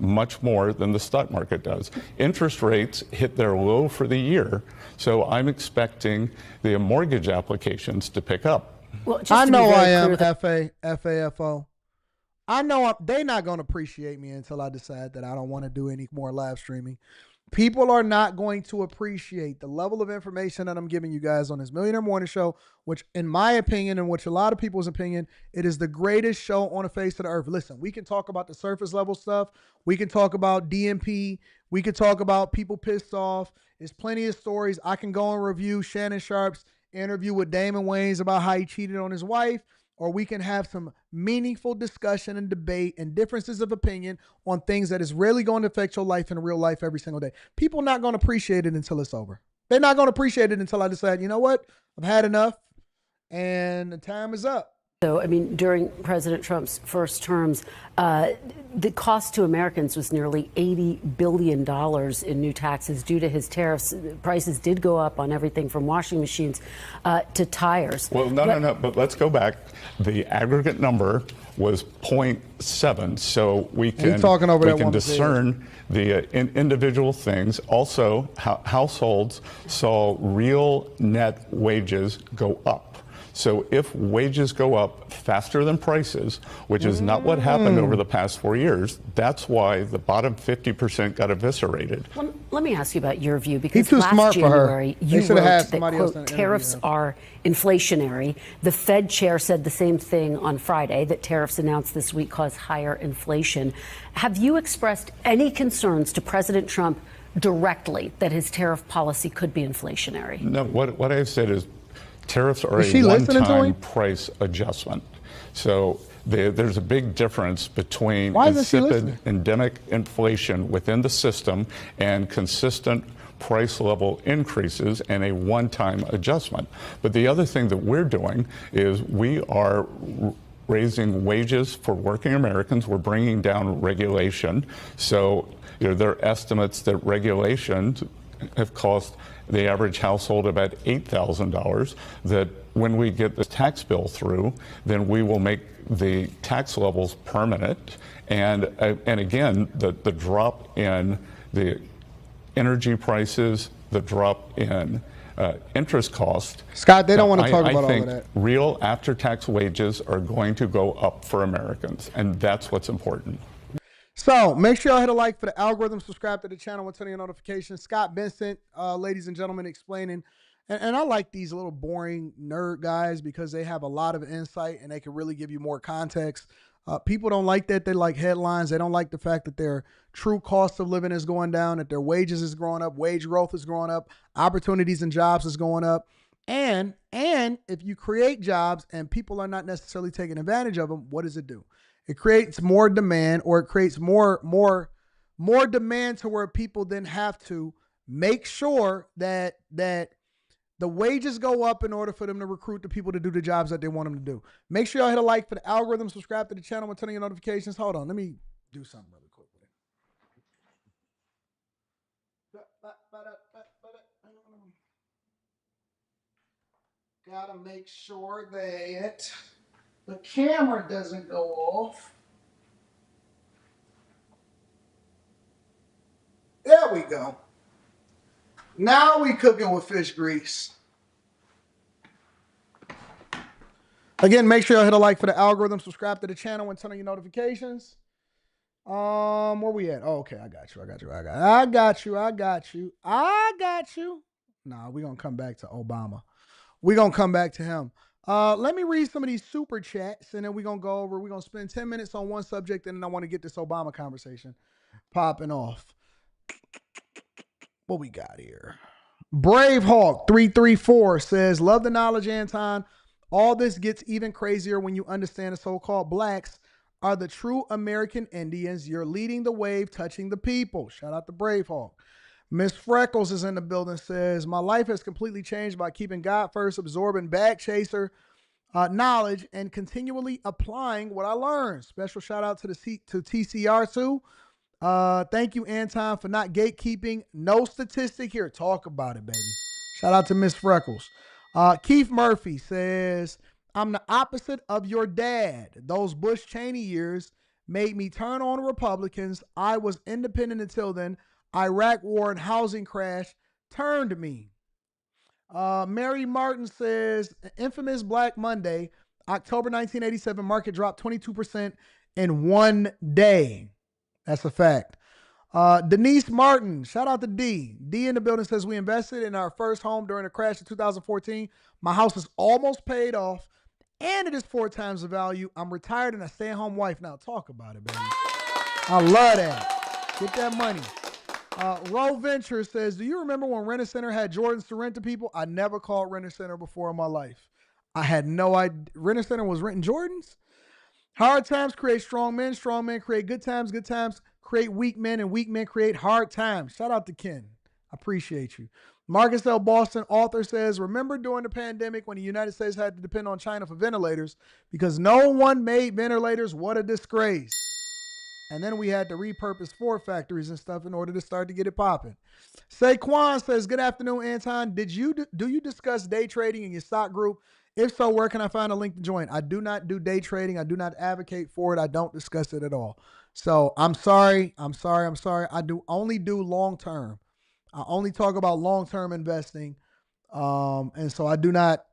S15: Much more than the stock market does. Interest rates hit their low for the year, so I'm expecting the mortgage applications to pick up.
S1: Well, I know I am, FAFO. I know they're not going to appreciate me until I decide that I don't want to do any more live streaming. People are not going to appreciate the level of information that I'm giving you guys on this Millionaire Morning Show, which in my opinion, and which a lot of people's opinion, it is the greatest show on the face of the earth. Listen, we can talk about the surface level stuff. We can talk about DMP. We can talk about people pissed off. There's plenty of stories. I can go and review Shannon Sharp's interview with Damon Wayans about how he cheated on his wife. Or we can have some meaningful discussion and debate and differences of opinion on things that is really going to affect your life in real life every single day. People are not going to appreciate it until it's over. They're not going to appreciate it until I decide, you know what? I've had enough and the time is up.
S14: So, I mean, during President Trump's first terms, the cost to Americans was nearly $80 billion in new taxes due to his tariffs. Prices did go up on everything from washing machines to tires.
S15: Well, no. But let's go back. The aggregate number was 0.7, so we can discern the individual things. Also, households saw real net wages go up. So if wages go up faster than prices, which is not what happened over the past 4 years, that's why the bottom 50% got eviscerated.
S14: Well, let me ask you about your view, because
S1: too
S14: last
S1: smart for
S14: January
S1: her.
S14: you wrote that,
S1: quote,
S14: tariffs are inflationary. The Fed chair said the same thing on Friday, that tariffs announced this week cause higher inflation. Have you expressed any concerns to President Trump directly that his tariff policy could be inflationary?
S15: No, what I've said is tariffs are a one-time price adjustment. So there's a big difference between insipid endemic inflation within the system and consistent price level increases and a one-time adjustment. But the other thing that we're doing is we are raising wages for working Americans. We're bringing down regulation. So there are estimates that regulations have cost the average household about $8,000, that when we get this tax bill through, then we will make the tax levels permanent. And again, the drop in the energy prices, the drop in interest cost.
S1: Scott, they don't want to talk about
S15: all
S1: of that.
S15: Real after-tax wages are going to go up for Americans, and that's what's important.
S1: So make sure y'all hit a like for the algorithm, subscribe to the channel, and turn on your notifications. Scott Vincent, ladies and gentlemen, explaining. And I like these little boring nerd guys because they have a lot of insight and they can really give you more context. People don't like that. They like headlines. They don't like the fact that their true cost of living is going down, that their wages is growing up, wage growth is growing up, opportunities and jobs is going up. And if you create jobs and people are not necessarily taking advantage of them, what does it do? It creates more demand, or it creates more demand to where people then have to make sure that the wages go up in order for them to recruit the people to do the jobs that they want them to do. Make sure y'all hit a like for the algorithm, subscribe to the channel, and turn on your notifications. Hold on, let me do something really quick with it. Gotta make sure that the camera doesn't go off. There we go. Now we cooking with fish grease. Again, make sure y'all hit a like for the algorithm, subscribe to the channel, and turn on your notifications. Where we at? Oh, okay, I got you. Nah, we're gonna come back to Obama. We're gonna come back to him. Let me read some of these super chats, and then we're gonna spend 10 minutes on one subject, and then I want to get this Obama conversation popping off. What we got here? Bravehawk 334 says, love the knowledge, Anton. All this gets even crazier when you understand the so-called blacks are the true American Indians. You're leading the wave, touching the people. Shout out to Bravehawk. Miss Freckles is in the building, says, my life has completely changed by keeping God first, absorbing bag chaser knowledge, and continually applying what I learned. Special shout out to TCR2. Thank you, Anton, for not gatekeeping. No statistic here. Talk about it, baby. Shout out to Miss Freckles. Keith Murphy says, I'm the opposite of your dad. Those Bush-Cheney years made me turn on Republicans. I was independent until then. Iraq war and housing crash turned me. Mary Martin says, infamous Black Monday, October 1987, market dropped 22% in one day. That's a fact. Denise Martin, shout out to D. D in the building says, we invested in our first home during the crash of 2014. My house is almost paid off, and it is 4 times the value. I'm retired and a stay-at-home wife. Now talk about it, baby. I love that. Get that money. Roe Venture says, do you remember when Rent-A-Center had Jordans to rent to people? I never called Rent-A-Center before in my life. I had no idea. Rent-A-Center was renting Jordans? Hard times create strong men create good times create weak men, and weak men create hard times. Shout out to Ken. I appreciate you. Marcus L. Boston, author, says, remember during the pandemic when the United States had to depend on China for ventilators because no one made ventilators? What a disgrace. And then we had to repurpose 4 factories and stuff in order to start to get it popping. Saquon says, good afternoon, Anton. Do you discuss day trading in your stock group? If so, where can I find a link to join? I do not do day trading. I do not advocate for it. I don't discuss it at all. So I'm sorry. I only do long-term. I only talk about long-term investing. And so I do not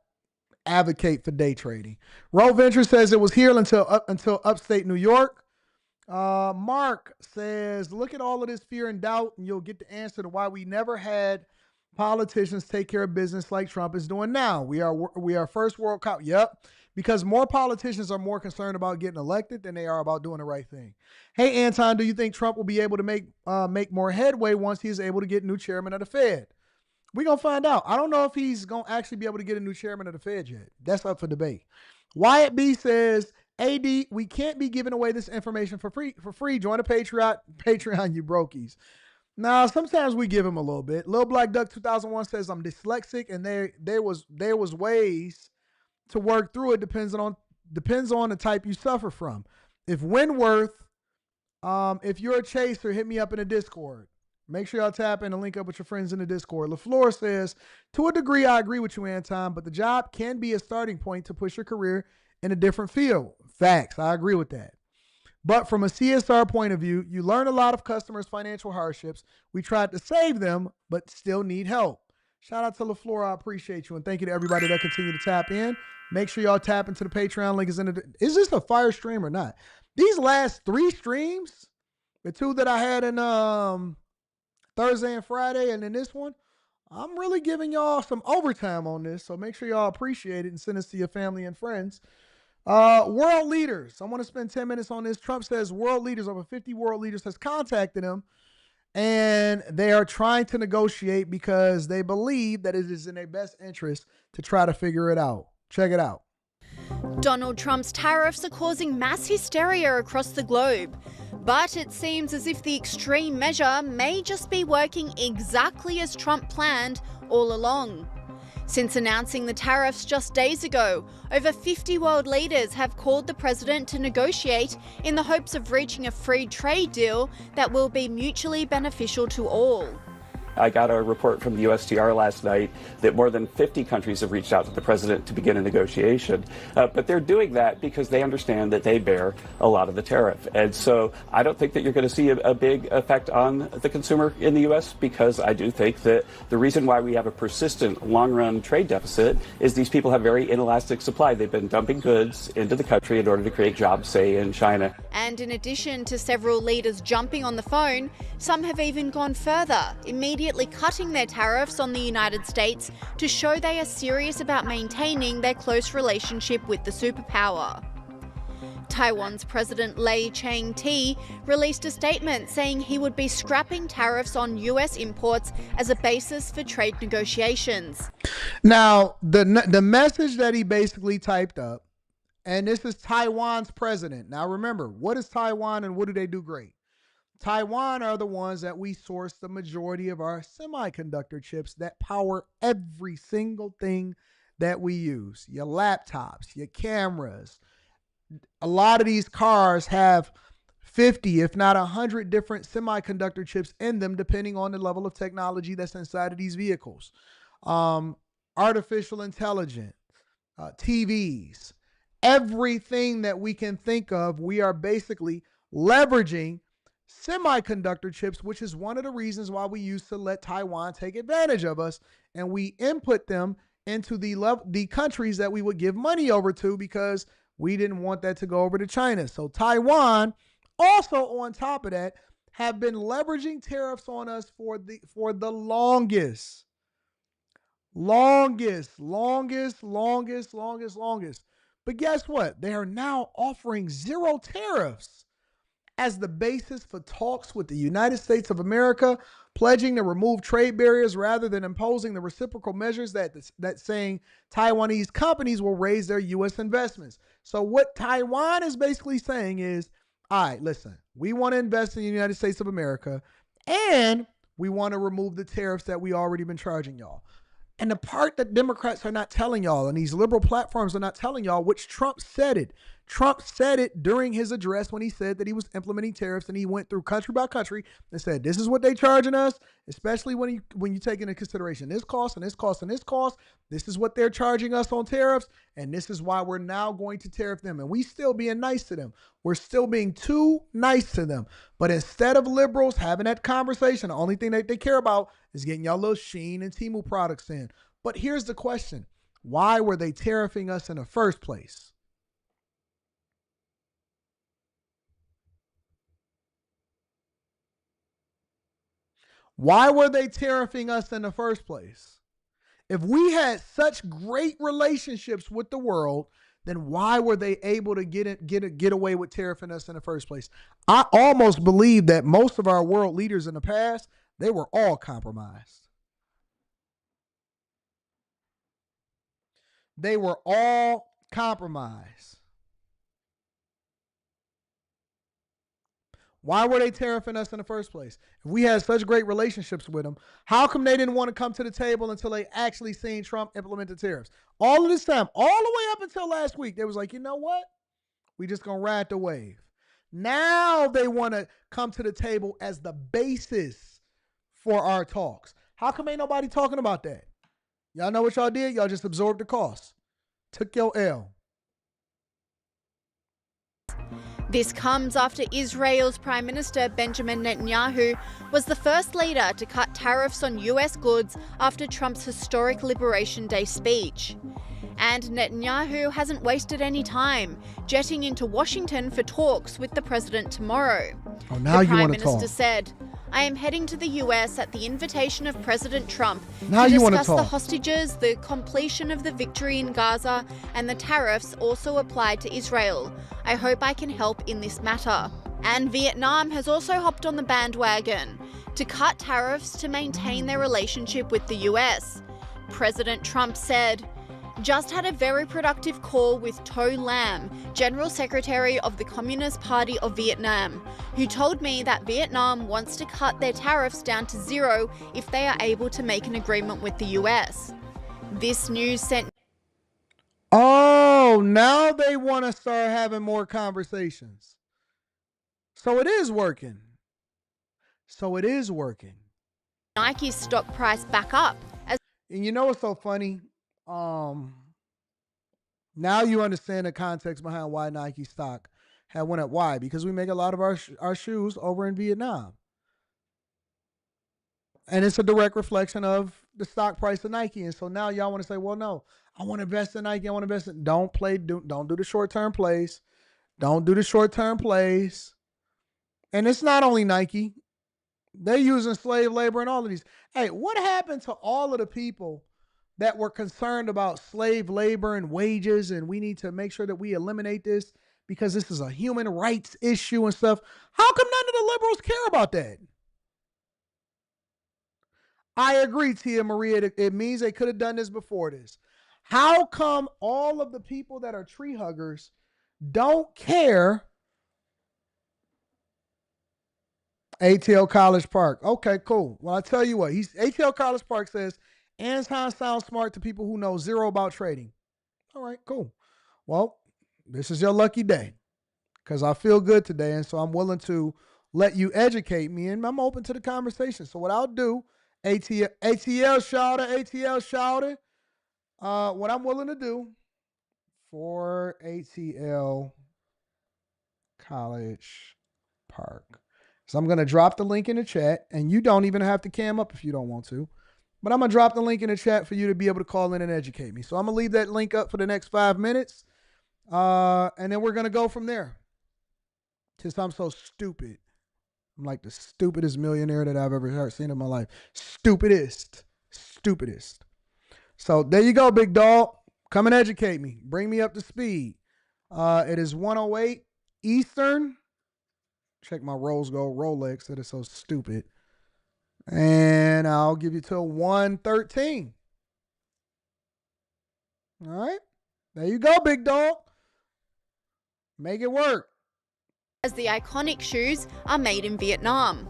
S1: advocate for day trading. Roe Venture says it was here until upstate New York. Mark says, look at all of this fear and doubt, and you'll get the answer to why we never had politicians take care of business like Trump is doing now. We are first world cop. Yep. Because more politicians are more concerned about getting elected than they are about doing the right thing. Hey, Anton, do you think Trump will be able to make more headway once he is able to get new chairman of the Fed? We're going to find out. I don't know if he's going to actually be able to get a new chairman of the Fed yet. That's up for debate. Wyatt B says, AD, we can't be giving away this information for free. Join the Patreon, you brokies. Now, sometimes we give him a little bit. Lil Black Duck 2001 says, I'm dyslexic, and there was ways to work through it depending depends on the type you suffer from. If Wentworth, if you're a chaser, hit me up in the Discord. Make sure y'all tap in and link up with your friends in the Discord. LaFleur says, to a degree, I agree with you, Anton, but the job can be a starting point to push your career in a different field. Facts. I agree with that. But from a CSR point of view, you learn a lot of customers' financial hardships. We tried to save them, but still need help. Shout out to LaFleur. I appreciate you. And thank you to everybody that continue to tap in. Make sure y'all tap into the Patreon link. Is this a fire stream or not? These last 3 streams, the 2 that I had in Thursday and Friday, and then this one, I'm really giving y'all some overtime on this. So make sure y'all appreciate it and send this to your family and friends. World leaders. I want to spend 10 minutes on this. Trump says world leaders, over 50 world leaders has contacted him, and they are trying to negotiate because they believe that it is in their best interest to try to figure it out. Check it out.
S17: Donald Trump's tariffs are causing mass hysteria across the globe. But it seems as if the extreme measure may just be working exactly as Trump planned all along. Since announcing the tariffs just days ago, over 50 world leaders have called the president to negotiate in the hopes of reaching a free trade deal that will be mutually beneficial to all.
S18: I got a report from the USTR last night that more than 50 countries have reached out to the president to begin a negotiation. But they're doing that because they understand that they bear a lot of the tariff. And so I don't think that you're going to see a big effect on the consumer in the U.S. because I do think that the reason why we have a persistent long-run trade deficit is these people have very inelastic supply. They've been dumping goods into the country in order to create jobs, say, in China.
S17: And in addition to several leaders jumping on the phone, some have even gone further, immediately cutting their tariffs on the United States to show they are serious about maintaining their close relationship with the superpower. Taiwan's President Lai Ching-te released a statement saying he would be scrapping tariffs on US imports as a basis for trade negotiations.
S1: Now, the message that he basically typed up, and this is Taiwan's president. Now remember, what is Taiwan and what do they do great? Taiwan are the ones that we source the majority of our semiconductor chips that power every single thing that we use. Your laptops, your cameras. A lot of these cars have 50, if not 100 different semiconductor chips in them, depending on the level of technology that's inside of these vehicles. Artificial intelligence, TVs, everything that we can think of, we are basically leveraging semiconductor chips, which is one of the reasons why we used to let Taiwan take advantage of us, and we input them into the countries that we would give money over to because we didn't want that to go over to China. So Taiwan, also on top of that, have been leveraging tariffs on us for the longest. But guess what? They are now offering 0 tariffs as the basis for talks with the United States of America, pledging to remove trade barriers rather than imposing the reciprocal measures that saying Taiwanese companies will raise their U.S. investments. So what Taiwan is basically saying is, all right, listen, we want to invest in the United States of America, and we want to remove the tariffs that we already been charging y'all. And the part that Democrats are not telling y'all, and these liberal platforms are not telling y'all, which Trump said it. Trump said it during his address when he said that he was implementing tariffs, and he went through country by country and said, this is what they charging us, especially when you take into consideration this cost and this cost and this cost. This is what they're charging us on tariffs, and this is why we're now going to tariff them. And we still being nice to them. We're still being too nice to them. But instead of liberals having that conversation, the only thing that they care about is getting y'all little Shein and Temu products in. But here's the question. Why were they tariffing us in the first place? Why were they tariffing us in the first place? If we had such great relationships with the world, then why were they able to get away with tariffing us in the first place? I almost believe that most of our world leaders in the past, they were all compromised. They were all compromised. Why were they tariffing us in the first place? If we had such great relationships with them, how come they didn't want to come to the table until they actually seen Trump implement the tariffs? All of this time, all the way up until last week, they was like, you know what? We just going to ride the wave. Now they want to come to the table as the basis for our talks. How come ain't nobody talking about that? Y'all know what y'all did? Y'all just absorbed the cost. Took your L.
S17: This comes after Israel's Prime Minister Benjamin Netanyahu was the first leader to cut tariffs on US goods after Trump's historic Liberation Day speech. And Netanyahu hasn't wasted any time, jetting into Washington for talks with the president tomorrow.
S1: Oh, now
S17: the
S1: you
S17: Prime
S1: want to talk.
S17: Minister said, I am heading to the US at the invitation of President Trump
S1: Now
S17: to
S1: you wanna
S17: discuss the
S1: talk.
S17: hostages, the completion of the victory in Gaza, and the tariffs also applied to Israel. I hope I can help in this matter. And Vietnam has also hopped on the bandwagon to cut tariffs to maintain their relationship with the US. President Trump said, just had a very productive call with To Lam, General Secretary of the Communist Party of Vietnam, who told me that Vietnam wants to cut their tariffs down to zero if they are able to make an agreement with the US. This news sent...
S1: Oh, now they want to start having more conversations. So it is working.
S17: Nike's stock price back up.
S1: And you know what's so funny? Now you understand the context behind why Nike stock had went up. Why? Because we make a lot of our shoes over in Vietnam. And it's a direct reflection of the stock price of Nike. And so now y'all want to say, well, no, I want to invest in Nike. I want to invest in, don't do the short-term plays. Don't do the short-term plays. And it's not only Nike. They're using slave labor and all of these. Hey, what happened to all of the people that were concerned about slave labor and wages, and we need to make sure that we eliminate this because this is a human rights issue and stuff? How come none of the liberals care about that? I agree, Tia Maria. It means they could have done this before this. How come all of the people that are tree huggers don't care? ATL College Park. Okay, cool. Well, I tell you what, ATL College Park says, Anton sounds smart to people who know zero about trading. All right, cool. Well, this is your lucky day because I feel good today, and so I'm willing to let you educate me, and I'm open to the conversation. So what I'll do, ATL shouted. What I'm willing to do for ATL College Park. So I'm going to drop the link in the chat, and you don't even have to cam up if you don't want to. But I'm going to drop the link in the chat for you to be able to call in and educate me. So I'm going to leave that link up for the next 5 minutes, and then we're going to go from there. Since I'm so stupid. I'm like the stupidest millionaire that I've ever seen in my life. Stupidest. So there you go, big dog. Come and educate me. Bring me up to speed. It is 1:08 Eastern. Check my rose gold Rolex that is so stupid. And I'll give you till 1:13. All right. There you go, big dog. Make it work.
S17: As the iconic shoes are made in Vietnam.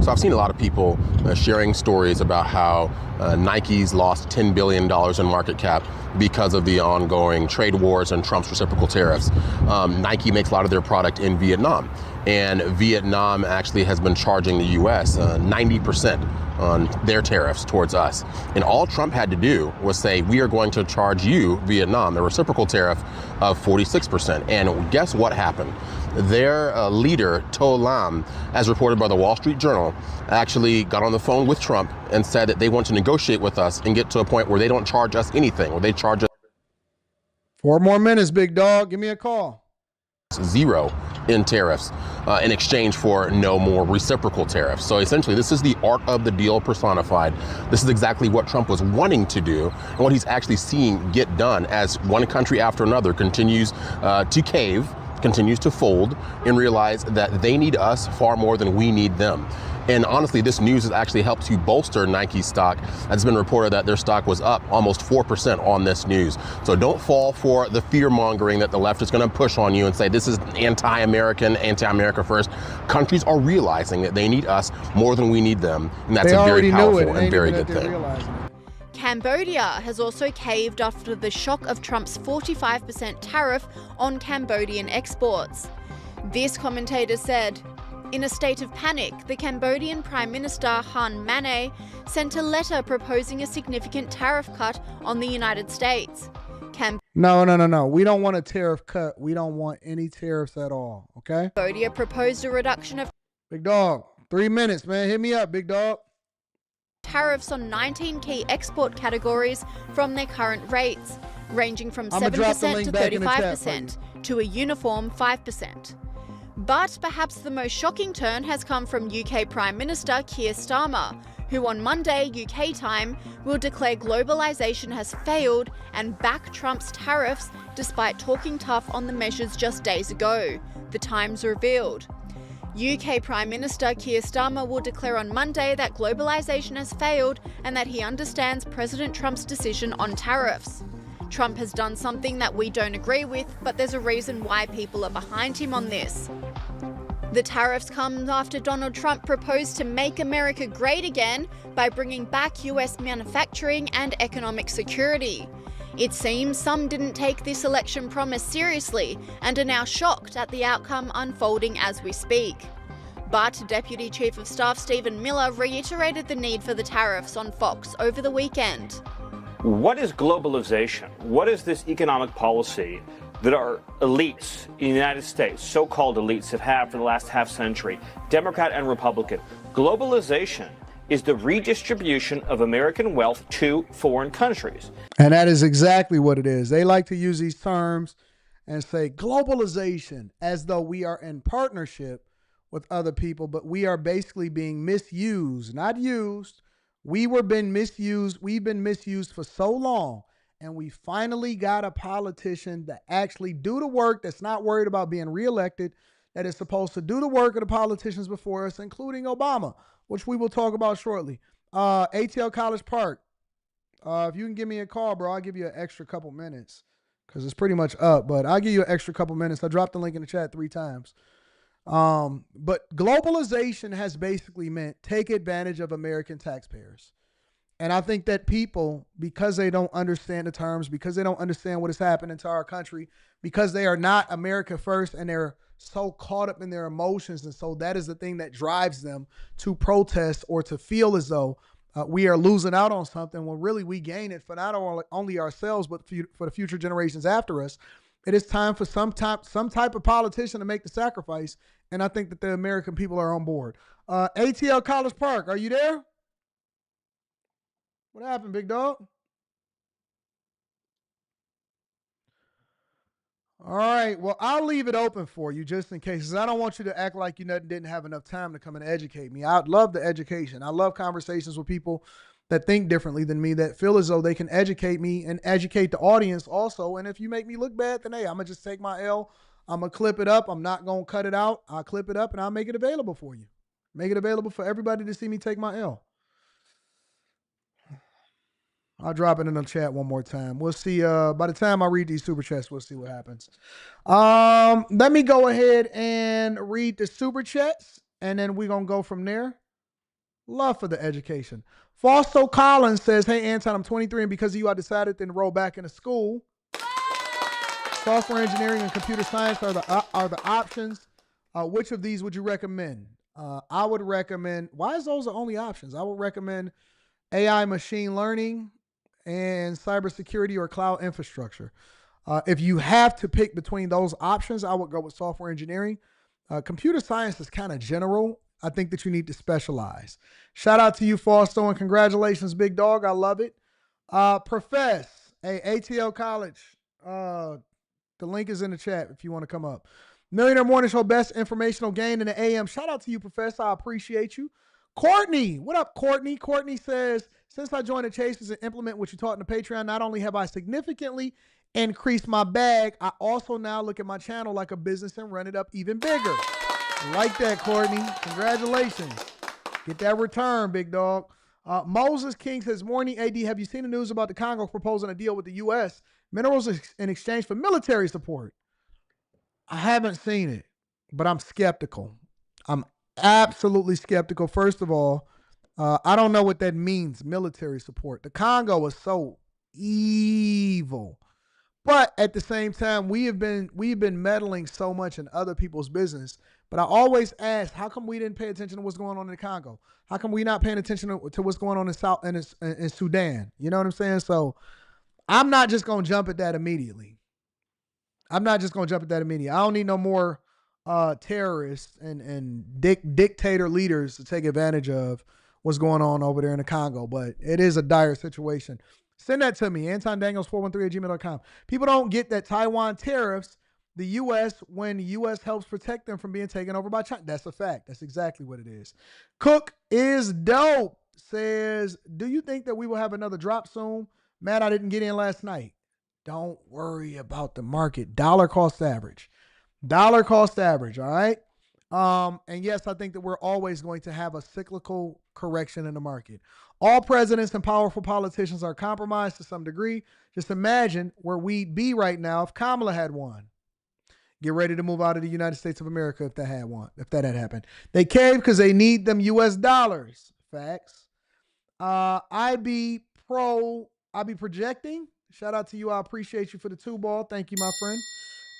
S19: So I've seen a lot of people sharing stories about how Nike's lost $10 billion in market cap because of the ongoing trade wars and Trump's reciprocal tariffs. Nike makes a lot of their product in Vietnam, and Vietnam actually has been charging the U.S. 90% on their tariffs towards us. And all Trump had to do was say, we are going to charge you, Vietnam, a reciprocal tariff of 46%. And guess what happened? Their leader, To Lam, as reported by the Wall Street Journal, actually got on the phone with Trump and said that they want to negotiate with us and get to a point where they don't charge us anything, where they charge us
S1: 4 more minutes, big dog. Give me a call.
S19: zero in tariffs in exchange for no more reciprocal tariffs. So essentially, this is the art of the deal personified. This is exactly what Trump was wanting to do and what he's actually seeing get done as one country after another continues to cave, continues to fold, and realize that they need us far more than we need them. And honestly, this news has actually helped to bolster Nike's stock. It's been reported that their stock was up almost 4% on this news. So don't fall for the fear mongering that the left is going to push on you and say this is anti-American, anti-America first. Countries are realizing that they need us more than we need them. And that's a very powerful and very good thing.
S17: Cambodia has also caved after the shock of Trump's 45% tariff on Cambodian exports. This commentator said, in a state of panic, the Cambodian Prime Minister Hun Manet sent a letter proposing a significant tariff cut on the United States.
S1: No. We don't want a tariff cut. We don't want any tariffs at all, okay?
S17: Cambodia proposed a reduction of
S1: Big dog, 3 minutes, man. Hit me up, big dog.
S17: Tariffs on 19 key export categories from their current rates, ranging from 7% to 35% to a uniform 5%. But perhaps the most shocking turn has come from UK Prime Minister Keir Starmer, who on Monday, UK time, will declare globalisation has failed and back Trump's tariffs despite talking tough on the measures just days ago, the Times revealed. UK Prime Minister Keir Starmer will declare on Monday that globalisation has failed and that he understands President Trump's decision on tariffs. Trump has done something that we don't agree with, but there's a reason why people are behind him on this. The tariffs come after Donald Trump proposed to make America great again by bringing back US manufacturing and economic security. It seems some didn't take this election promise seriously and are now shocked at the outcome unfolding as we speak. But Deputy Chief of Staff Stephen Miller reiterated the need for the tariffs on Fox over the weekend.
S20: What is globalization? What is this economic policy that our elites in the United States, so-called elites, have had for the last half century, Democrat and Republican? Globalization is the redistribution of American wealth to foreign countries.
S1: And that is exactly what it is. They like to use these terms and say globalization as though we are in partnership with other people, but we are basically being misused, not used. We've been misused for so long, and we finally got a politician that actually do the work, that's not worried about being reelected, that is supposed to do the work of the politicians before us, including Obama, which we will talk about shortly. ATL College Park, if you can give me a call, bro, I'll give you an extra couple minutes because it's pretty much up, but I'll give you an extra couple minutes. I dropped the link in the chat 3 times. But globalization has basically meant take advantage of American taxpayers. And I think that people, because they don't understand the terms, because they don't understand what is happening to our country, because they are not America first and they're so caught up in their emotions. And so that is the thing that drives them to protest or to feel as though we are losing out on something when really we gain it for not only ourselves, but for the future generations after us. It is time for some type of politician to make the sacrifice. And I think that the American people are on board. ATL College Park, are you there? What happened, big dog? All right. Well, I'll leave it open for you just in case, because I don't want you to act like you didn't have enough time to come and educate me. I'd love the education. I love conversations with people that think differently than me, that feel as though they can educate me and educate the audience also. And if you make me look bad, then hey, I'm going to just take my L. I'm going to clip it up. I'm not going to cut it out. I'll clip it up and I'll make it available for you. Make it available for everybody to see me take my L. I'll drop it in the chat one more time. We'll see. By the time I read these super chats, we'll see what happens. Let me go ahead and read the super chats, and then we're going to go from there. Love for the education. Fausto Collins says, hey, Anton, I'm 23, and because of you, I decided to enroll back into school. Software engineering and computer science are the options. Which of these would you recommend? I would recommend, why is those the only options? I would recommend AI, machine learning, and cybersecurity or cloud infrastructure. If you have to pick between those options, I would go with software engineering. Computer science is kind of general. I think that you need to specialize. Shout out to you, Fausto, and congratulations, big dog. I love it. Profess, hey, ATL College. The link is in the chat if you want to come up. Millionaire Morning Show, best informational gain in the AM. Shout out to you, Professor. I appreciate you. Courtney, what up, Courtney? Courtney says, since I joined the Chasers and implement what you taught in the Patreon, not only have I significantly increased my bag, I also now look at my channel like a business and run it up even bigger. Like that, Courtney. Congratulations.
S21: Get that return, big dog. Moses King says, morning, AD, have you seen the news about the Congo proposing a deal with the U.S. minerals in exchange for military support? I haven't seen it, but I'm skeptical. I'm absolutely skeptical. First of all, I don't know what that means, military support. The Congo is so evil. But at the same time, we've been meddling so much in other people's business. But I always ask, how come we didn't pay attention to what's going on in the Congo? How come we not paying attention to what's going on in Sudan? You know what I'm saying? So I'm not just gonna jump at that immediately. I don't need no more terrorists and dictator leaders to take advantage of what's going on over there in the Congo. But it is a dire situation. Send that to me, Anton Daniels 413@gmail.com. People don't get that Taiwan tariffs the U.S. when the U.S. helps protect them from being taken over by China. That's a fact. That's exactly what it is. Cook is dope says, do you think that we will have another drop soon? Matt, I didn't get in last night. Don't worry about the market. Dollar cost average. All right? And yes, I think that we're always going to have a cyclical correction in the market. All presidents and powerful politicians are compromised to some degree. Just imagine where we'd be right now if Kamala had won. Get ready to move out of the United States of America if that had happened. They cave because they need them U.S. dollars. Facts. I be projecting. Shout out to you. I appreciate you for the 2-ball. Thank you, my friend.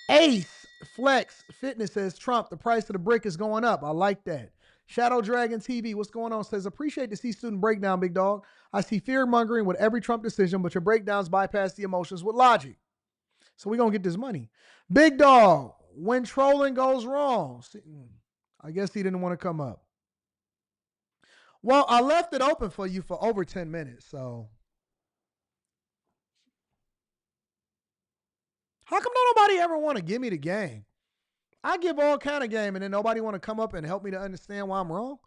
S21: Ace Flex Fitness says, Trump, the price of the brick is going up. I like that. Shadow Dragon TV, what's going on? Says, appreciate the C-student breakdown, big dog. I see fear-mongering with every Trump decision, but your breakdowns bypass the emotions with logic. So we're going to get this money. Big dog, when trolling goes wrong. I guess he didn't want to come up. Well, I left it open for you for over 10 minutes, so. How come nobody ever want to give me the game? I give all kind of game, and then nobody want to come up and help me to understand why I'm wrong.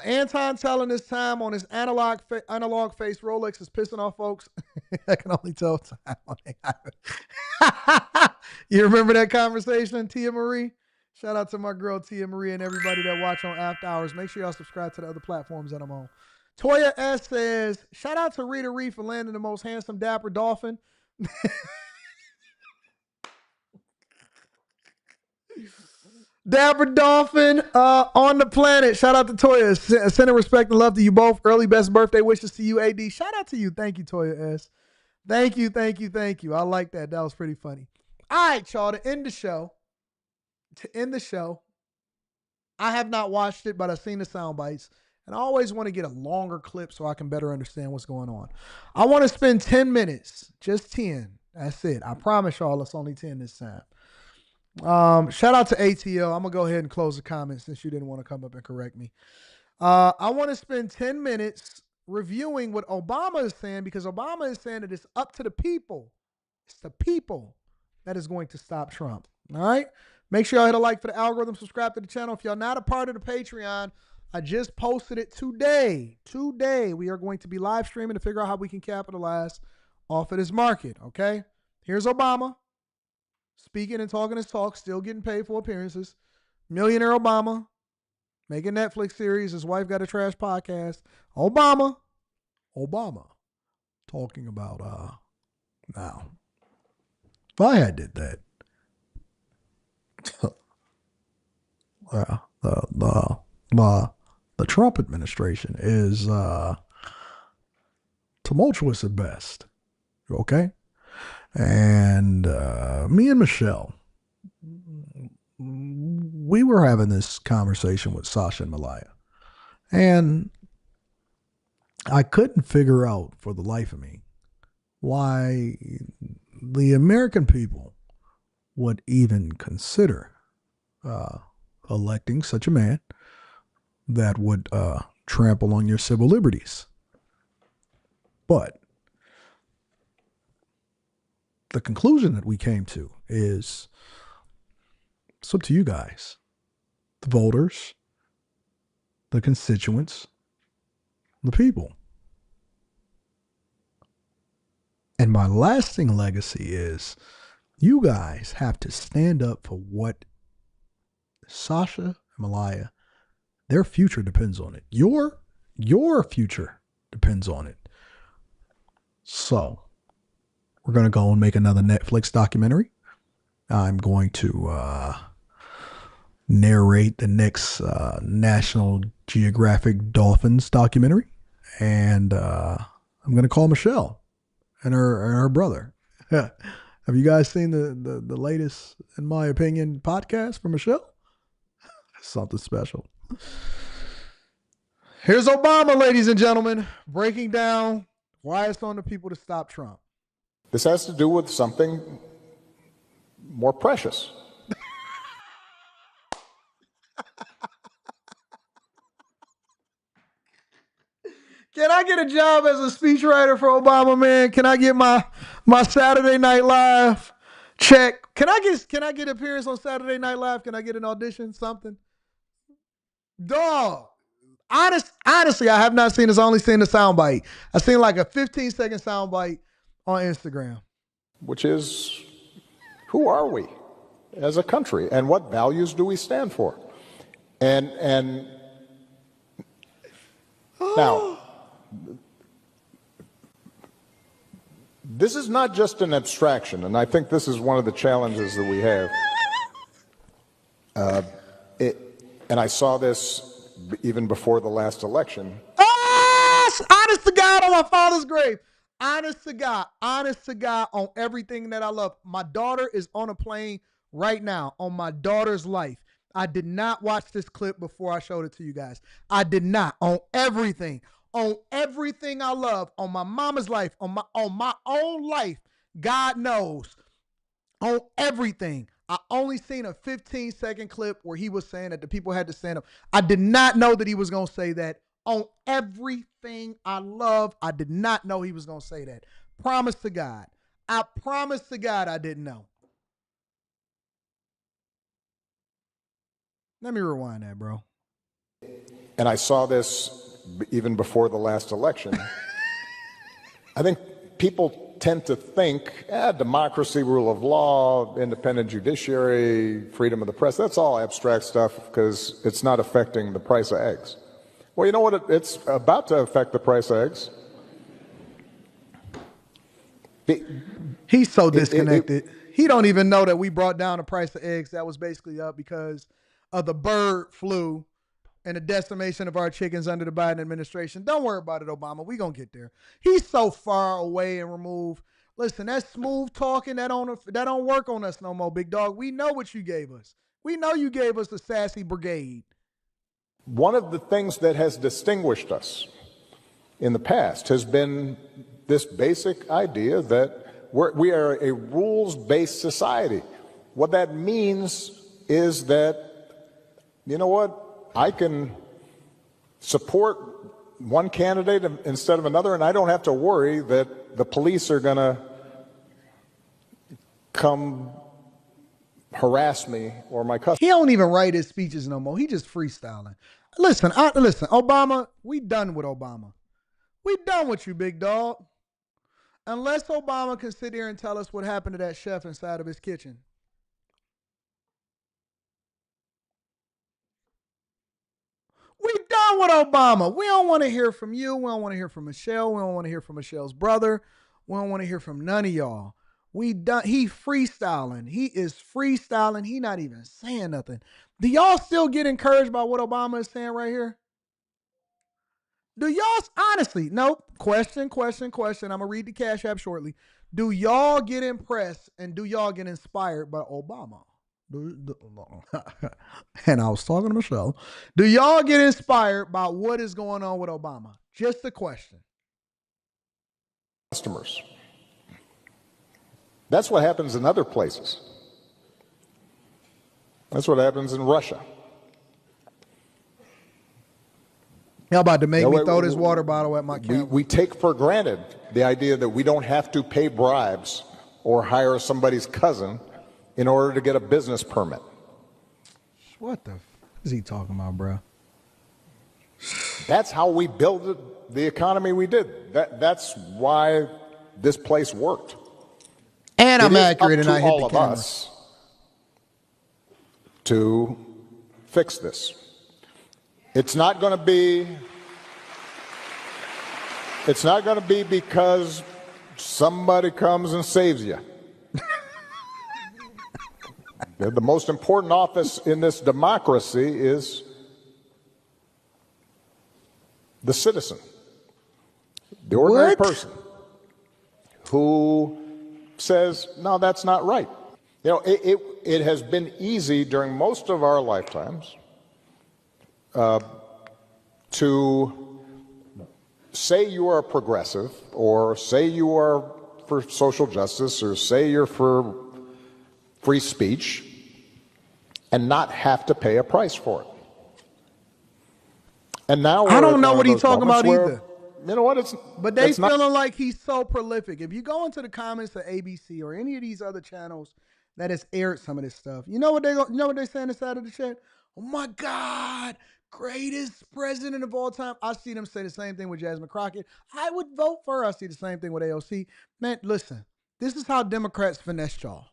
S21: Anton telling his time on his analog face Rolex is pissing off folks. I can only tell time on it. You remember that conversation, Tia Marie? Shout out to my girl Tia Marie and everybody that watch on After Hours. Make sure y'all subscribe to the other platforms that I'm on. Toya S says, shout out to Rita Reed for landing the most handsome dapper dolphin. Dapper Dolphin on the planet. Shout out to Toya. Sending respect and love to you both. Early best birthday wishes to you, AD. Shout out to you. Thank you, Toya S. Thank you. I like that. That was pretty funny. All right, y'all. To end the show, I have not watched it, but I've seen the sound bites. And I always want to get a longer clip so I can better understand what's going on. I want to spend 10 minutes. Just 10. That's it. I promise y'all it's only 10 this time. Shout out to ATL. I'm gonna go ahead and close the comments since you didn't want to come up and correct me. I want to spend 10 minutes reviewing what Obama is saying, because Obama is saying that it's up to the people. It's the people that is going to stop Trump. All right. Make sure y'all hit a like for the algorithm. Subscribe to the channel. If y'all not a part of the Patreon, I just posted it today. Today we are going to be live streaming to figure out how we can capitalize off of this market. Okay. Here's Obama. Speaking and talking his talk, still getting paid for appearances. Millionaire Obama, making Netflix series. His wife got a trash podcast. Obama, talking about, now, if I had did that, the Trump administration is tumultuous at best. Okay? And me and Michelle, we were having this conversation with Sasha and Malaya. And I couldn't figure out for the life of me why the American people would even consider electing such a man that would trample on your civil liberties. But the conclusion that we came to is it's up to you guys, the voters, the constituents, the people. And my lasting legacy is you guys have to stand up for what Sasha and Malaya Their future depends on it. Your future depends on it. So we're going to go and make another Netflix documentary. I'm going to narrate the next National Geographic Dolphins documentary. And I'm going to call Michelle and her brother. Have you guys seen the latest, in my opinion, podcast from Michelle? Something special. Here's Obama, ladies and gentlemen, breaking down why it's on the people to stop Trump.
S4: This has to do with something more precious.
S21: Can I get a job as a speechwriter for Obama, man? Can I get my Saturday Night Live check? Can I get appearance on Saturday Night Live? Can I get an audition, something? Dog. Honestly, I have not seen this. I only seen the soundbite. I seen like a 15-second soundbite on Instagram.
S4: Which is, who are we as a country, and what values do we stand for? And now, this is not just an abstraction, and I think this is one of the challenges that we have. And I saw this even before the last election.
S21: Honest to God, on my father's grave. Honest to God, on everything that I love. My daughter is on a plane right now, on my daughter's life. I did not watch this clip before I showed it to you guys. I did not. On everything I love, on my mama's life, on my own life, God knows. On everything. I only seen a 15-second clip where he was saying that the people had to stand up. I did not know that he was going to say that. On everything I love, I did not know he was going to say that. Promise to God. I promise to God I didn't know. Let me rewind that, bro.
S4: And I saw this even before the last election. I think people tend to think, democracy, rule of law, independent judiciary, freedom of the press, that's all abstract stuff because it's not affecting the price of eggs. Well, you know what? It's about to affect the price of eggs.
S21: He's so disconnected. He don't even know that we brought down the price of eggs. That was basically up because of the bird flu and the decimation of our chickens under the Biden administration. Don't worry about it, Obama. We gonna get there. He's so far away and removed. Listen, that smooth talking, that don't work on us no more, big dog. We know what you gave us. We know you gave us the sassy brigade.
S4: One of the things that has distinguished us in the past has been this basic idea that we are a rules-based society. What that means is that, you know what, I can support one candidate instead of another, and I don't have to worry that the police are going to come harass me or my customer.
S21: He don't even write his speeches no more. He just freestyling. Listen, Obama, we done with Obama. We done with you, big dog. Unless Obama can sit here and tell us what happened to that chef inside of his kitchen. We done with Obama. We don't want to hear from you. We don't want to hear from Michelle. We don't want to hear from Michelle's brother. We don't want to hear from none of y'all. We done. He freestyling. He is freestyling. He not even saying nothing. Do y'all still get encouraged by what Obama is saying right here? Do y'all honestly? Nope. Question. I'm gonna read the Cash App shortly. Do y'all get impressed and do y'all get inspired by Obama? And I was talking to Michelle. Do y'all get inspired by what is going on with Obama? Just a question.
S4: Customers. That's what happens in other places. That's what happens in Russia.
S21: Y'all about to make me throw this water bottle at my cat.
S4: We take for granted the idea that we don't have to pay bribes or hire somebody's cousin in order to get a business permit.
S21: What the f is he talking about, bro?
S4: That's how we built the economy we did. That's why this place worked.
S21: And I'm accurate, and I hit
S4: all
S21: the
S4: of
S21: camera.
S4: us to fix this. It's not going to be because somebody comes and saves you. The most important office in this democracy is the citizen, the ordinary person who says, no, that's not right. You know, it has been easy during most of our lifetimes to say you are a progressive, or say you are for social justice, or say you're for free speech, and not have to pay a price for it. And now
S21: I don't know what he's talking about either.
S4: You know what?
S21: But they feeling like he's so prolific. If you go into the comments of ABC or any of these other channels that has aired some of this stuff, you know what they saying inside of the chat? Oh my God, greatest president of all time. I see them say the same thing with Jasmine Crockett. I would vote for her. I see the same thing with AOC. Man, listen, this is how Democrats finesse y'all.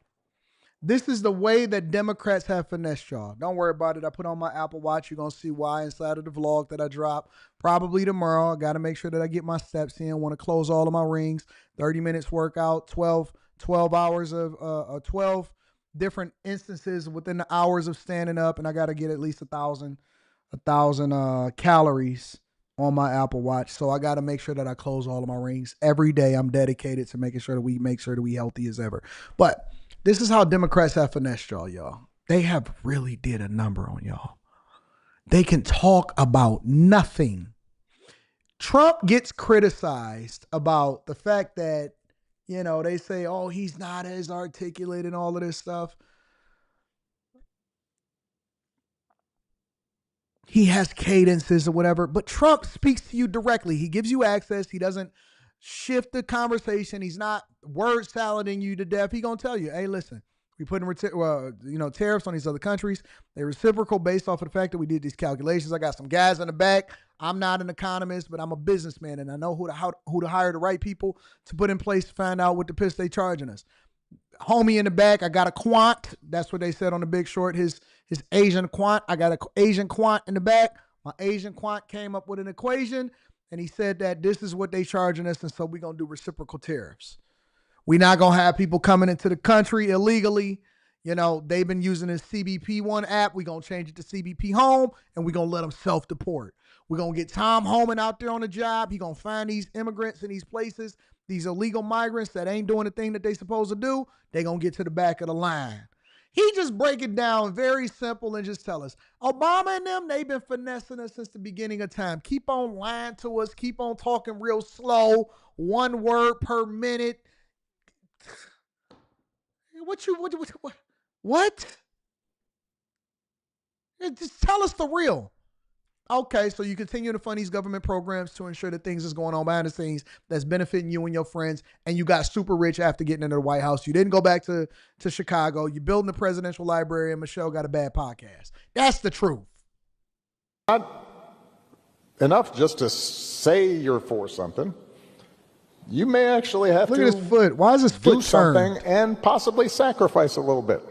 S21: This is the way that Democrats have finessed y'all. Don't worry about it. I put on my Apple Watch. You're going to see why inside of the vlog that I drop probably tomorrow. I got to make sure that I get my steps in. Want to close all of my rings. 30 minutes workout, 12 hours of 12 different instances within the hours of standing up. And I got to get at least 1,000 calories on my Apple Watch. So I got to make sure that I close all of my rings. Every day I'm dedicated to making sure that we healthy as ever. But this is how Democrats have finessed y'all. They have really did a number on y'all. They can talk about nothing. Trump gets criticized about the fact that, you know, they say, oh, he's not as articulate and all of this stuff. He has cadences or whatever, but Trump speaks to you directly. He gives you access. He doesn't shift the conversation. He's not word salading you to death. He gonna tell you, hey, listen, we put in tariffs on these other countries. They're reciprocal based off of the fact that we did these calculations. I got some guys in the back. I'm not an economist, but I'm a businessman, and I know who to hire the right people to put in place to find out what the piss they charging us. Homie in the back, I got a quant. That's what they said on The Big Short. His Asian quant. I got an Asian quant in the back. My Asian quant came up with an equation, and he said that this is what they charging us, and so we're going to do reciprocal tariffs. We're not going to have people coming into the country illegally. You know, they've been using this CBP One app. We're going to change it to CBP Home, and we're going to let them self-deport. We're going to get Tom Homan out there on the job. He's going to find these immigrants in these places, these illegal migrants that ain't doing the thing that they supposed to do. They're going to get to the back of the line. He just break it down very simple and just tell us, Obama and them, they've been finessing us since the beginning of time. Keep on lying to us. Keep on talking real slow, one word per minute. What? Just tell us the real. Okay, so you continue to fund these government programs to ensure that things is going on behind the scenes that's benefiting you and your friends, and you got super rich after getting into the White House. You didn't go back to Chicago. You're building the presidential library, and Michelle got a bad podcast. That's the truth.
S4: Not enough just to say you're for something. You may actually have
S21: Look
S4: to
S21: at his foot. Why is his foot
S4: do something
S21: turned?
S4: and possibly sacrifice a little bit.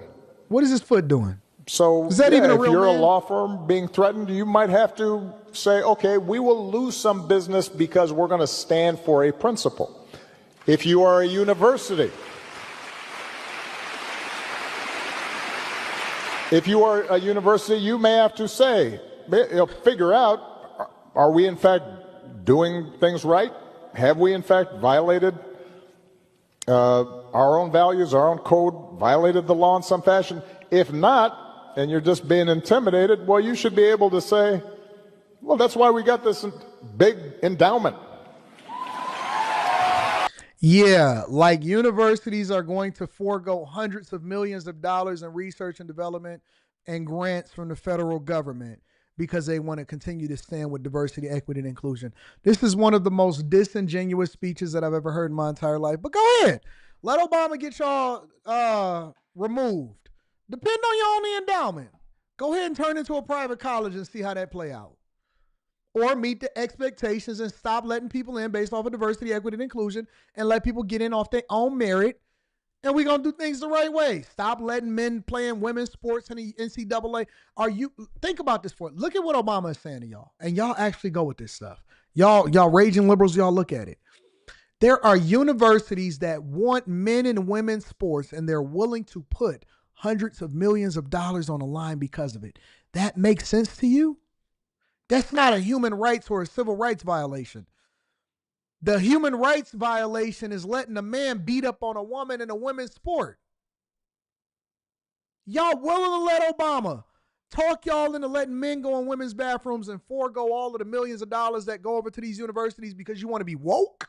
S21: What is his foot doing?
S4: So
S21: is that even a real
S4: if you're
S21: man?
S4: a law firm being threatened, you might have to say, okay, we will lose some business because we're going to stand for a principle. If you are a university, you may have to say, figure out, are we in fact doing things right? Have we in fact violated our own values, our own code, violated the law in some fashion? If not, and you're just being intimidated, well, you should be able to say, well, that's why we got this big endowment.
S21: Yeah, like universities are going to forego hundreds of millions of dollars in research and development and grants from the federal government because they want to continue to stand with diversity, equity, and inclusion. This is one of the most disingenuous speeches that I've ever heard in my entire life. But go ahead. Let Obama get y'all removed. Depend on your only endowment. Go ahead and turn into a private college and see how that play out. Or meet the expectations and stop letting people in based off of diversity, equity, and inclusion, and let people get in off their own merit And we're going to do things the right way. Stop letting men play in women's sports in the NCAA. Think about this for it. Look at what Obama is saying to y'all. And y'all actually go with this stuff. Y'all raging liberals, y'all look at it. There are universities that want men and women's sports, and they're willing to put hundreds of millions of dollars on the line because of it. That makes sense to you? That's not a human rights or a civil rights violation. The human rights violation is letting a man beat up on a woman in a women's sport. Y'all willing to let Obama talk y'all into letting men go in women's bathrooms and forego all of the millions of dollars that go over to these universities because you want to be woke?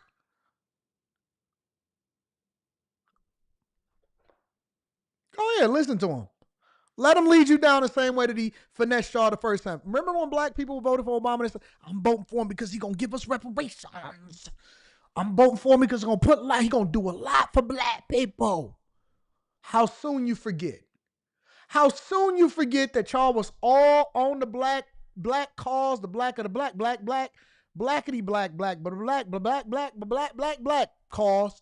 S21: Go ahead, listen to him. Let him lead you down the same way that he finessed y'all the first time. Remember when black people voted for Obama? They said, I'm voting for him because he's going to give us reparations. I'm voting for him because he's going to do a lot for black people. How soon you forget? How soon you forget that y'all was all on the black cause, the black of the blackity black cause,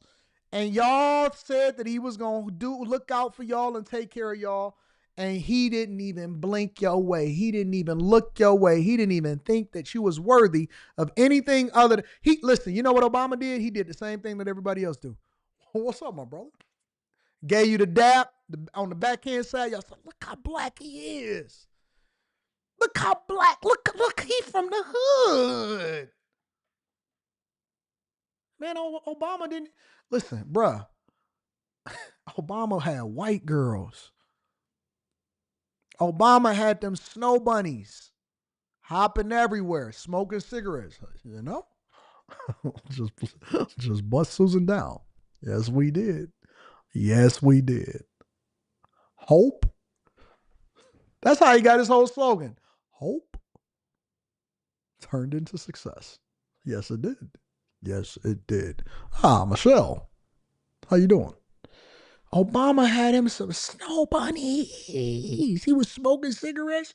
S21: and y'all said that he was going to look out for y'all and take care of y'all, and he didn't even blink your way. He didn't even look your way. He didn't even think that you was worthy of anything other than listen, you know what Obama did? He did the same thing that everybody else do. What's up, my brother? Gave you the dap on the backhand side. Y'all said, look how black he is. Look how black. Look, he's from the hood. Man, Obama didn't. Listen, bruh. Obama had white girls. Obama had them snow bunnies hopping everywhere, smoking cigarettes. You know? just bust Susan down. Yes, we did. Yes, we did. Hope. That's how he got his whole slogan. Hope turned into success. Yes, it did. Yes, it did. Michelle. How you doing? Obama had him some snow bunnies. He was smoking cigarettes.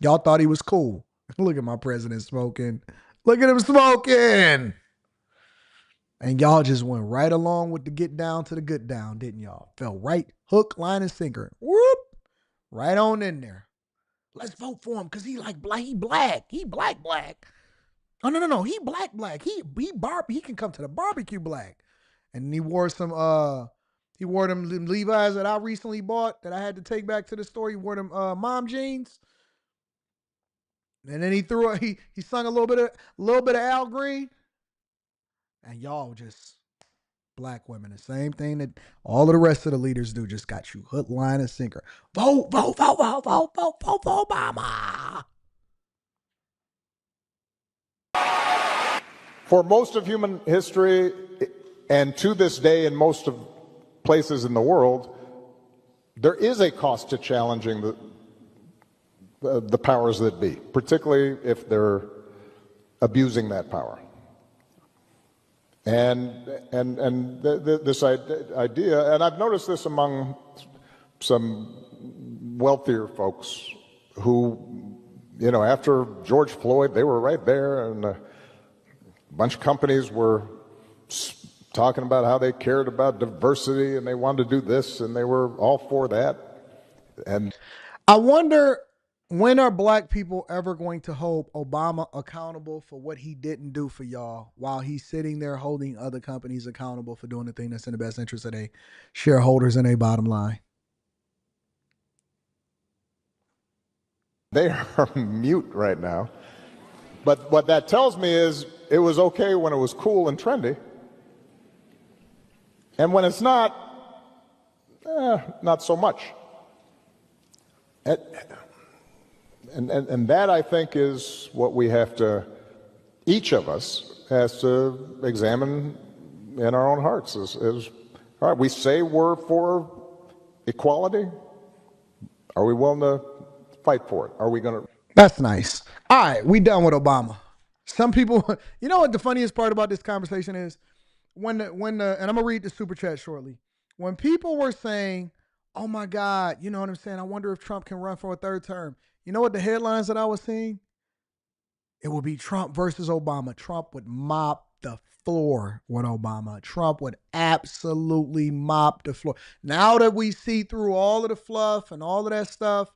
S21: Y'all thought he was cool. Look at my president smoking. Look at him smoking. And y'all just went right along with the get down to the good down, didn't y'all? Fell right, hook, line, and sinker. Whoop. Right on in there. Let's vote for him because he black. He black. He black. Oh, no. He black. He can come to the barbecue black. And he wore them Levi's that I recently bought that I had to take back to the store. He wore them mom jeans. And then he sung a little bit of Al Green. And y'all just black women, the same thing that all of the rest of the leaders do, just got you hook, line, and sinker. Vote for Obama.
S4: For most of human history, and to this day in most of places in the world, there is a cost to challenging the powers that be, particularly if they're abusing that power. And this idea, and I've noticed this among some wealthier folks who, after George Floyd, they were right there, and a bunch of companies were talking about how they cared about diversity and they wanted to do this, and they were all for that. And
S21: I wonder, when are black people ever going to hold Obama accountable for what he didn't do for y'all while he's sitting there holding other companies accountable for doing the thing that's in the best interest of their shareholders and their bottom line?
S4: They are mute right now. But what that tells me is it was okay when it was cool and trendy. And when it's not, not so much. And that, I think, is what we have to, each of us has to examine in our own hearts. Is all right, we say we're for equality. Are we willing to fight for it? Are we going to?
S21: That's nice. All right, we done with Obama. Some people, you know what the funniest part about this conversation is? And I'm going to read the super chat shortly. When people were saying, oh my God, you know what I'm saying? I wonder if Trump can run for a third term. You know what the headlines that I was seeing? It would be Trump versus Obama. Trump would mop the floor with Obama. Trump would absolutely mop the floor. Now that we see through all of the fluff and all of that stuff,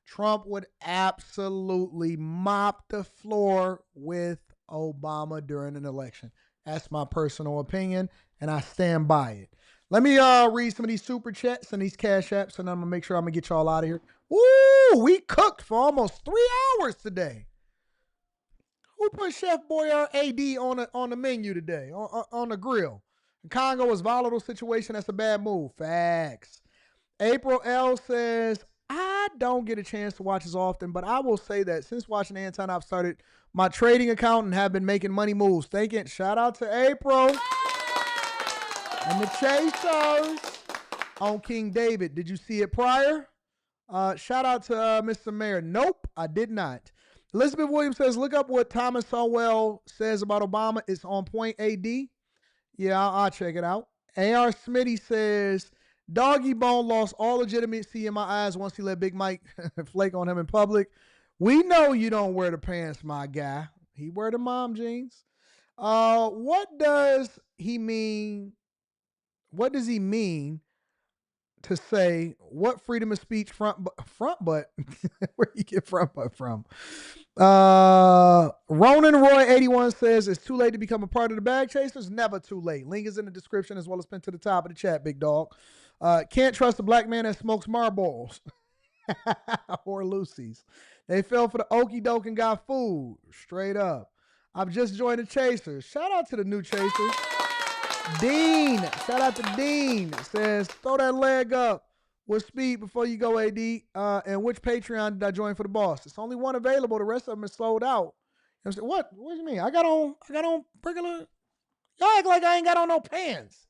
S21: Trump would absolutely mop the floor with Obama during an election. That's my personal opinion, and I stand by it. Let me read some of these super chats and these cash apps, and I'm going to make sure I'm going to get y'all out of here. Ooh, we cooked for almost 3 hours today. Who put Chef Boyardee on the menu today, on the grill? Congo is volatile situation. That's a bad move. Facts. April L says, I don't get a chance to watch as often, but I will say that since watching Anton, I've started my trading account and have been making money moves. Thank you. Shout out to April and the Chasers on King David. Did you see it prior? Shout out to Mr. Mayor. Nope, I did not. Elizabeth Williams says, look up what Thomas Sowell says about Obama. It's on point, AD. Yeah, I'll check it out. A.R. Smitty says, Doggy Bone lost all legitimacy in my eyes once he let Big Mike flake on him in public. We know you don't wear the pants, my guy. He wear the mom jeans. What does he mean? What does he mean to say what freedom of speech front butt? Where you get front butt from? Ronan Roy 81 says it's too late to become a part of the Bag Chasers. Never too late. Link is in the description as well as pinned to the top of the chat, big dog. Can't trust a black man that smokes Marlboros or Lucy's. They fell for the okie doke and got food. Straight up. I've just joined the Chasers. Shout out to the new Chasers. Dean, shout out to Dean, says, throw that leg up with speed before you go, AD. And which Patreon did I join for the boss? It's only one available. The rest of them is sold out. I'm saying, what do you mean? I got on regular. Y'all act like I ain't got on no pants.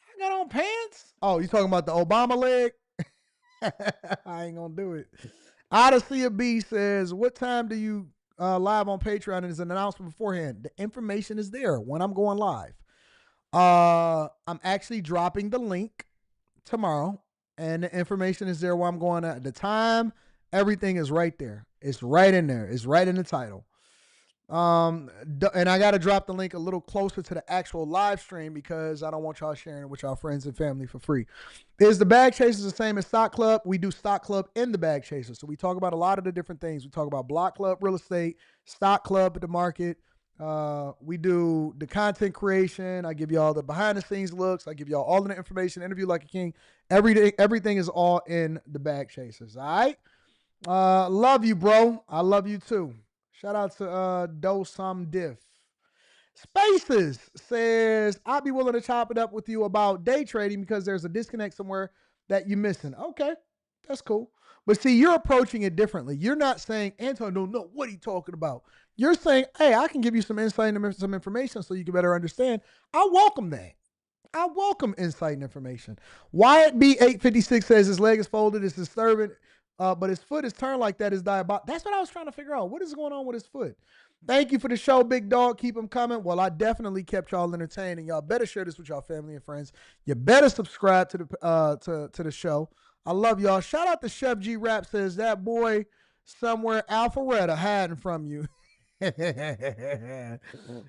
S21: I got on pants? Oh, you talking about the Obama leg? I ain't gonna do it. Odyssey of B says, what time do you live on Patreon? And there's an announcement beforehand. The information is there when I'm going live. I'm actually dropping the link tomorrow, and the information is there while I'm going at the time. Everything is right there. It's right in there. It's right in the title. And I got to drop the link a little closer to the actual live stream because I don't want y'all sharing it with y'all friends and family for free. Is the Bag Chasers the same as Stock Club? We do Stock Club in the Bag Chasers. So we talk about a lot of the different things. We talk about Block Club, real estate, Stock Club at the market. We do the content creation. I give y'all the behind the scenes looks. I give y'all all of the information, interview like a king. Everything is all in the Bag Chasers. All right. Love you, bro. I love you too. Shout out to Dosam Diff. Spaces says, I'd be willing to chop it up with you about day trading because there's a disconnect somewhere that you're missing. Okay, that's cool. But see, you're approaching it differently. You're not saying, Anton don't know what he's talking about. You're saying, hey, I can give you some insight and some information so you can better understand. I welcome that. I welcome insight and information. Wyatt B856 says his leg is folded. It's disturbing. But his foot is turned like that is diabolical. That's what I was trying to figure out. What is going on with his foot? Thank you for the show, big dog. Keep them coming. Well, I definitely kept y'all entertained, and y'all better share this with y'all family and friends. You better subscribe to the show. I love y'all. Shout out to Chef G Rap says that boy somewhere Alpharetta hiding from you.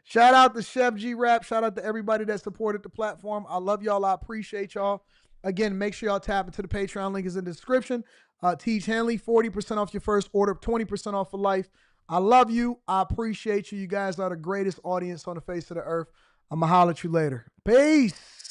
S21: Shout out to Chef G Rap. Shout out to everybody that supported the platform. I love y'all. I appreciate y'all. Again, make sure y'all tap into the Patreon. Link is in the description. Tiege Hanley, 40% off your first order, 20% off for life. I love you. I appreciate you. You guys are the greatest audience on the face of the earth. I'm going to holler at you later. Peace.